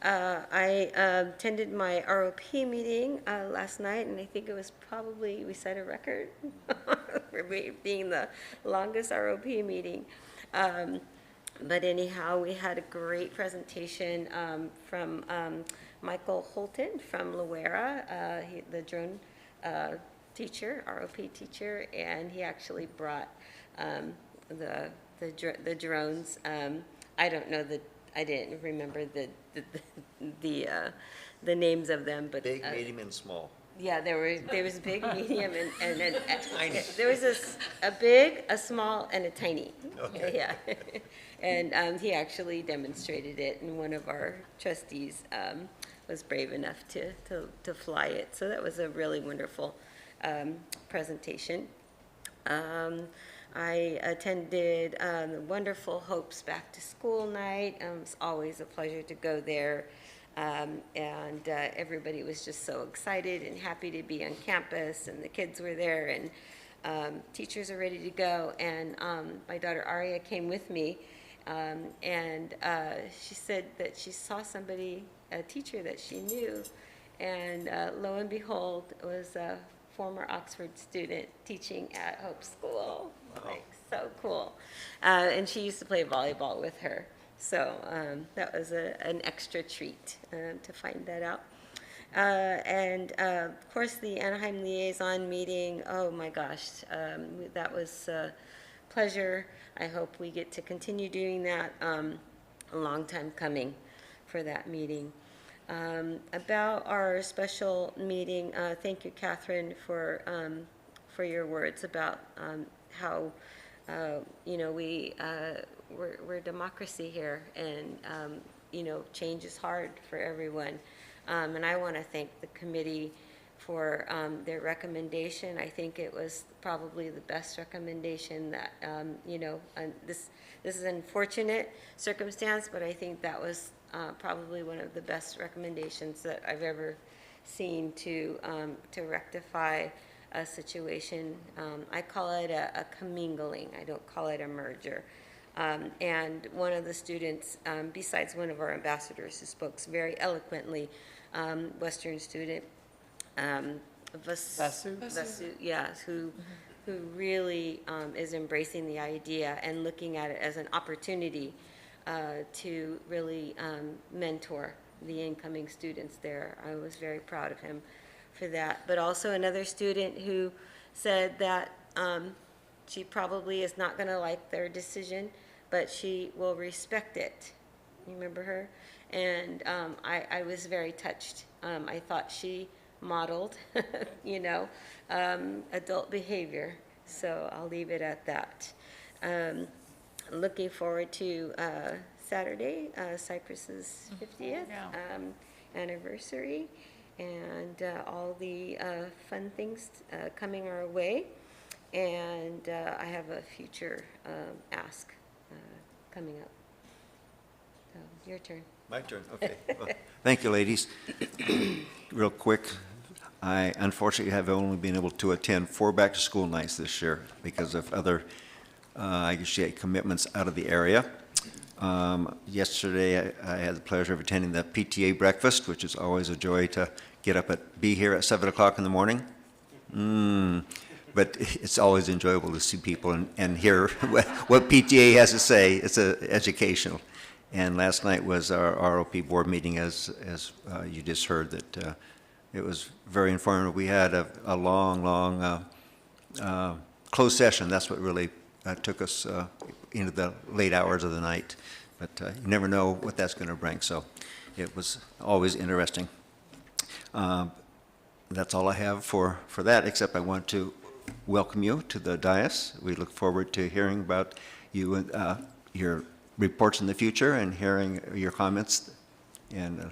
I attended my ROP meeting last night, and I think it was probably, we set a record for being the longest ROP meeting. But anyhow, we had a great presentation from Michael Holton from Loera, the drone teacher, ROP teacher, and he actually brought the drones. I don't know I didn't remember the names of them, but Big, medium, and small. yeah, there was big, medium, and tiny. There was a big, a small, and a tiny. Okay. Yeah, and he actually demonstrated it, and one of our trustees was brave enough to fly it. So that was a really wonderful presentation. I attended the wonderful Hope's Back to School night. It's always a pleasure to go there. And everybody was just so excited and happy to be on campus, and the kids were there, and teachers are ready to go. And my daughter Aria came with me, and she said that she saw somebody, a teacher that she knew, and lo and behold, it was a former Oxford student teaching at Hope School. Like, so cool. And she used to play volleyball with her. So that was an extra treat to find that out. And of course, the Anaheim Liaison meeting, oh my gosh, that was a pleasure. I hope we get to continue doing that. A long time coming for that meeting. About our special meeting, thank you, Catherine, for your words about how you know, we're democracy here, and you know, change is hard for everyone. And I want to thank the committee for their recommendation. I think it was probably the best recommendation that you know, and this is an unfortunate circumstance, but I think that was probably one of the best recommendations that I've ever seen to rectify a situation. I call it a commingling. I don't call it a merger. And one of the students, besides one of our ambassadors who spoke very eloquently, Western student, Vasu, yes, who really is embracing the idea and looking at it as an opportunity to really mentor the incoming students there. I was very proud of him for that. But also another student who said that she probably is not going to like their decision, but she will respect it. You remember her? And I was very touched. I thought she modeled, you know, adult behavior. So I'll leave it at that. Looking forward to Saturday, Cypress's 50th anniversary, and all the fun things coming our way. And I have a future ask coming up. So, your turn. My turn, okay. Well, thank you, ladies. Real quick, I unfortunately have only been able to attend 4 back-to-school nights this year because of other, I guess, commitments out of the area. Yesterday, I had the pleasure of attending the PTA breakfast, which is always a joy to get up be here at 7 o'clock in the morning. But it's always enjoyable to see people and hear what PTA has to say. It's educational. And last night was our ROP board meeting, as you just heard, that it was very informative. We had a long closed session. That's what really took us into the late hours of the night. But you never know what that's going to bring, so it was always interesting. That's all I have for that, except I want to welcome you to the dais. We look forward to hearing about you and your reports in the future and hearing your comments. And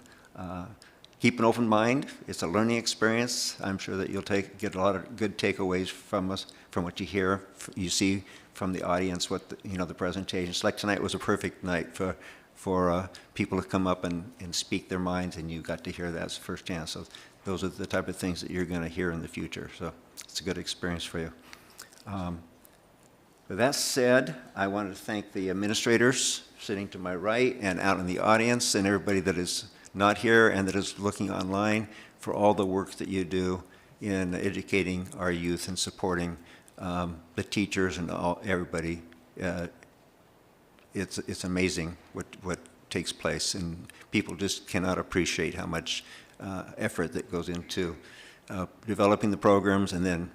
keep an open mind. It's a learning experience. I'm sure that you'll get a lot of good takeaways from us, from what you hear, you see from the audience, what the presentations. Like tonight was a perfect night for people to come up and speak their minds, and you got to hear that firsthand. So those are the type of things that you're going to hear in the future. So it's a good experience for you. With that said, I want to thank the administrators sitting to my right and out in the audience, and everybody that is not here and that is looking online, for all the work that you do in educating our youth and supporting the teachers and everybody. It's amazing what takes place, and people just cannot appreciate how much effort that goes into developing the programs and then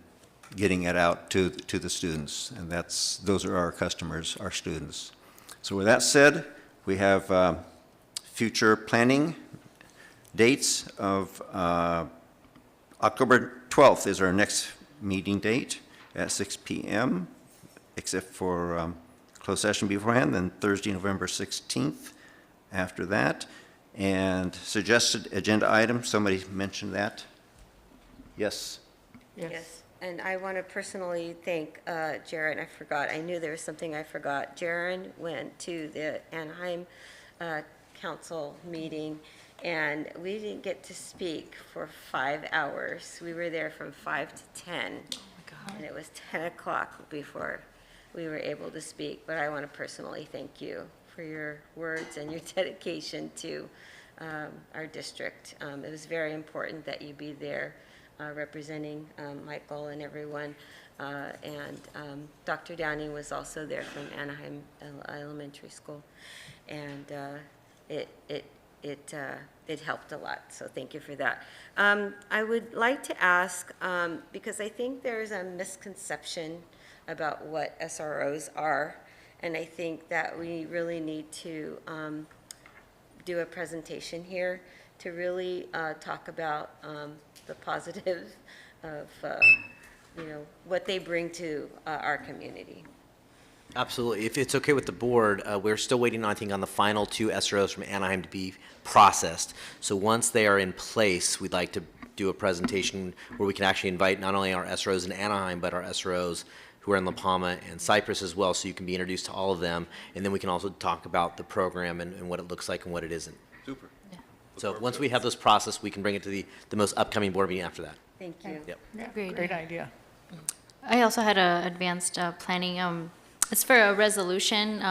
getting it out to the students. And those are our customers, our students. So with that said, we have future planning dates of October 12th is our next meeting date at 6 p.m., except for closed session beforehand, then Thursday, November 16th after that. And suggested agenda item, somebody mentioned that. Yes? Yes. And I want to personally thank Jaron. I forgot. I knew there was something I forgot. Jaron went to the Anaheim Council meeting, And we didn't get to speak for 5 hours. We were there from 5 to 10. And it was 10 o'clock before we were able to speak. But I want to personally thank you for your words and your dedication to our district. It was very important that you be there representing Michael and everyone. And Dr. Downey was also there from Anaheim Elementary School. And it helped a lot, so thank you for that. I would like to ask, because I think there's a misconception about what SROs are, and I think that we really need to do a presentation here to really talk about the positive of, what they bring to our community. Absolutely. If it's okay with the board, we're still waiting, I think, on the final 2 SROs from Anaheim to be processed. So once they are in place, we'd like to do a presentation where we can actually invite not only our SROs in Anaheim, but our SROs who are in La Palma and Cypress as well, so you can be introduced to all of them. And then we can also talk about the program and what it looks like and what it isn't. Super. So once we have those processed, we can bring it to the most upcoming board meeting after that. Thank you. Yep. Yeah, Great. great idea. I also had a advanced planning. It's for a resolution.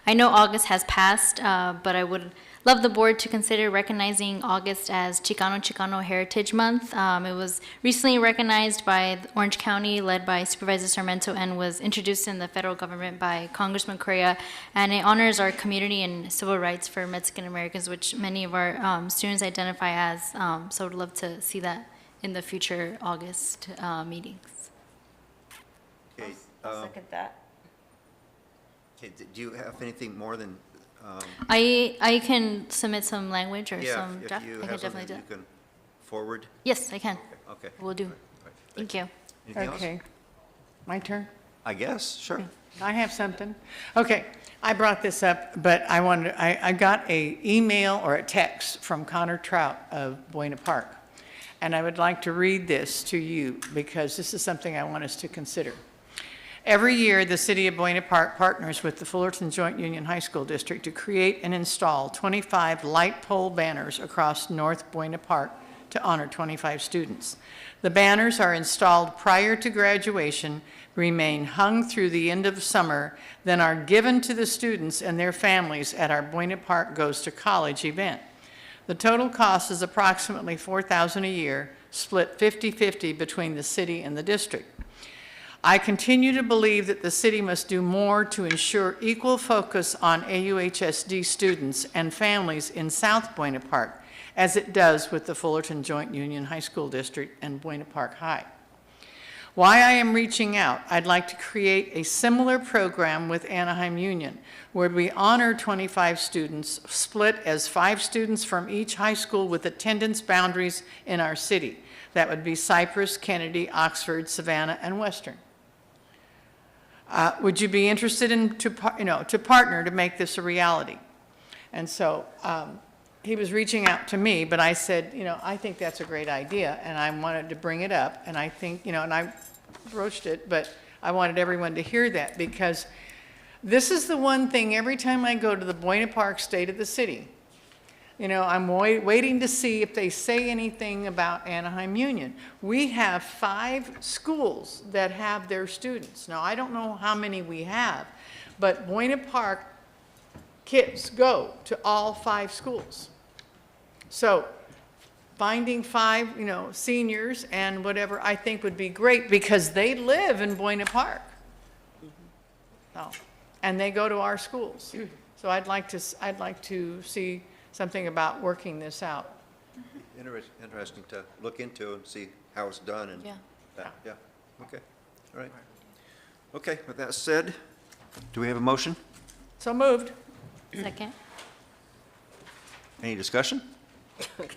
I know August has passed, but I would love the board to consider recognizing August as Chicano Heritage Month. It was recently recognized by Orange County, led by Supervisor Sarmiento, and was introduced in the federal government by Congressman Correa, and it honors our community and civil rights for Mexican Americans, which many of our students identify as. So I would love to see that in the future August meetings. Okay, I'll second that. okay, do you have anything more than? I can submit some language or Yeah, some if draft. you I can have something definitely do you that. can forward? Yes, I can. Okay. Will do. Thank you. Anything else? Okay. My turn? I guess, sure. I have something. Okay, I brought this up, but I got a email or a text from Connor Trout of Buena Park. And I would like to read this to you because this is something I want us to consider. Every year, the city of Buena Park partners with the Fullerton Joint Union High School District to create and install 25 light pole banners across North Buena Park to honor 25 students. The banners are installed prior to graduation, remain hung through the end of summer, then are given to the students and their families at our Buena Park Goes to College event. The total cost is approximately $4,000 a year, split 50-50 between the city and the district. I continue to believe that the city must do more to ensure equal focus on AUHSD students and families in South Buena Park, as it does with the Fullerton Joint Union High School District and Buena Park High. Why I am reaching out, I'd like to create a similar program with Anaheim Union, where we honor 25 students, split as 5 students from each high school with attendance boundaries in our city. That would be Cypress, Kennedy, Oxford, Savannah, and Western. Would you be interested in to partner to make this a reality? And so he was reaching out to me, but I said, I think that's a great idea, and I wanted to bring it up, and I think, and I broached it, but I wanted everyone to hear that, because this is the one thing every time I go to the Buena Park State of the City, I'm waiting to see if they say anything about Anaheim Union. We have 5 schools that have their students. Now, I don't know how many we have, but Buena Park kids go to all 5 schools. So finding 5, seniors and whatever, I think would be great, because they live in Buena Park. So, and they go to our schools. So I'd like to see something about working this out. Interesting to look into and see how it's done and Yeah. that, yeah, okay, all right. Okay, with that said, do we have a motion? So moved. Second. Any discussion?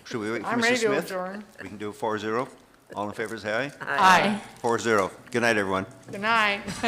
Should we wait for I'm Mr. ready to Smith? adjourn. We can do a 4-0. All in favor, say aye. Aye. 4-0. Good night, everyone. Good night.